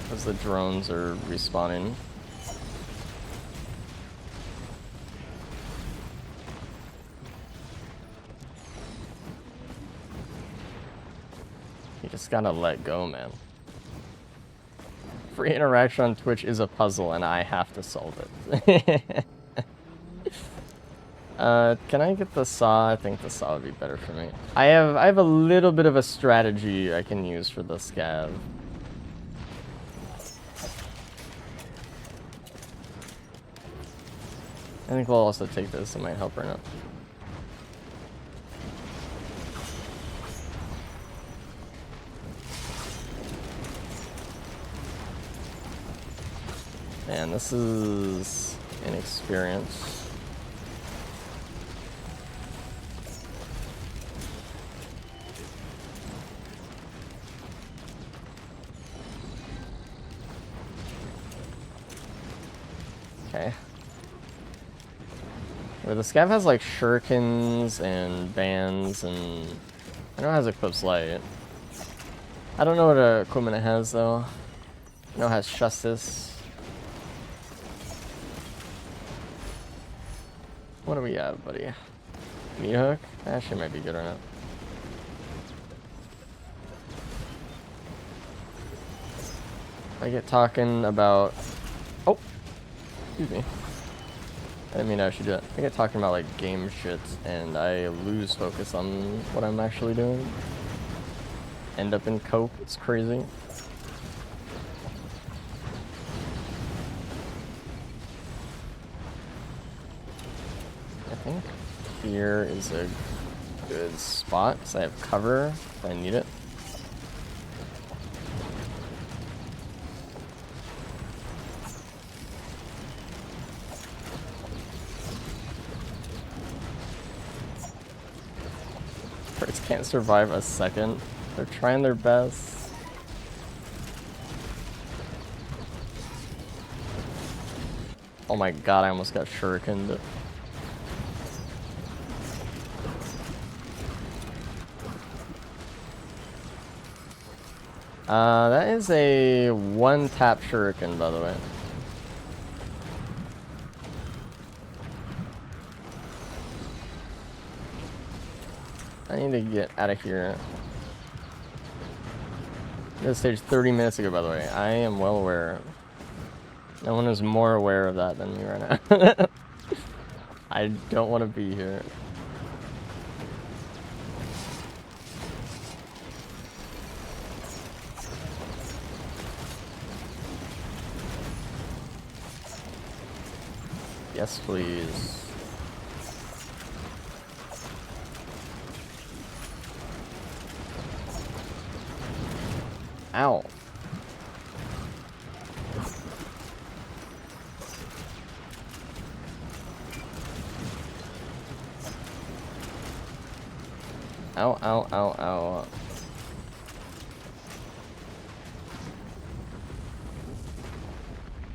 Because the drones are respawning. You just gotta let go, man. Free interaction on Twitch is a puzzle, and I have to solve it. Can I get the saw? I think the saw would be better for me. I have a little bit of a strategy I can use for the scav. I think we'll also take this. It might help her out. Man, this is inexperience. Okay. Where the scav has like shurikens and bands, and I know it has Eclipse Light. I don't know what equipment it has though. I know it has Justice. What do we have, buddy? Meat hook? Actually might be good or not. I get talking about... Oh! Excuse me. I didn't mean I should do it. I get talking about like game shit and I lose focus on what I'm actually doing. End up in cope. It's crazy. I think here is a good spot because I have cover if I need it. Birds can't survive a second. They're trying their best. Oh my god, I almost got shurikened. That is a one-tap shuriken, by the way. I need to get out of here. This stage 30 minutes ago, by the way. I am well aware. No one is more aware of that than me right now. I don't want to be here. Yes, please. Ow. Ow, ow, ow, ow.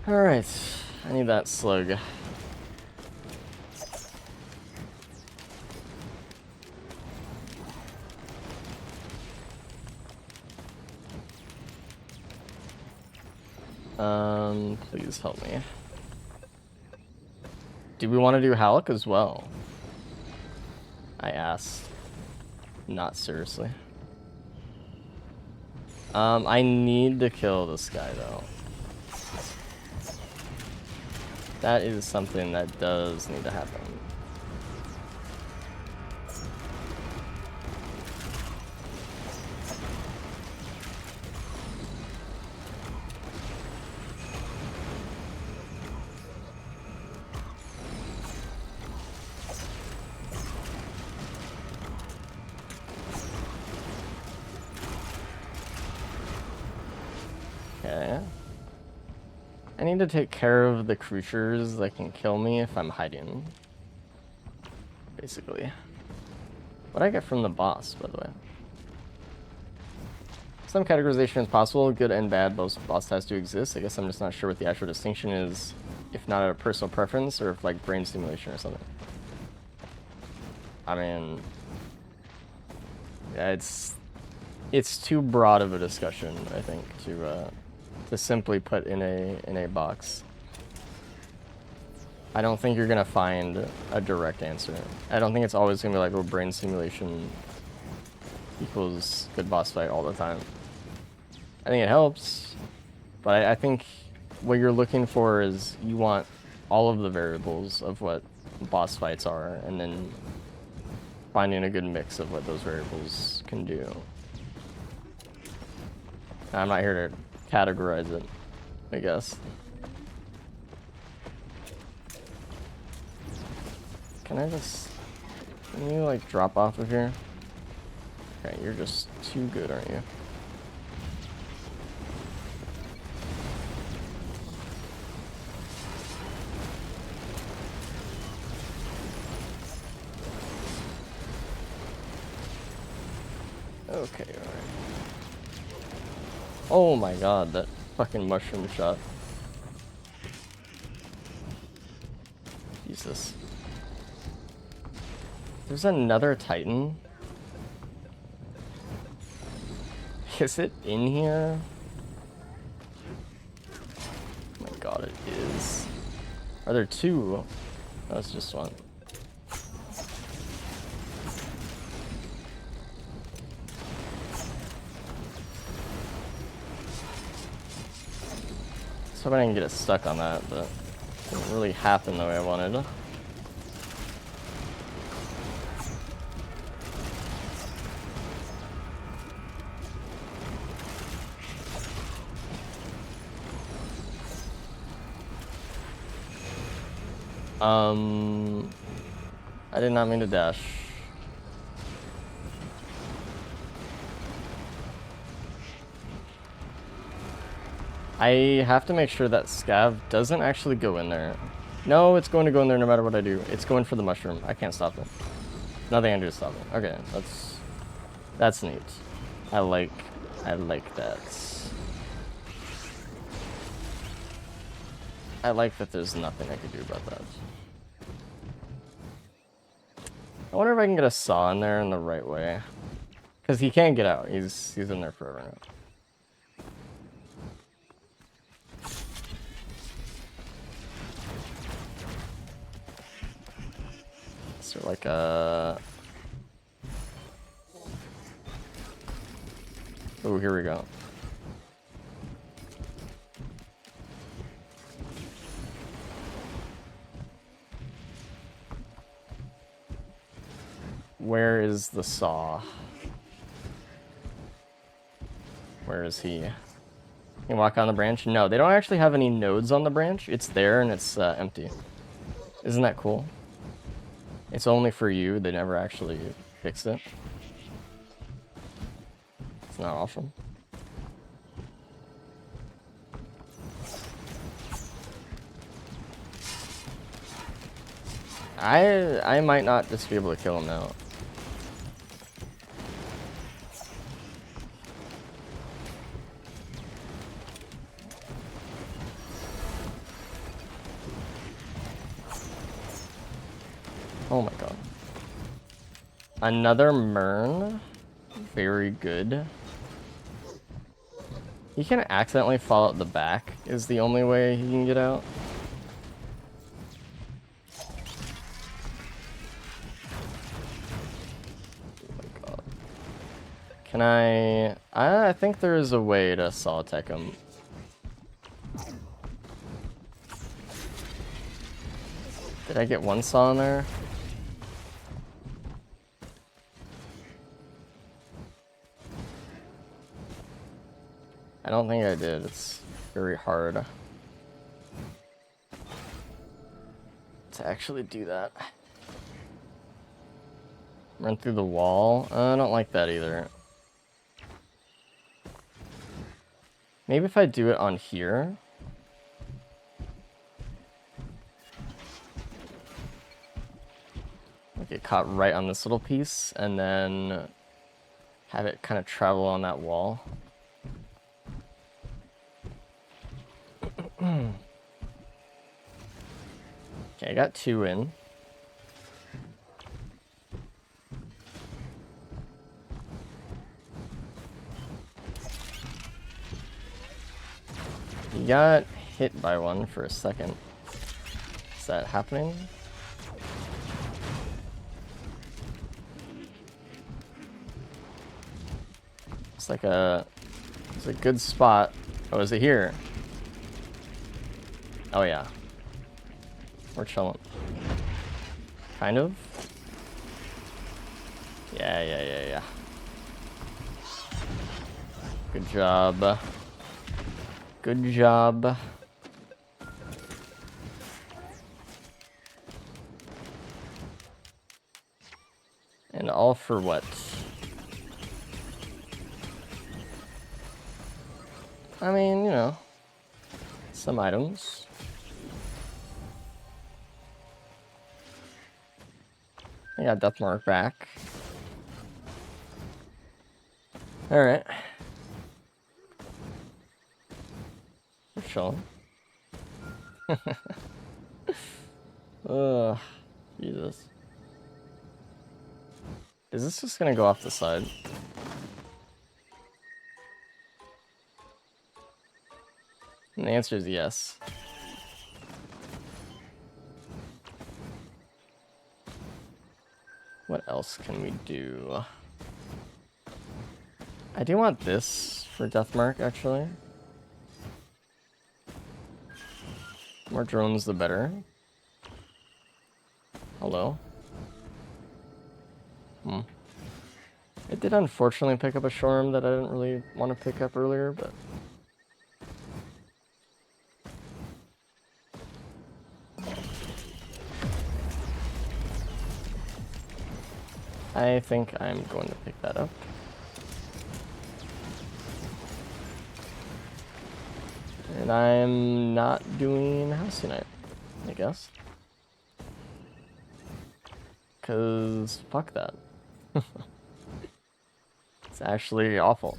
Alright. I need that slug. Please help me. Do we want to do Haluk as well? I asked. Not seriously. I need to kill this guy though. That is something that does need to happen. need to take care of the creatures that can kill me if I'm hiding. Basically. What I get from the boss, by the way. Some categorization is possible, good and bad, both boss types do exist. I guess I'm just not sure what the actual distinction is, if not a personal preference or if like brain stimulation or something. I mean, yeah, it's too broad of a discussion, I think, to simply put in a box. I don't think you're gonna find a direct answer. I don't think it's always gonna be like, well, brain stimulation equals good boss fight all the time. I think it helps, but I think what you're looking for is you want all of the variables of what boss fights are, and then finding a good mix of what those variables can do. I'm not here to categorize it, I guess. Can you like drop off of here? Okay, you're just too good, aren't you? Okay, alright. Oh my god, that fucking mushroom shot. Jesus. There's another Titan. Is it in here? Oh my god, it is. Are there two? No, it's just one. So I didn't get it stuck on that, but it didn't really happen the way I wanted. I did not mean to dash. I have to make sure that Scav doesn't actually go in there. No, it's going to go in there no matter what I do. It's going for the mushroom. I can't stop it. Nothing I can do to stop it. Okay, that's neat. I like that. I like that there's nothing I can do about that. I wonder if I can get a saw in there in the right way. Because he can't get out. He's in there forever now. So like a... Oh, here we go. Where is the saw? Where is he? Can you walk on the branch? No, they don't actually have any nodes on the branch. It's there and it's empty. Isn't that cool? It's only for you. They never actually fixed it. It's not awesome. I might not just be able to kill him now. Oh my god. Another Mern. Very good. He can accidentally fall out the back is the only way he can get out. Oh my god. Can I think there is a way to saw tech him. Did I get one saw in there? I don't think I did. It's very hard to actually do that. Run through the wall? I don't like that either. Maybe if I do it on here. get caught right on this little piece, and then have it kind of travel on that wall. Okay, I got 2 in. You got hit by one for a second. Is that happening? It's like it's a good spot. Oh, is it here? Oh yeah. We're chilling. Kind of? Yeah. Good job. Good job. And all for what? I mean, you know, some items. I got Deathmark back. Alright. We're chilling. Ugh, Jesus. Is this just gonna go off the side? And the answer is yes. What else can we do? I do want this for Deathmark, actually. More drones, the better. Hello? It did unfortunately pick up a Shorm that I didn't really want to pick up earlier, but... I think I'm going to pick that up. And I'm not doing House Unite, I guess. Because fuck that. It's actually awful.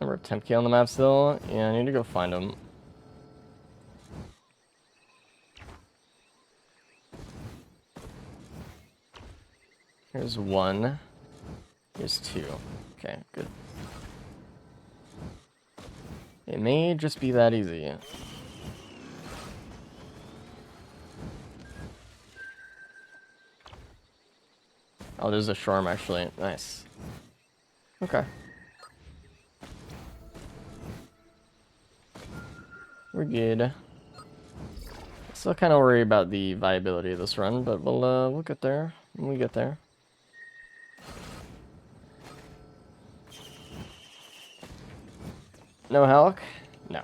Remember Temke on the map still? Yeah, I need to go find him. Here's 1. Here's 2. Okay, good. It may just be that easy. Oh, there's a Shorm actually. Nice. Okay. We're good. Still kind of worried about the viability of this run, but we'll get there when we get there. No Halk? No.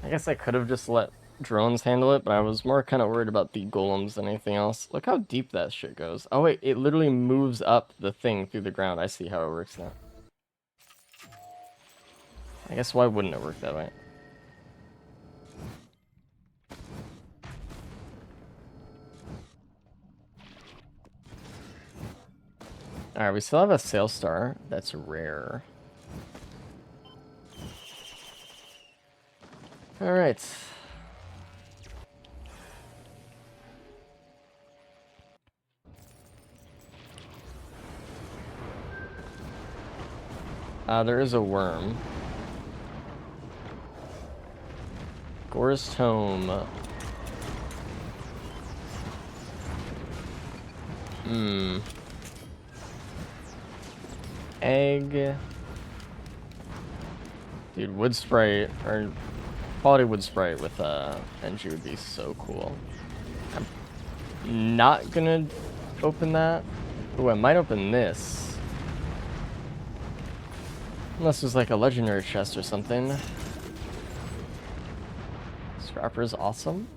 I guess I could have just let drones handle it, but I was more kind of worried about the golems than anything else. Look how deep that shit goes. Oh wait, it literally moves up the thing through the ground. I see how it works now. I guess why wouldn't it work that way? Alright, we still have a Sail Star. That's rare. Alright. There is a worm. Gore's Tome. Egg. Dude, wood sprite, or quality wood sprite with NG would be so cool. I'm not gonna open that. Ooh, I might open this. Unless there's like a legendary chest or something. Scrapper is awesome.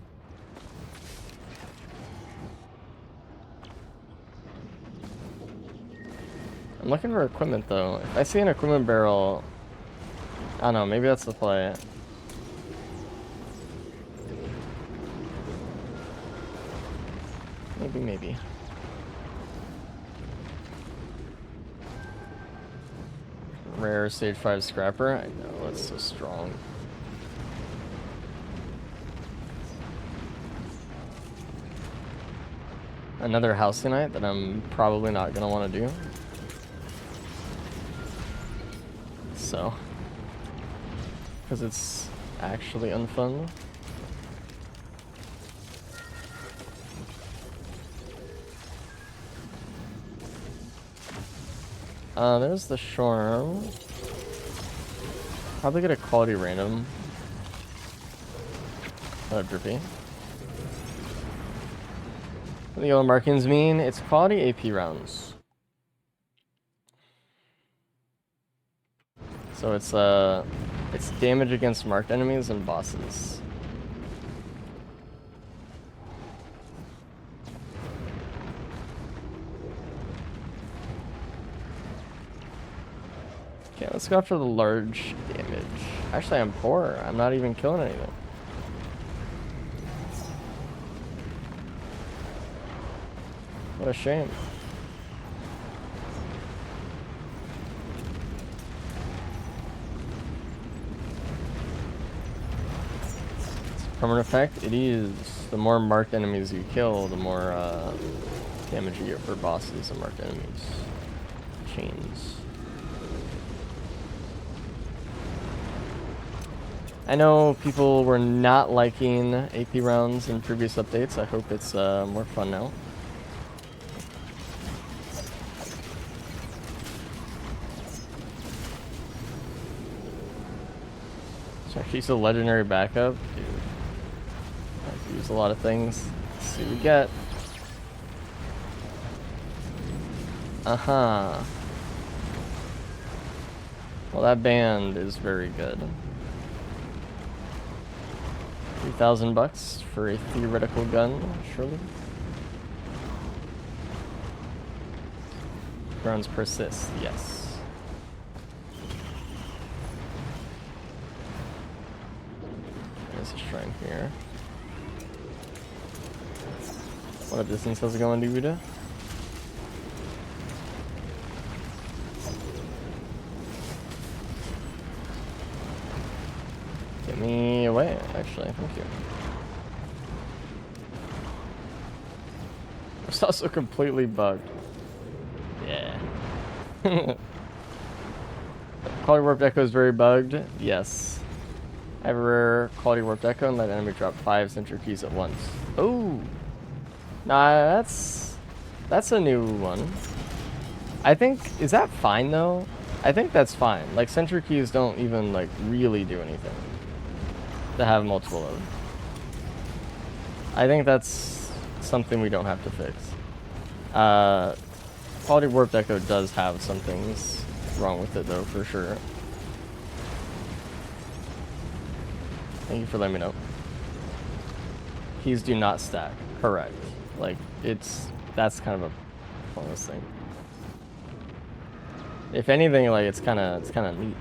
I'm looking for equipment though. If I see an equipment barrel, I don't know, maybe that's the play. Maybe. Rare stage 5 scrapper. I know, that's so strong. Another Halcyon that I'm probably not gonna want to do. So, because it's actually unfun. There's the Shorm. Probably get a quality random. Drippy. What do the yellow markings mean? It's quality AP rounds. So it's damage against marked enemies and bosses. Okay, let's go after the large damage. Actually, I'm poor. I'm not even killing anything. What a shame. Permanent effect, it is. The more marked enemies you kill, the more damage you get for bosses and marked enemies. Chains. I know people were not liking AP rounds in previous updates. I hope it's more fun now. She's a legendary backup, dude. I use a lot of things. Let's see what we get. Well, that band is very good. $3,000 for a theoretical gun, surely. Grounds persist, yes. There's a shrine here. What up, distance? How's it going, dude? Get me away, actually. Thank you. It's also completely bugged. Yeah. Quality Warped Echo is very bugged. Yes. I have a rare Quality Warped Echo and let enemy drop 5 Sentry Keys at once. Oh. Nah, that's a new one. I think, is that fine though? I think that's fine. Like, Sentry Keys don't even like really do anything to have multiple load. I think that's something we don't have to fix. Quality Warped Echo does have some things wrong with it though, for sure. Thank you for letting me know. Keys do not stack. Correct. Like, that's kind of a pointless thing. If anything, like, it's kind of neat.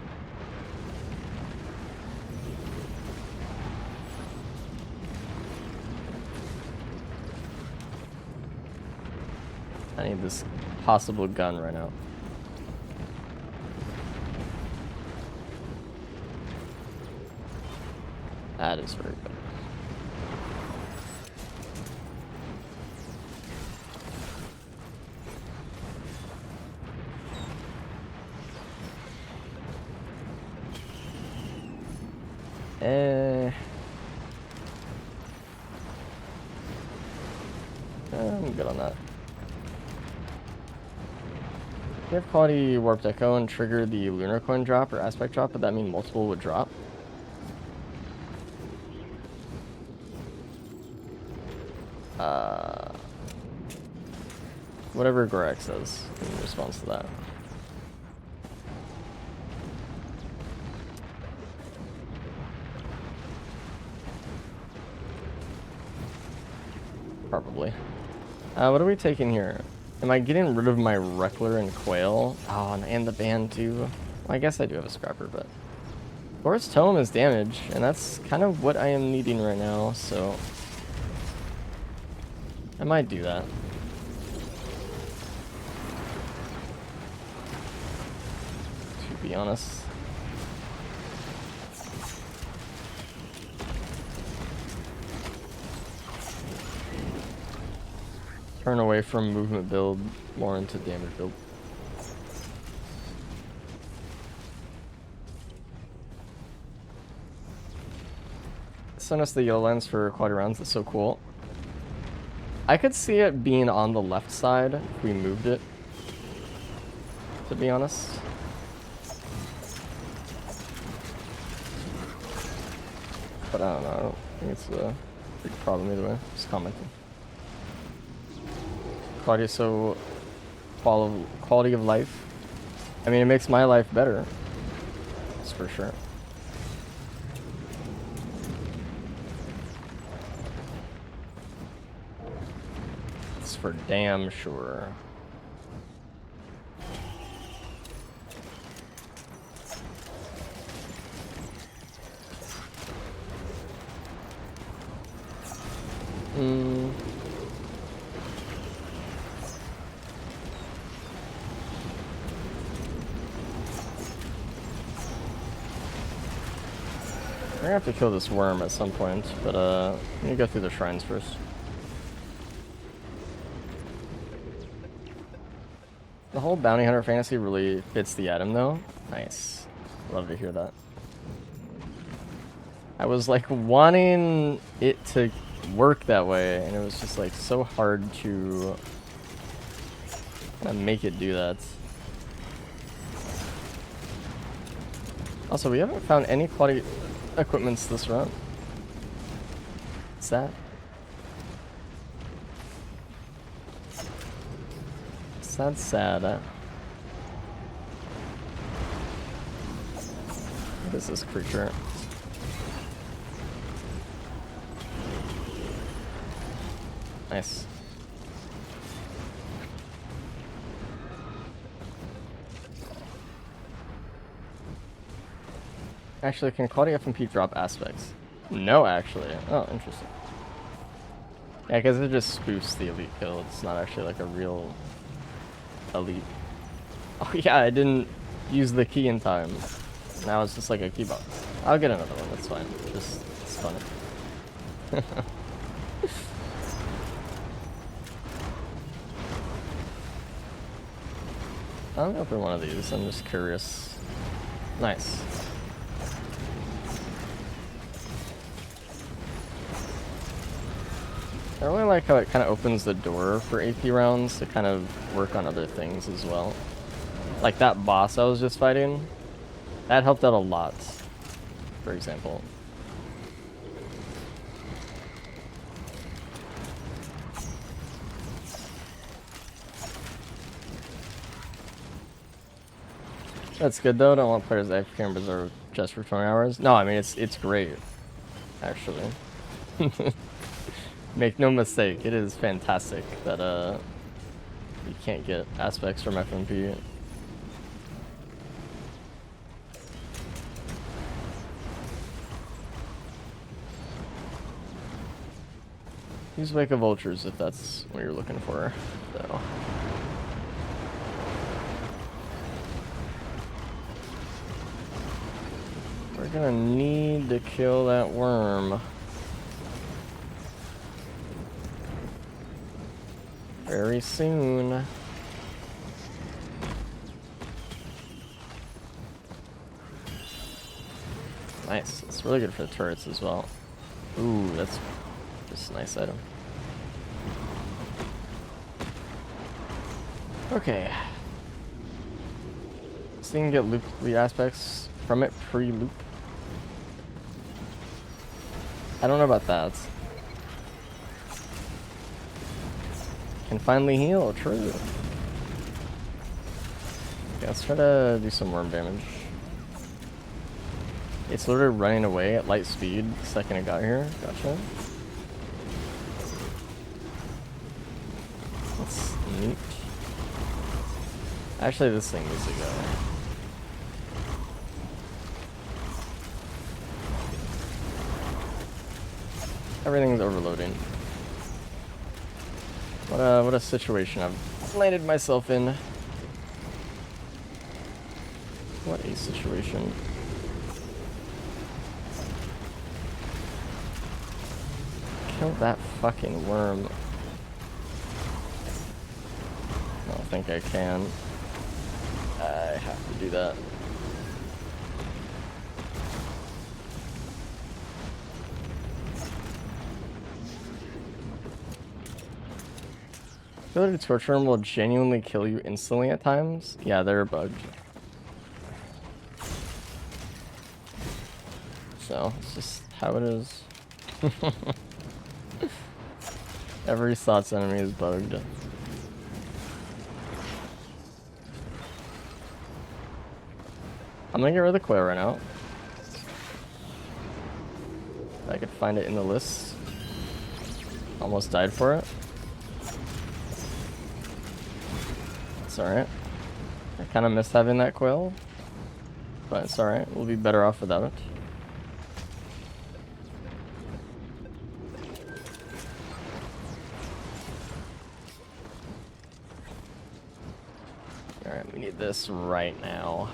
I need this possible gun right now. That is very good. I'm good on that. If you have Quality Warped Echo and trigger the Lunar Coin drop or Aspect drop, would that mean multiple would drop? Whatever Gorak says in response to that. Probably. What are we taking here? Am I getting rid of my Reckler and Quail? Oh, and the band too. Well, I guess I do have a scrapper, but Boris Tome is damage, and that's kind of what I am needing right now, so I might do that. To be honest. Turn away from movement build, more into damage build. Send us the yellow lens for quality rounds. That's so cool. I could see it being on the left side if we moved it, to be honest. But I don't know. I don't think it's a big problem either way. Just commenting. Quality, so quality of life. I mean, it makes my life better. That's for sure. It's for damn sure. We're gonna have to kill this worm at some point, but we need to go through the shrines first. The whole bounty hunter fantasy really fits the item though. Nice. Love to hear that. I was like wanting it to work that way, and it was just like so hard to kind of make it do that. Also, we haven't found any quality equipments this run. What's that? That's sad. What is this creature? Nice. Actually, can quality FMP drop aspects? No, actually. Oh, interesting. Yeah, because it just spoofs the elite kill. It's not actually like a real elite. Oh yeah, I didn't use the key in time. Now it's just like a key box. I'll get another one, that's fine. Just, it's funny. I'll open one of these, I'm just curious. Nice. I really like how it kind of opens the door for AP rounds to kind of work on other things as well. Like that boss I was just fighting, that helped out a lot, for example. That's good though. I don't want players to AFK and Berserk just for 20 hours. No, I mean it's great, actually. Make no mistake, it is fantastic that you can't get aspects from FMP. Use Wake of Vultures if that's what you're looking for, though. We're gonna need to kill that worm. Very soon. Nice. It's really good for the turrets as well. Ooh, that's just a nice item. Okay. So you can get loop lead aspects from it pre-loop. I don't know about that. Can finally heal, true. Okay, let's try to do some worm damage. It's literally running away at light speed the second it got here. Gotcha. That's neat. Actually, this thing needs to go. Everything's overloading. What a situation I've landed myself in. What a situation. Kill that fucking worm. I don't think I can. I have to do that. I feel like a torture worm will genuinely kill you instantly at times. Yeah, they're bugged. So, it's just how it is. Every Sots enemy is bugged. I'm gonna get rid of the quail right now. If I could find it in the list. Almost died for it. It's alright. I kind of miss having that quail. But it's alright. We'll be better off without it. Alright, we need this right now.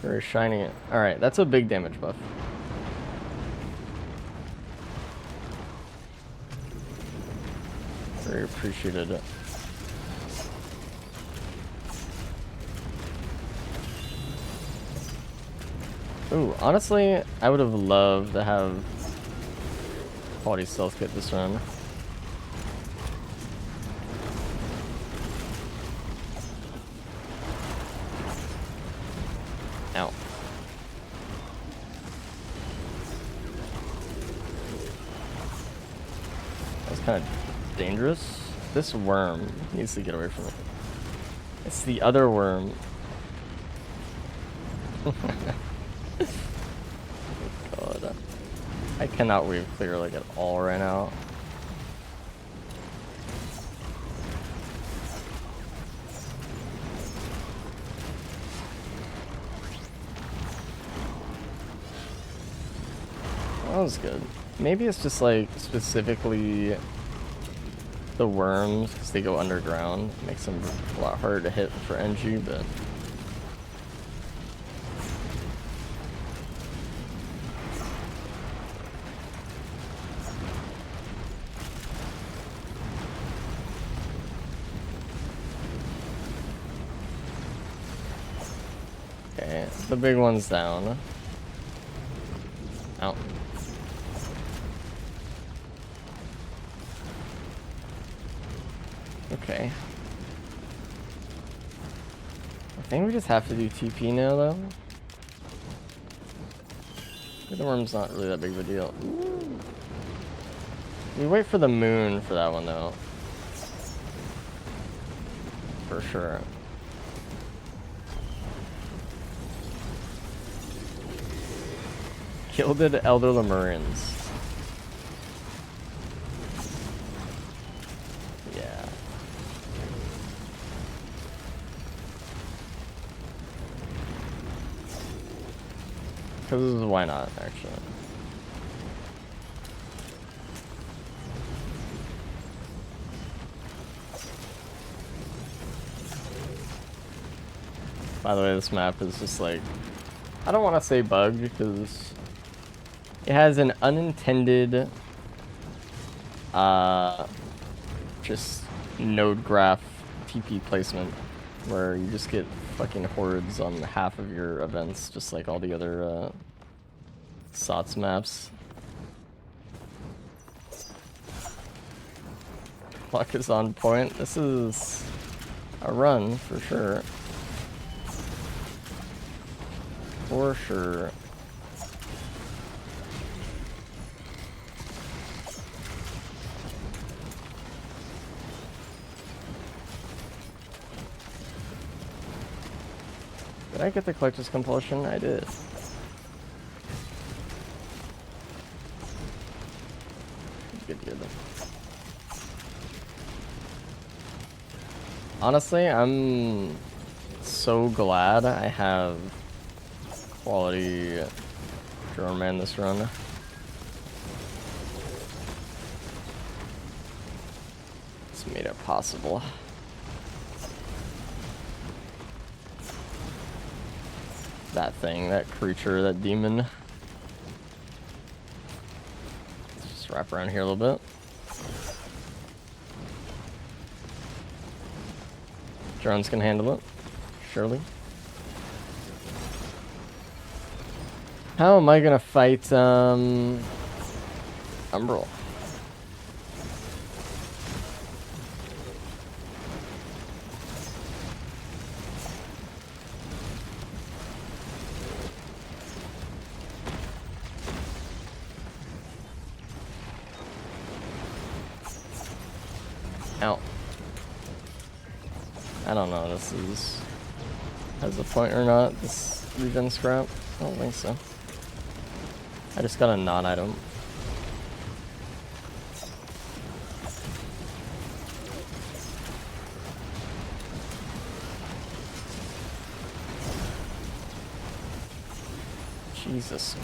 Very shiny. Alright, that's a big damage buff. Very appreciated. Ooh, honestly, I would have loved to have quality stealth kit this run. Ow. That was kind of dangerous. This worm needs to get away from it. It's the other worm. God. I cannot wave clear like at all right now. That was good. Maybe it's just like specifically the worms because they go underground. It makes them a lot harder to hit for NG, but okay, the big one's down. Ow. Okay. I think we just have to do TP now, though. The worm's not really that big of a deal. Ooh. We wait for the moon for that one, though. For sure. Gilded Elder Lemurians. Yeah. Because why not, actually? By the way, this map is just like, I don't want to say bugged because it has an unintended just node graph TP placement where you just get fucking hordes on half of your events, just like all the other SOTS maps. Luck is on point. This is a run for sure. For sure. Did I get the collector's compulsion? I did. Good deal. Honestly, I'm so glad I have quality Drone Man this run. It's made it possible. That thing, that creature, that demon. Let's just wrap around here a little bit. Drones can handle it, surely. How am I gonna fight Umbral? Ow. I don't know if this has a point or not, this regen scrap. I don't think so. I just got a non-item. Jesus.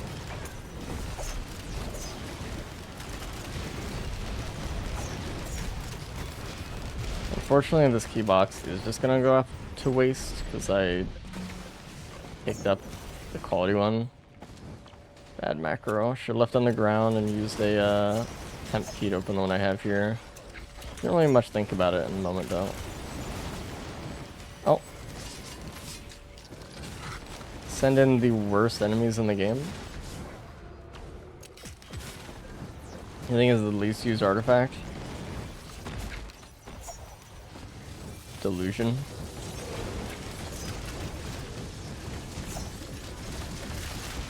Unfortunately, this key box is just gonna go up to waste because I picked up the quality one. Bad macro. Should have left on the ground and used a temp key to open the one I have here. Didn't really much think about it in the moment though. Oh. Send in the worst enemies in the game. You think is the least used artifact? Delusion.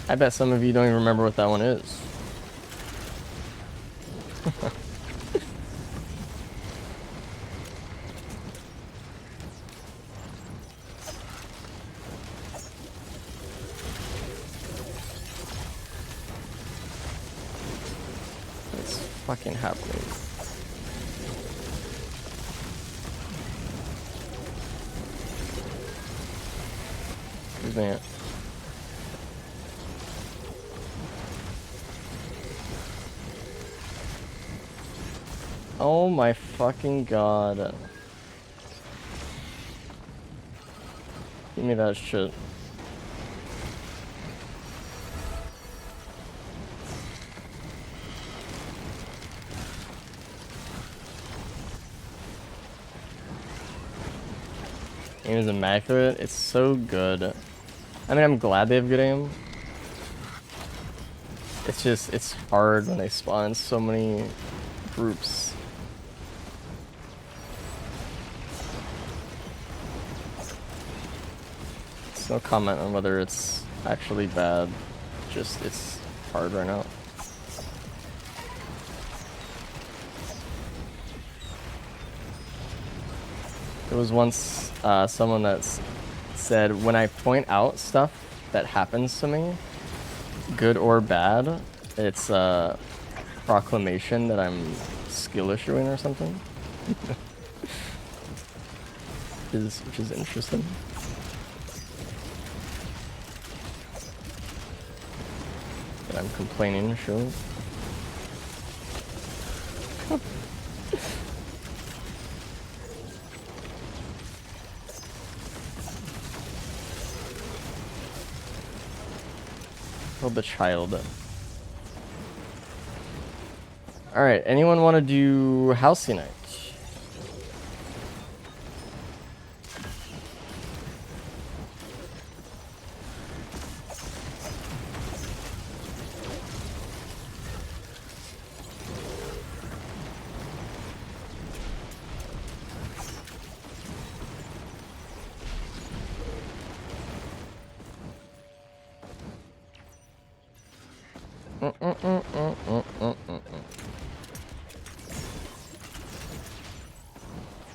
I bet some of you don't even remember what that one is. What's fucking happening? Excuse me. Oh my fucking god. Give me that shit. Aim is immaculate. It's so good. I mean, I'm glad they have good aim. It's just, it's hard when they spawn in so many groups. No comment on whether it's actually bad, just it's hard right now. There was once someone that said, when I point out stuff that happens to me, good or bad, it's a proclamation that I'm skill issuing or something. Which is interesting. I'm complaining, sure. Oh, the child. Alright, anyone want to do Halcyon Night?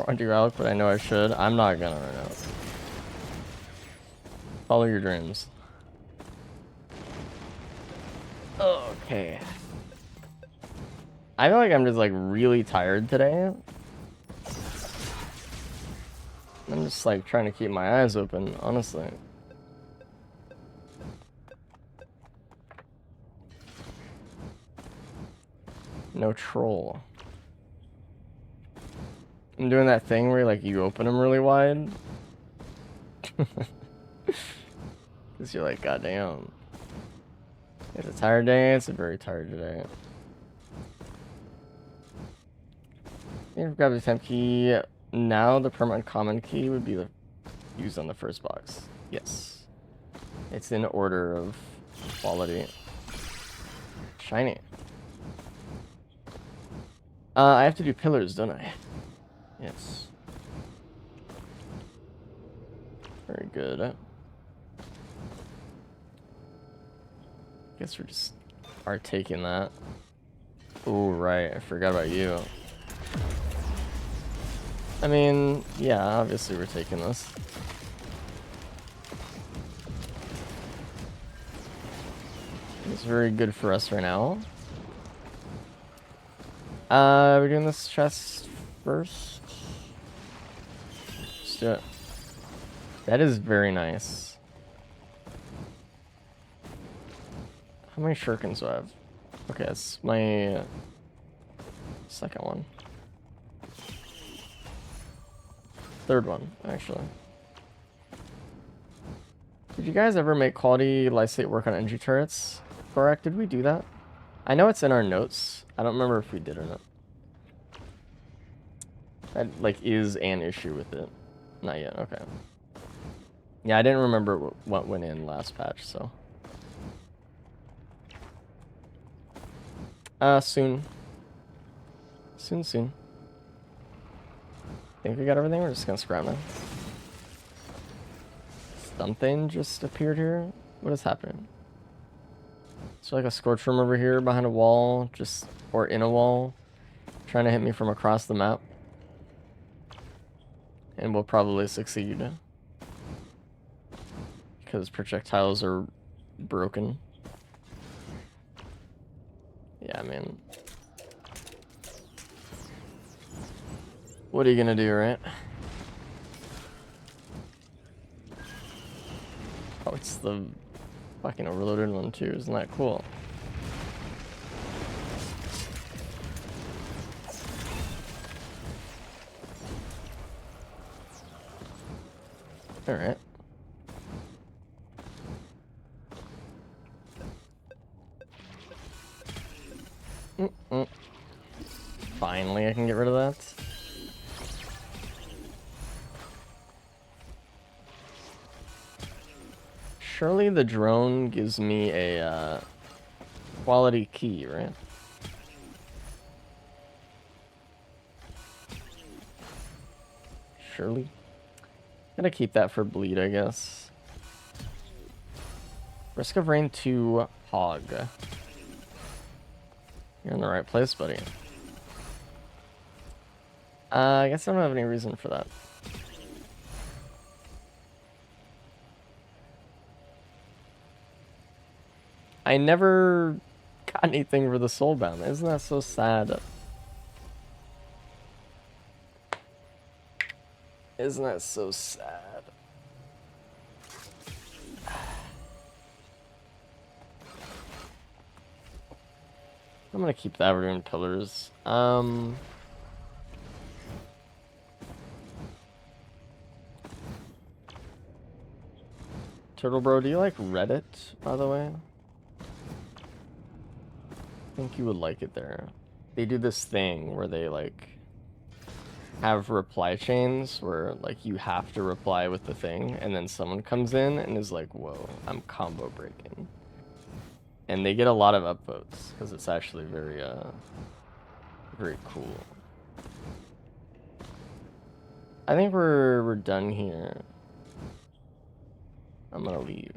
I do Relic, but I know I should. I'm not gonna right now. Follow your dreams. Okay. I feel like I'm just like really tired today. I'm just like trying to keep my eyes open, honestly. No troll. I'm doing that thing where like you open them really wide. Because you're like, goddamn. It's a tired day. It's a very tired day. If grab the temp key now, the permanent common key would be the used on the first box. Yes. It's in order of quality. Shiny. I have to do pillars, don't I? Yes. Very good. Guess we're just taking that. Oh, right. I forgot about you. I mean, yeah, obviously we're taking this. It's very good for us right now. We're doing this chest first. Let's do it. That is very nice. How many shurikens do I have? Okay, that's my second one. Third one, actually. Did you guys ever make quality lysate work on NG turrets? Korak, did we do that? I know it's in our notes. I don't remember if we did or not. That, like, is an issue with it. Not yet, okay. Yeah, I didn't remember what went in last patch, so. Soon. Soon. Think we got everything? We're just gonna scrap now. Something just appeared here? What is happening? Is there like a scorch room over here behind a wall? Or in a wall? Trying to hit me from across the map. And we'll probably succeed. Because projectiles are broken. Yeah, man. What are you gonna do, right? Oh, it's the fucking overloaded one too. Isn't that cool? Alright. Finally, I can get rid of that. Surely the drone gives me a quality key, right? Surely. Gotta keep that for bleed, I guess. Risk of Rain 2 Hog. You're in the right place, buddy. I guess I don't have any reason for that. I never got anything for the Soulbound. Isn't that so sad? Isn't that so sad? I'm gonna keep that. We're doing pillars. Turtle Bro, do you like Reddit, by the way? I think you would like it there. They do this thing where they like have reply chains where like you have to reply with the thing and then someone comes in and is like, whoa, I'm combo breaking. And they get a lot of upvotes because it's actually very very cool. I think we're done here. I'm gonna leave.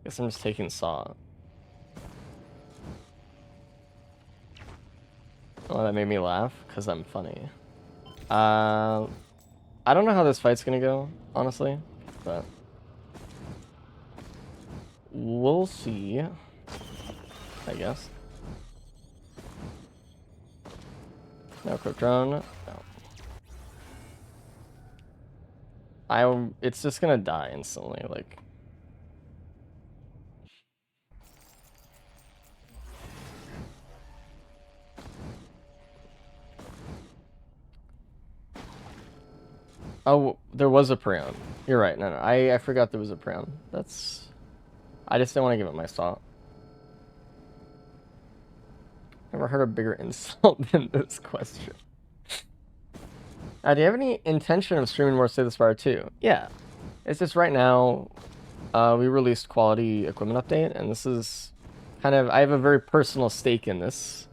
Guess I'm just taking Saw. Oh, that made me laugh because I'm funny. I don't know how this fight's gonna go, honestly, but we'll see, I guess. No quick drone. No. It's just gonna die instantly, like. Oh, there was a Prion. You're right. No, I forgot there was a Prion. That's... I just didn't want to give it my salt. Never heard a bigger insult than this question. Do you have any intention of streaming more Slay the Spire 2? Yeah. It's just right now, we released quality equipment update, and this is kind of... I have a very personal stake in this,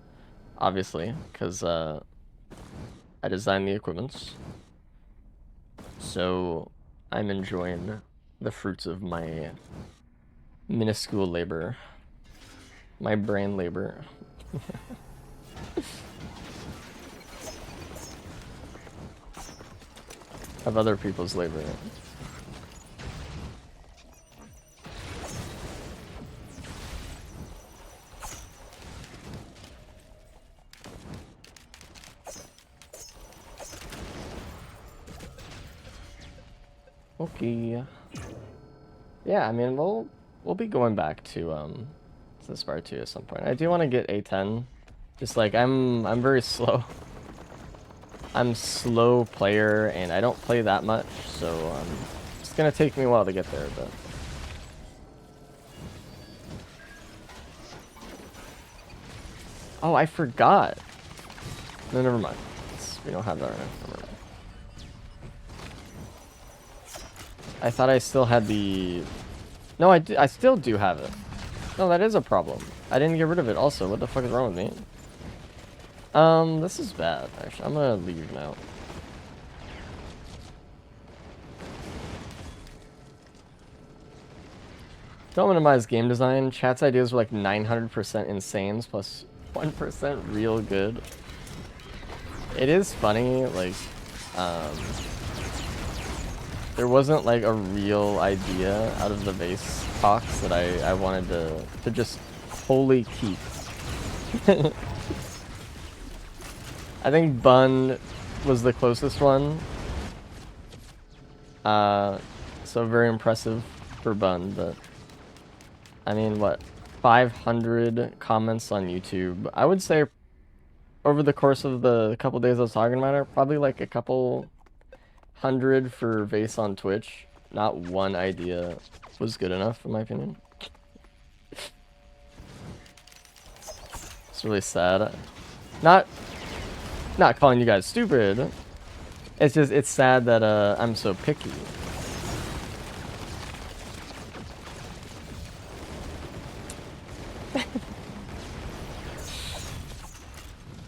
obviously, because I designed the equipments. So I'm enjoying the fruits of my minuscule labor. My brain labor. Of other people's labor. Okay. Yeah, I mean, we'll be going back to the Spire 2 at some point. I do want to get A10. Just like I'm very slow. I'm slow player and I don't play that much, so it's gonna take me a while to get there, but oh, I forgot. No, never mind. We don't have that right now. Never mind. I thought I still had the... No, I still do have it. No, that is a problem. I didn't get rid of it also. What the fuck is wrong with me? This is bad, actually. I'm gonna leave now. Don't minimize game design. Chat's ideas were like 900% insane plus 1% real good. It is funny, like, there wasn't like a real idea out of the vase talks that I wanted to just wholly keep. I think Bun was the closest one. So very impressive for Bun, but I mean, what, 500 comments on YouTube? I would say over the course of the couple days I was talking about it, probably like a couple hundred for Vase on Twitch. Not one idea was good enough, in my opinion. It's really sad. Not calling you guys stupid. It's just, it's sad that I'm so picky.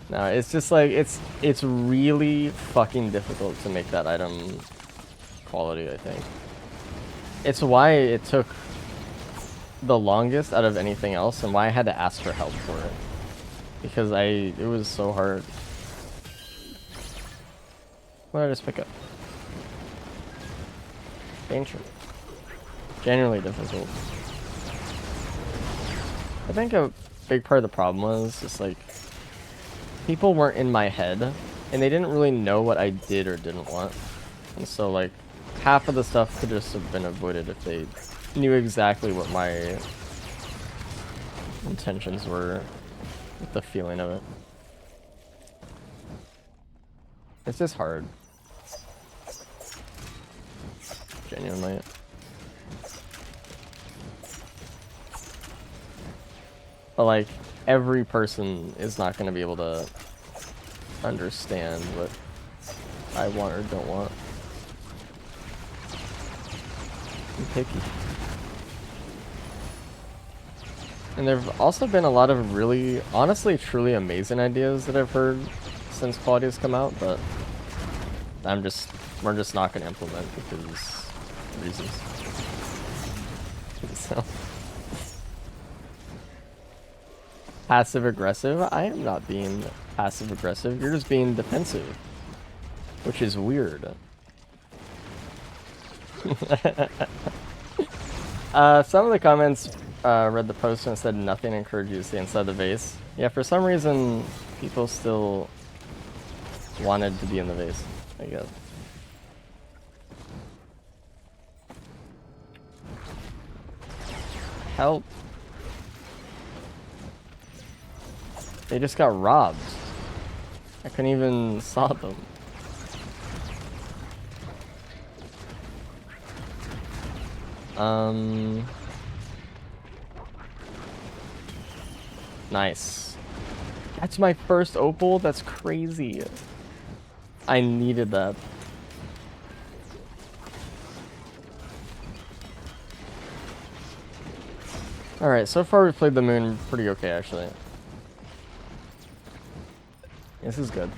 No, it's just like, it's really fucking difficult to make that item quality, I think. It's why it took the longest out of anything else and why I had to ask for help for it. Because it was so hard. What did I just pick up? Danger. Genuinely difficult. I think a big part of the problem was just like, people weren't in my head, and they didn't really know what I did or didn't want. And so, like, half of the stuff could just have been avoided if they knew exactly what my intentions were with the feeling of it. It's just hard. Genuinely. But, like, every person is not going to be able to understand what I want or don't want. I'm picky. And there have also been a lot of really, honestly, truly amazing ideas that I've heard since quality has come out, but we're just not going to implement because reasons. So. Passive aggressive? I am not being passive aggressive. You're just being defensive, which is weird. Some of the comments read the post and said nothing encouraged you to stay inside the vase. Yeah, for some reason, people still wanted to be in the vase, I guess. Help. They just got robbed. I couldn't even saw them. Nice. That's my first opal? That's crazy. I needed that. Alright, so far we've played the moon pretty okay, actually. This is good.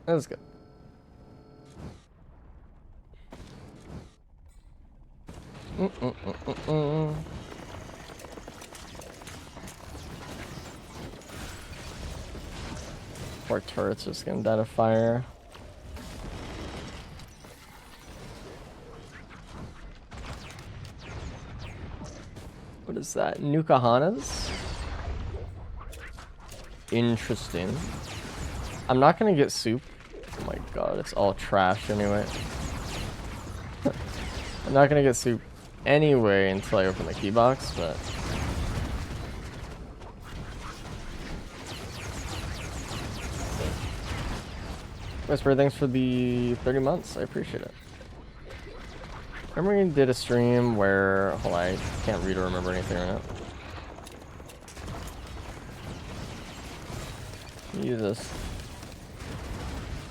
That was good. Poor turret's just gonna die to fire. What is that? Nukahanas? Interesting. I'm not gonna get soup. Oh my god, it's all trash anyway. I'm not gonna get soup anyway until I open the key box, but Whisper, thanks for the 30 months. I appreciate it. Remember we did a stream where hold on, I can't read or remember anything right now. Use this.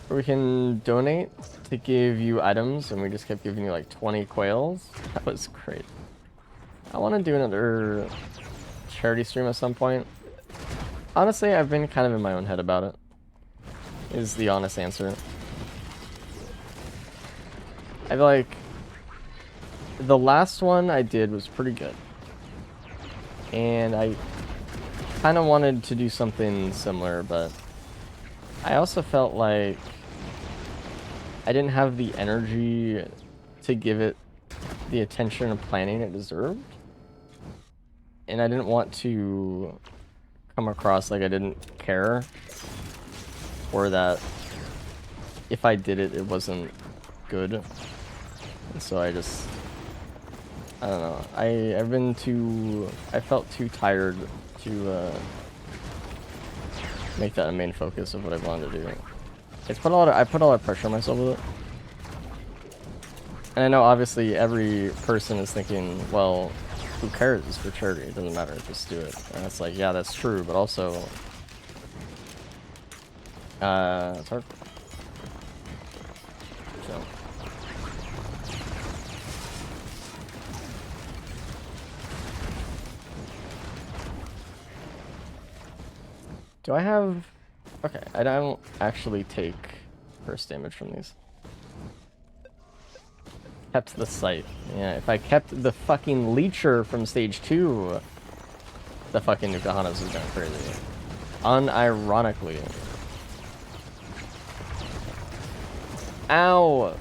Where we can donate to give you items, and we just kept giving you like 20 quails. That was great. I want to do another charity stream at some point. Honestly, I've been kind of in my own head about it. Is the honest answer. I feel like the last one I did was pretty good. And I kind of wanted to do something similar, but I also felt like I didn't have the energy to give it the attention and planning it deserved. And I didn't want to come across like I didn't care, or that if I did it, it wasn't good. And so I just, I don't know. I felt too tired to make that a main focus of what I wanted to do. I put a lot of pressure on myself with it. And I know obviously every person is thinking, well, who cares? It's for charity. It doesn't matter. Just do it. And it's like, yeah, that's true. But also, it's hard. So. Do I have... Okay, I don't actually take burst damage from these. Kept the sight. Yeah, if I kept the fucking Leecher from stage 2, the fucking Nukahanas is going crazy. Unironically. Ow!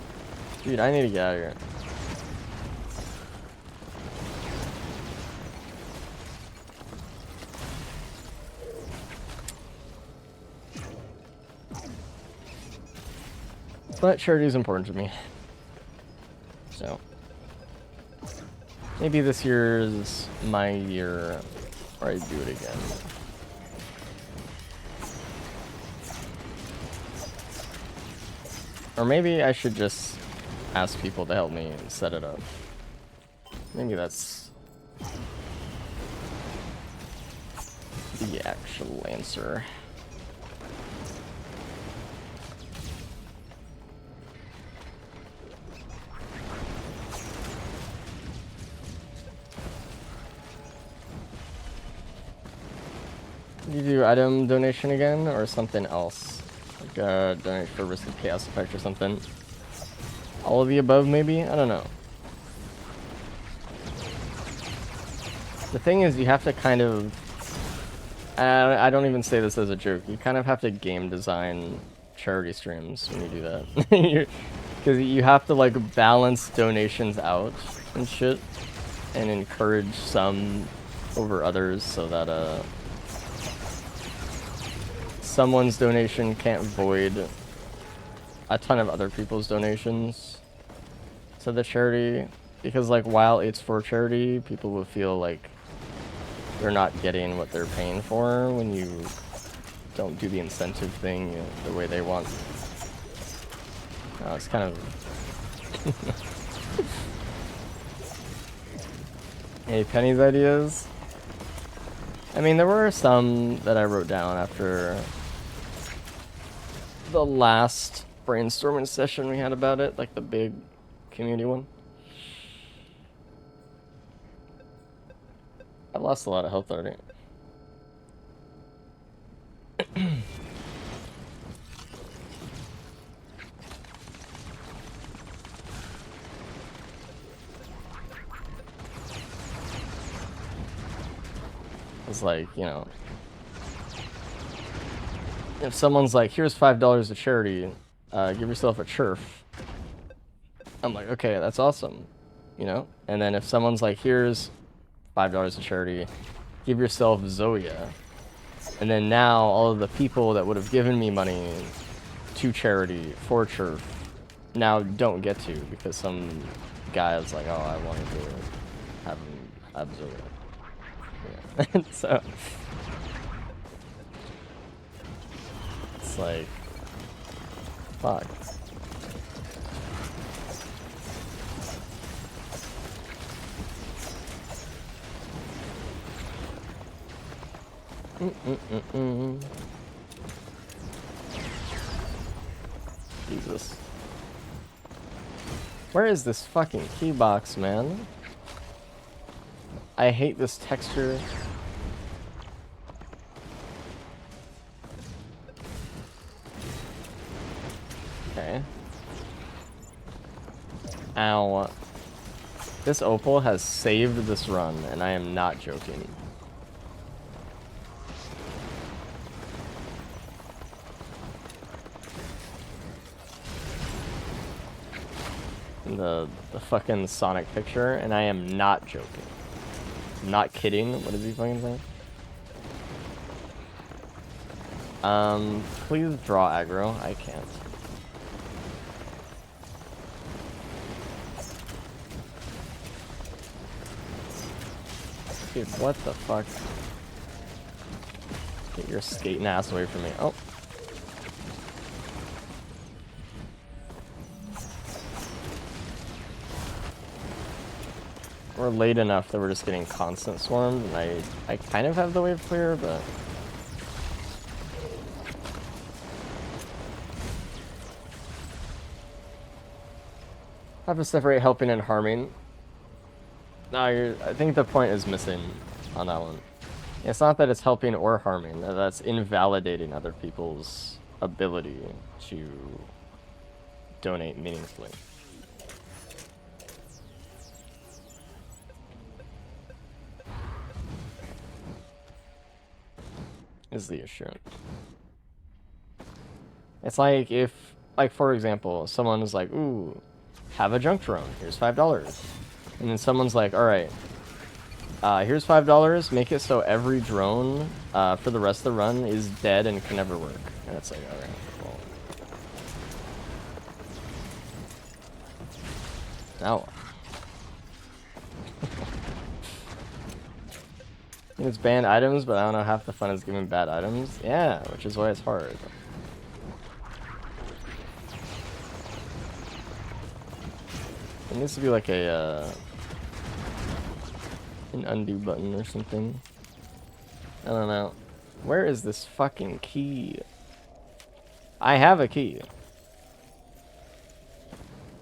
Dude, I need to get out of here. But charity is important to me. So maybe this year is my year where I do it again. Or maybe I should just ask people to help me set it up. Maybe that's the actual answer. You do item donation again, or something else? Like donate for risk of chaos effect or something? All of the above, maybe? I don't know. The thing is, you have to kind of... I don't even say this as a joke. You kind of have to game design charity streams when you do that. Because you have to, like, balance donations out and shit. And encourage some over others so that, someone's donation can't void a ton of other people's donations to the charity, because like while it's for charity, people will feel like they're not getting what they're paying for when you don't do the incentive thing the way they want. Oh, it's kind of... Hey, Penny's ideas? I mean, there were some that I wrote down after the last brainstorming session we had about it, like the big community one. I lost a lot of health already. It's like, you know, if someone's like, here's $5 to charity, give yourself a churf. I'm like, okay, that's awesome, you know? And then if someone's like, here's $5 to charity, give yourself Zoya. And then now all of the people that would have given me money to charity for churf now don't get to because some guy is like, oh, I wanted to have Zoya. Yeah. So it's like, fuck. Jesus. Where is this fucking key box, man? I hate this texture. Okay. Ow. This opal has saved this run, and I am not joking. The fucking Sonic picture, and I am not joking. I'm not kidding. What is he fucking saying? Please draw aggro. I can't. Dude, what the fuck? Get your skating ass away from me. Oh. We're late enough that we're just getting constant swarmed, and I kind of have the wave clear, but... I have to separate helping and harming. No, I think the point is missing on that one. It's not that it's helping or harming, that's invalidating other people's ability to donate meaningfully. Is the issue. It's like if, like for example, someone is like, ooh, have a junk drone, here's $5. And then someone's like, alright, here's $5, make it so every drone for the rest of the run is dead and can never work. And it's like, alright, well. Now it's banned items, but I don't know, half the fun is giving bad items. Yeah, which is why it's hard. It needs to be like a an undo button or something. I don't know. Where is this fucking key? I have a key.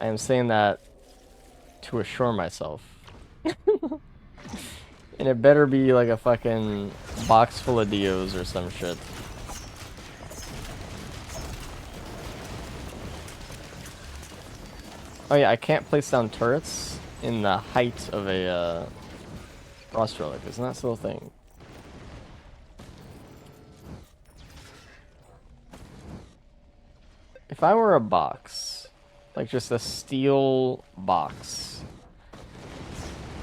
I am saying that to assure myself. And it better be like a fucking box full of Dios or some shit. Oh yeah, I can't place down turrets in the height of a Frost Relic. Isn't that still a thing? If I were a box, like just a steel box,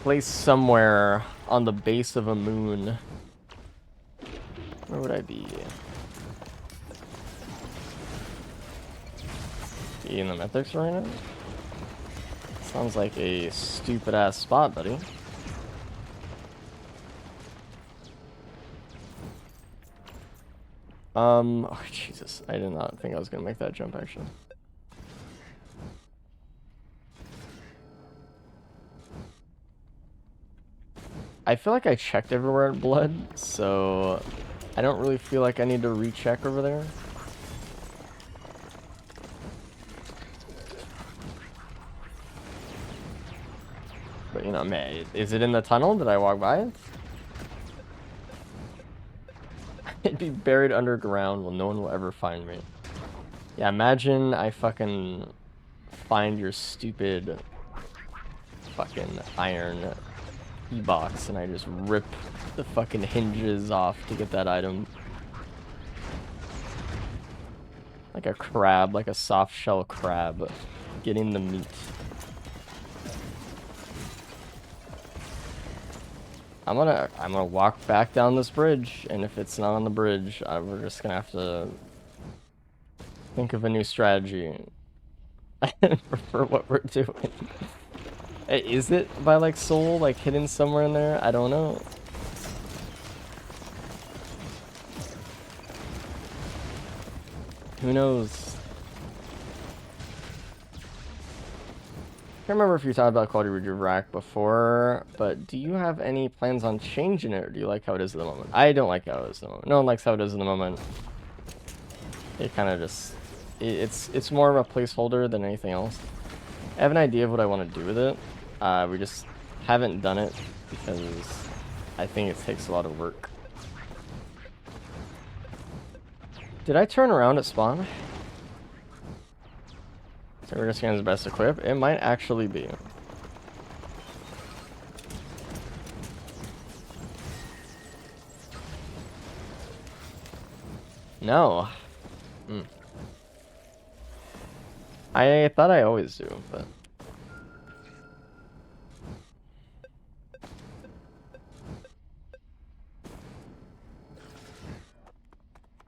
placed somewhere on the base of a moon, where would I be? Be in the Mythics Arena? Sounds like a stupid ass spot, buddy. Oh Jesus, I did not think I was gonna make that jump actually. I feel like I checked everywhere at blood, so I don't really feel like I need to recheck over there. But you know, man, is it in the tunnel? Did I walk by it? It'd be buried underground. Well, no one will ever find me. Yeah, imagine I fucking find your stupid fucking iron e-box and I just rip the fucking hinges off to get that item. Like a crab, like a soft shell crab, getting the meat. I'm gonna walk back down this bridge, and if it's not on the bridge, we're just gonna have to think of a new strategy for what we're doing. Is it by like soul, like hidden somewhere in there? I don't know. Who knows? I can't remember if you talked about Quality Reserve Rack before, but do you have any plans on changing it, or do you like how it is at the moment? I don't like how it is at the moment. No one likes how it is at the moment. It kind of just... It's more of a placeholder than anything else. I have an idea of what I want to do with it. We just haven't done it because I think it takes a lot of work. Did I turn around at spawn? So we're just getting his best equip. It might actually be. No. I thought I always do, but...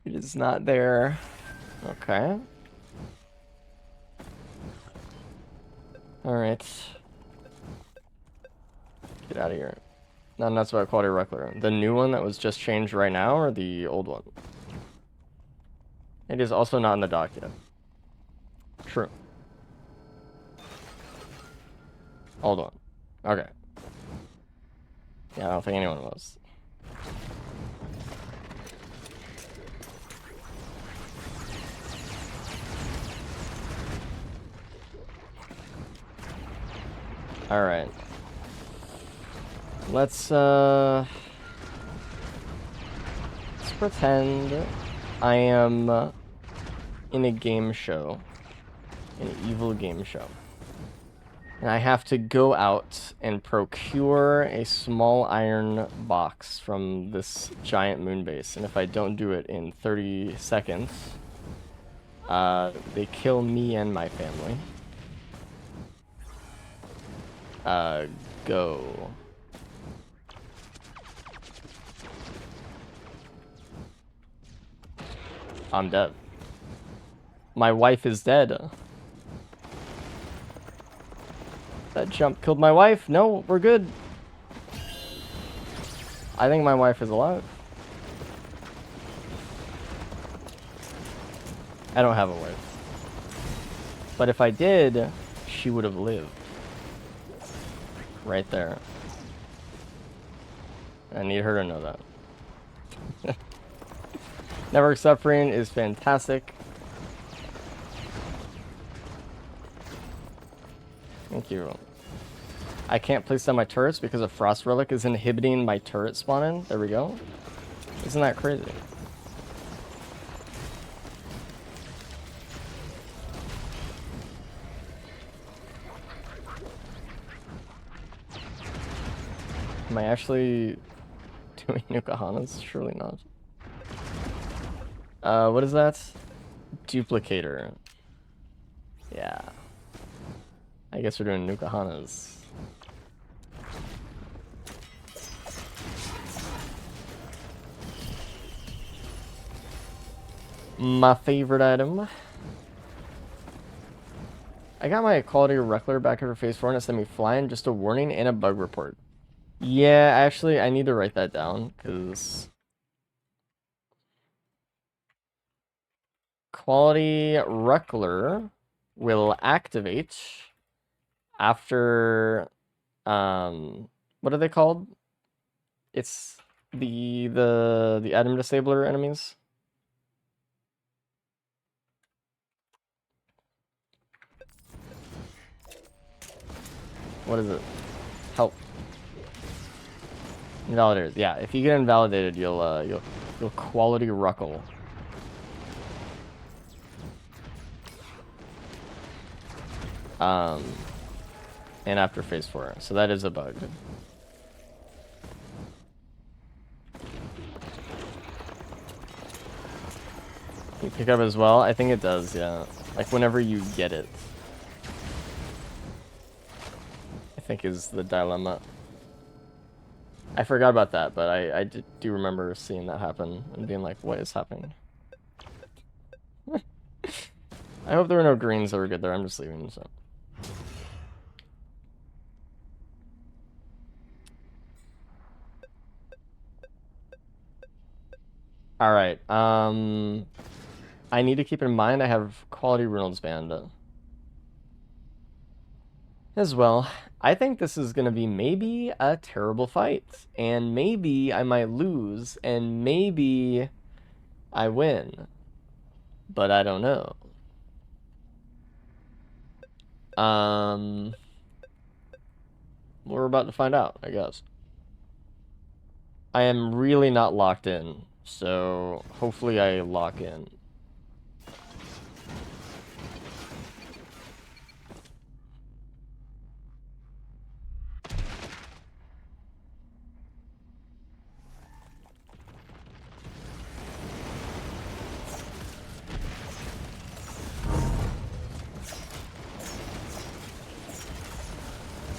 It is not there. Okay. Alright. Get out of here. No, that's about Quality Reckler. The new one that was just changed right now, or the old one? It is also not in the dock yet. True. Hold on. Okay. Yeah, I don't think anyone was. Alright. Let's pretend I am in a game show. An evil game show. And I have to go out and procure a small iron box from this giant moon base. And if I don't do it in 30 seconds, they kill me and my family. Go. I'm dead. My wife is dead. That jump killed my wife. No, we're good. I think my wife is alive. I don't have a wife. But if I did, she would have lived. Right there. I need her to know that. Network Suffering is fantastic. Thank you. I can't place down my turrets because a Frost Relic is inhibiting my turret spawning. There we go. Isn't that crazy? Am I actually doing Nuka-Hanas? Surely not. What is that? Duplicator. Yeah. I guess we're doing Nuka-Hanas. My favorite item. I got my Quality Reckler back over phase 4 and it sent me flying, just a warning and a bug report. Yeah, actually, I need to write that down, because... Quality Reckler will activate after... what are they called? It's the Atom Disabler enemies. What is it? Help. Invalidated. Yeah, if you get invalidated, you'll quality ruckle. And after phase 4, so that is a bug. You pick up as well? I think it does, yeah. Like whenever you get it, I think is the dilemma. I forgot about that, but I do remember seeing that happen and being like, what is happening? I hope there were no greens that were good there. I'm just leaving, so. Alright, I need to keep in mind I have quality Reynolds Band as well. I think this is going to be maybe a terrible fight, and maybe I might lose, and maybe I win, but I don't know. We're about to find out, I guess. I am really not locked in, so hopefully I lock in.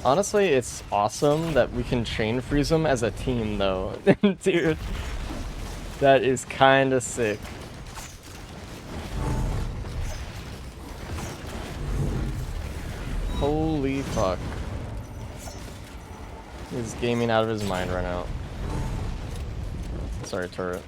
Honestly, it's awesome that we can chain freeze them as a team, though. Dude, that is kind of sick. Holy fuck. He's gaming out of his mind right now. Sorry, turret.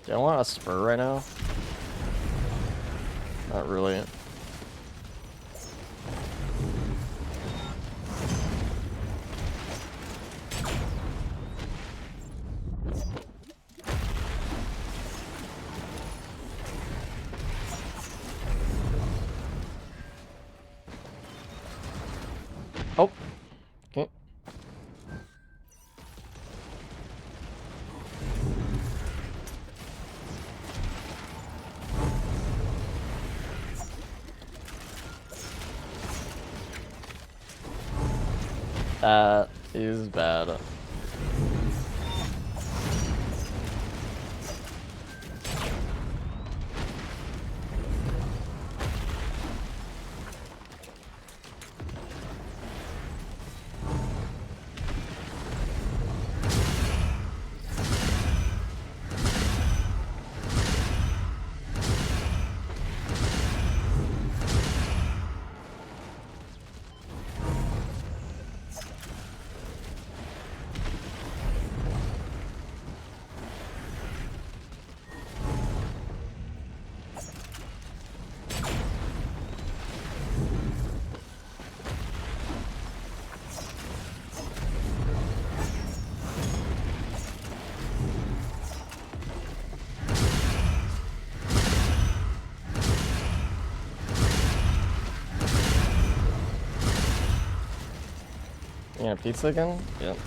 Do I want a spur right now? Not really. Oh. Okay. That is bad. You want a pizza again? Yep.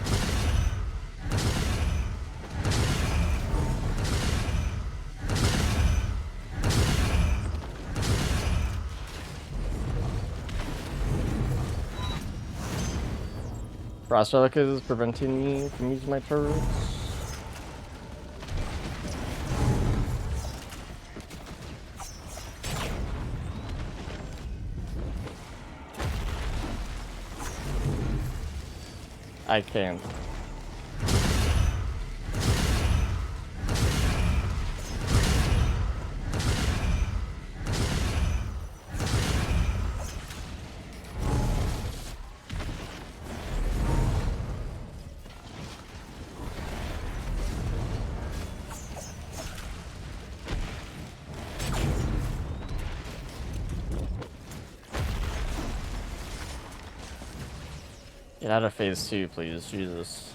Frost Relic is preventing me from using my turrets. I can't. Get out of phase 2, please. Jesus.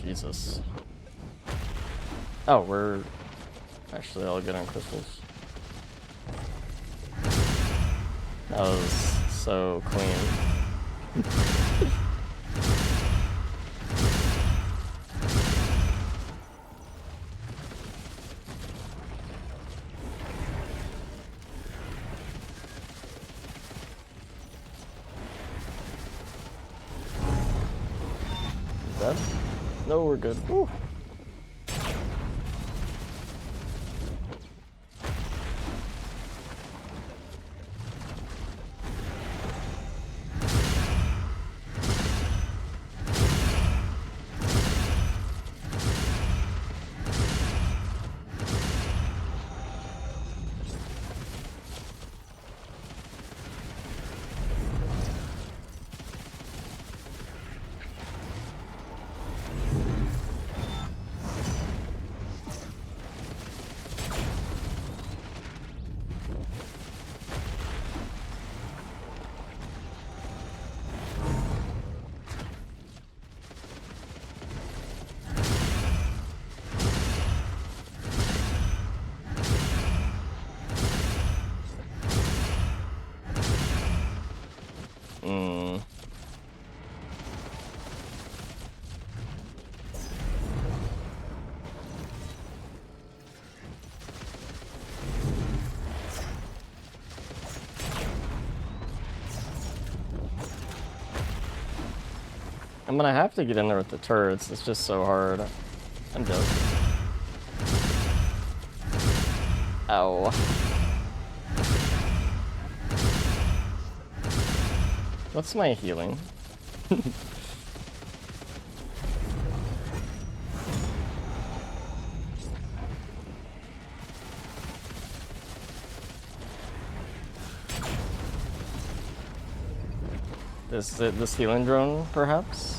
Jesus. Oh, we're actually all good on crystals. That was so clean. Dead? No, we're good. Woo. I'm gonna have to get in there with the turrets. It's just so hard. I'm joking. Ow. What's my healing? This healing drone, perhaps?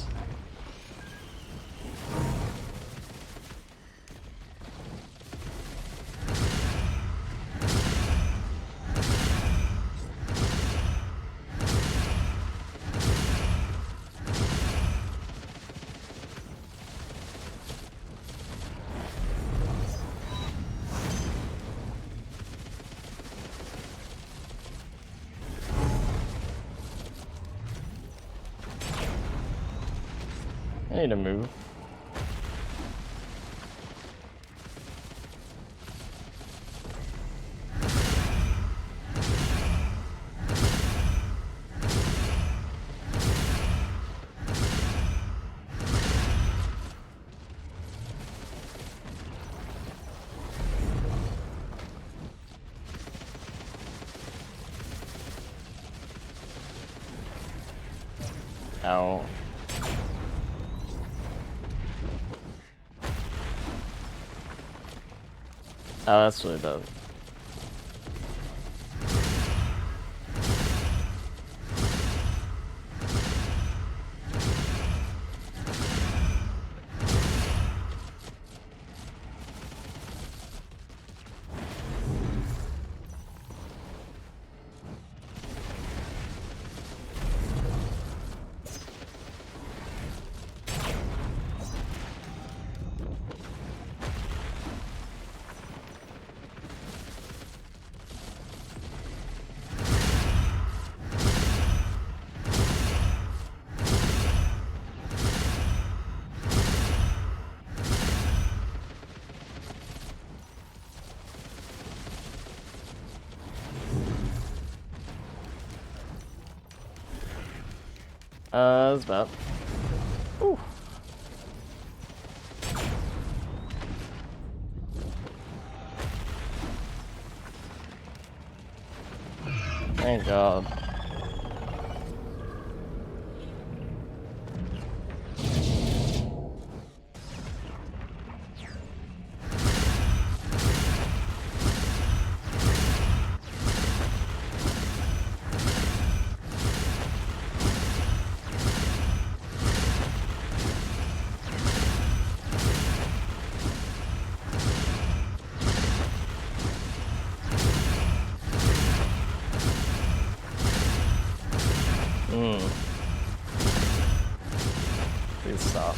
I need to move. Ow. Oh, that's really dope. That's bad. Ooh. Thank God. Please stop.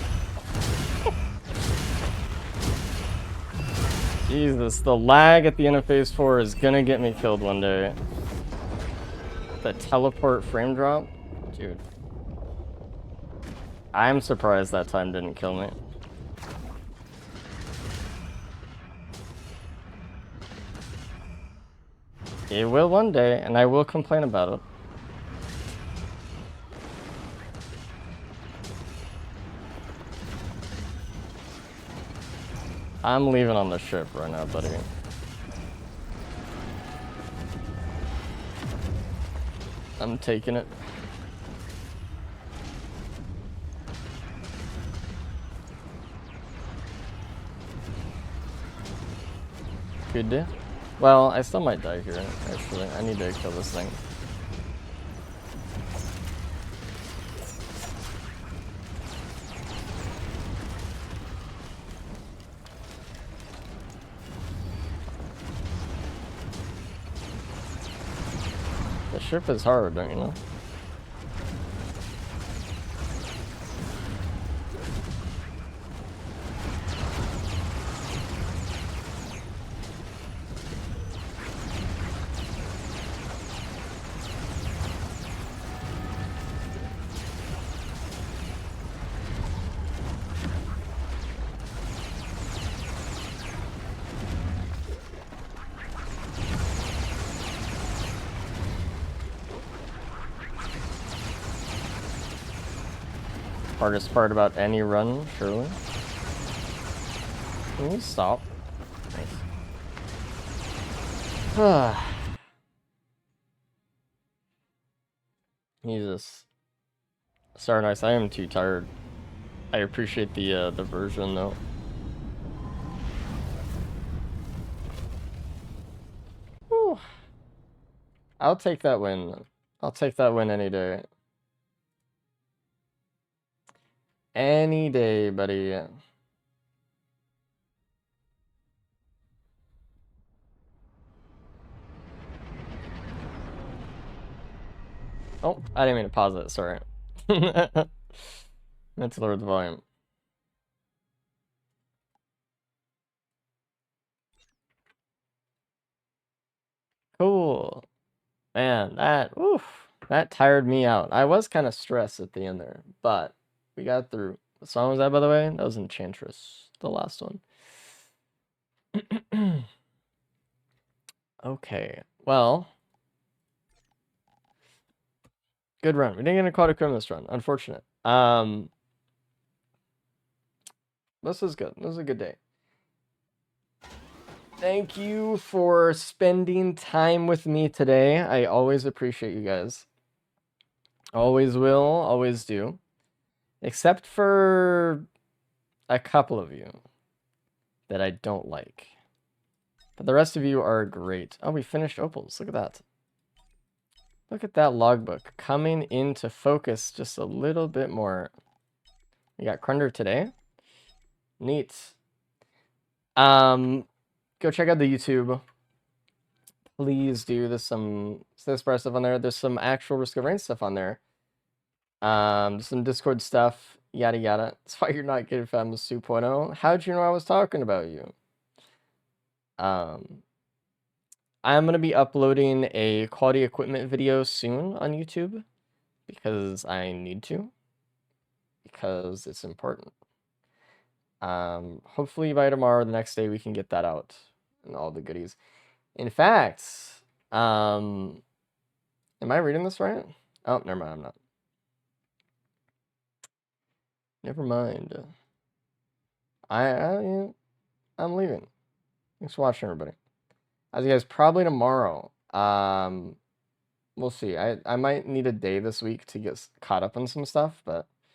Jesus, the lag at the end of Phase 4 is gonna get me killed one day. The teleport frame drop? Dude. I'm surprised that time didn't kill me. It will one day, and I will complain about it. I'm leaving on the ship right now, buddy. I'm taking it. Good day. Well, I still might die here, actually. I need to kill this thing. The ship is hard, don't you know? Hardest part about any run, surely. Can you stop? Nice. Jesus. Sorry, nice. I am too tired. I appreciate the version though. Whew. I'll take that win. I'll take that win any day. Any day, buddy. Oh, I didn't mean to pause it, sorry. Meant to lower the volume. Cool. Man, that tired me out. I was kind of stressed at the end there, but we got through. What song was that, by the way? That was Enchantress, the last one. Okay, well. Good run. We didn't get an aquatic crim this run. Unfortunate. This was good. This was a good day. Thank you for spending time with me today. I always appreciate you guys. Always will, always do. Except for a couple of you that I don't like. But the rest of you are great. Oh, we finished Opals. Look at that. Look at that logbook coming into focus just a little bit more. We got Krunder today. Neat. Go check out the YouTube. Please do. There's some Sparrow stuff on there. There's some actual Risk of Rain stuff on there. Some Discord stuff. Yada yada. That's why you're not getting Famous 2.0. How'd you know I was talking about you? I'm gonna be uploading a quality equipment video soon on YouTube because I need to. Because it's important. Hopefully by tomorrow, the next day, we can get that out and all the goodies. In fact, am I reading this right? Oh, never mind, I'm not. Never mind. I'm leaving. Thanks for watching, everybody. As you guys, probably tomorrow. We'll see. I might need a day this week to get caught up on some stuff, but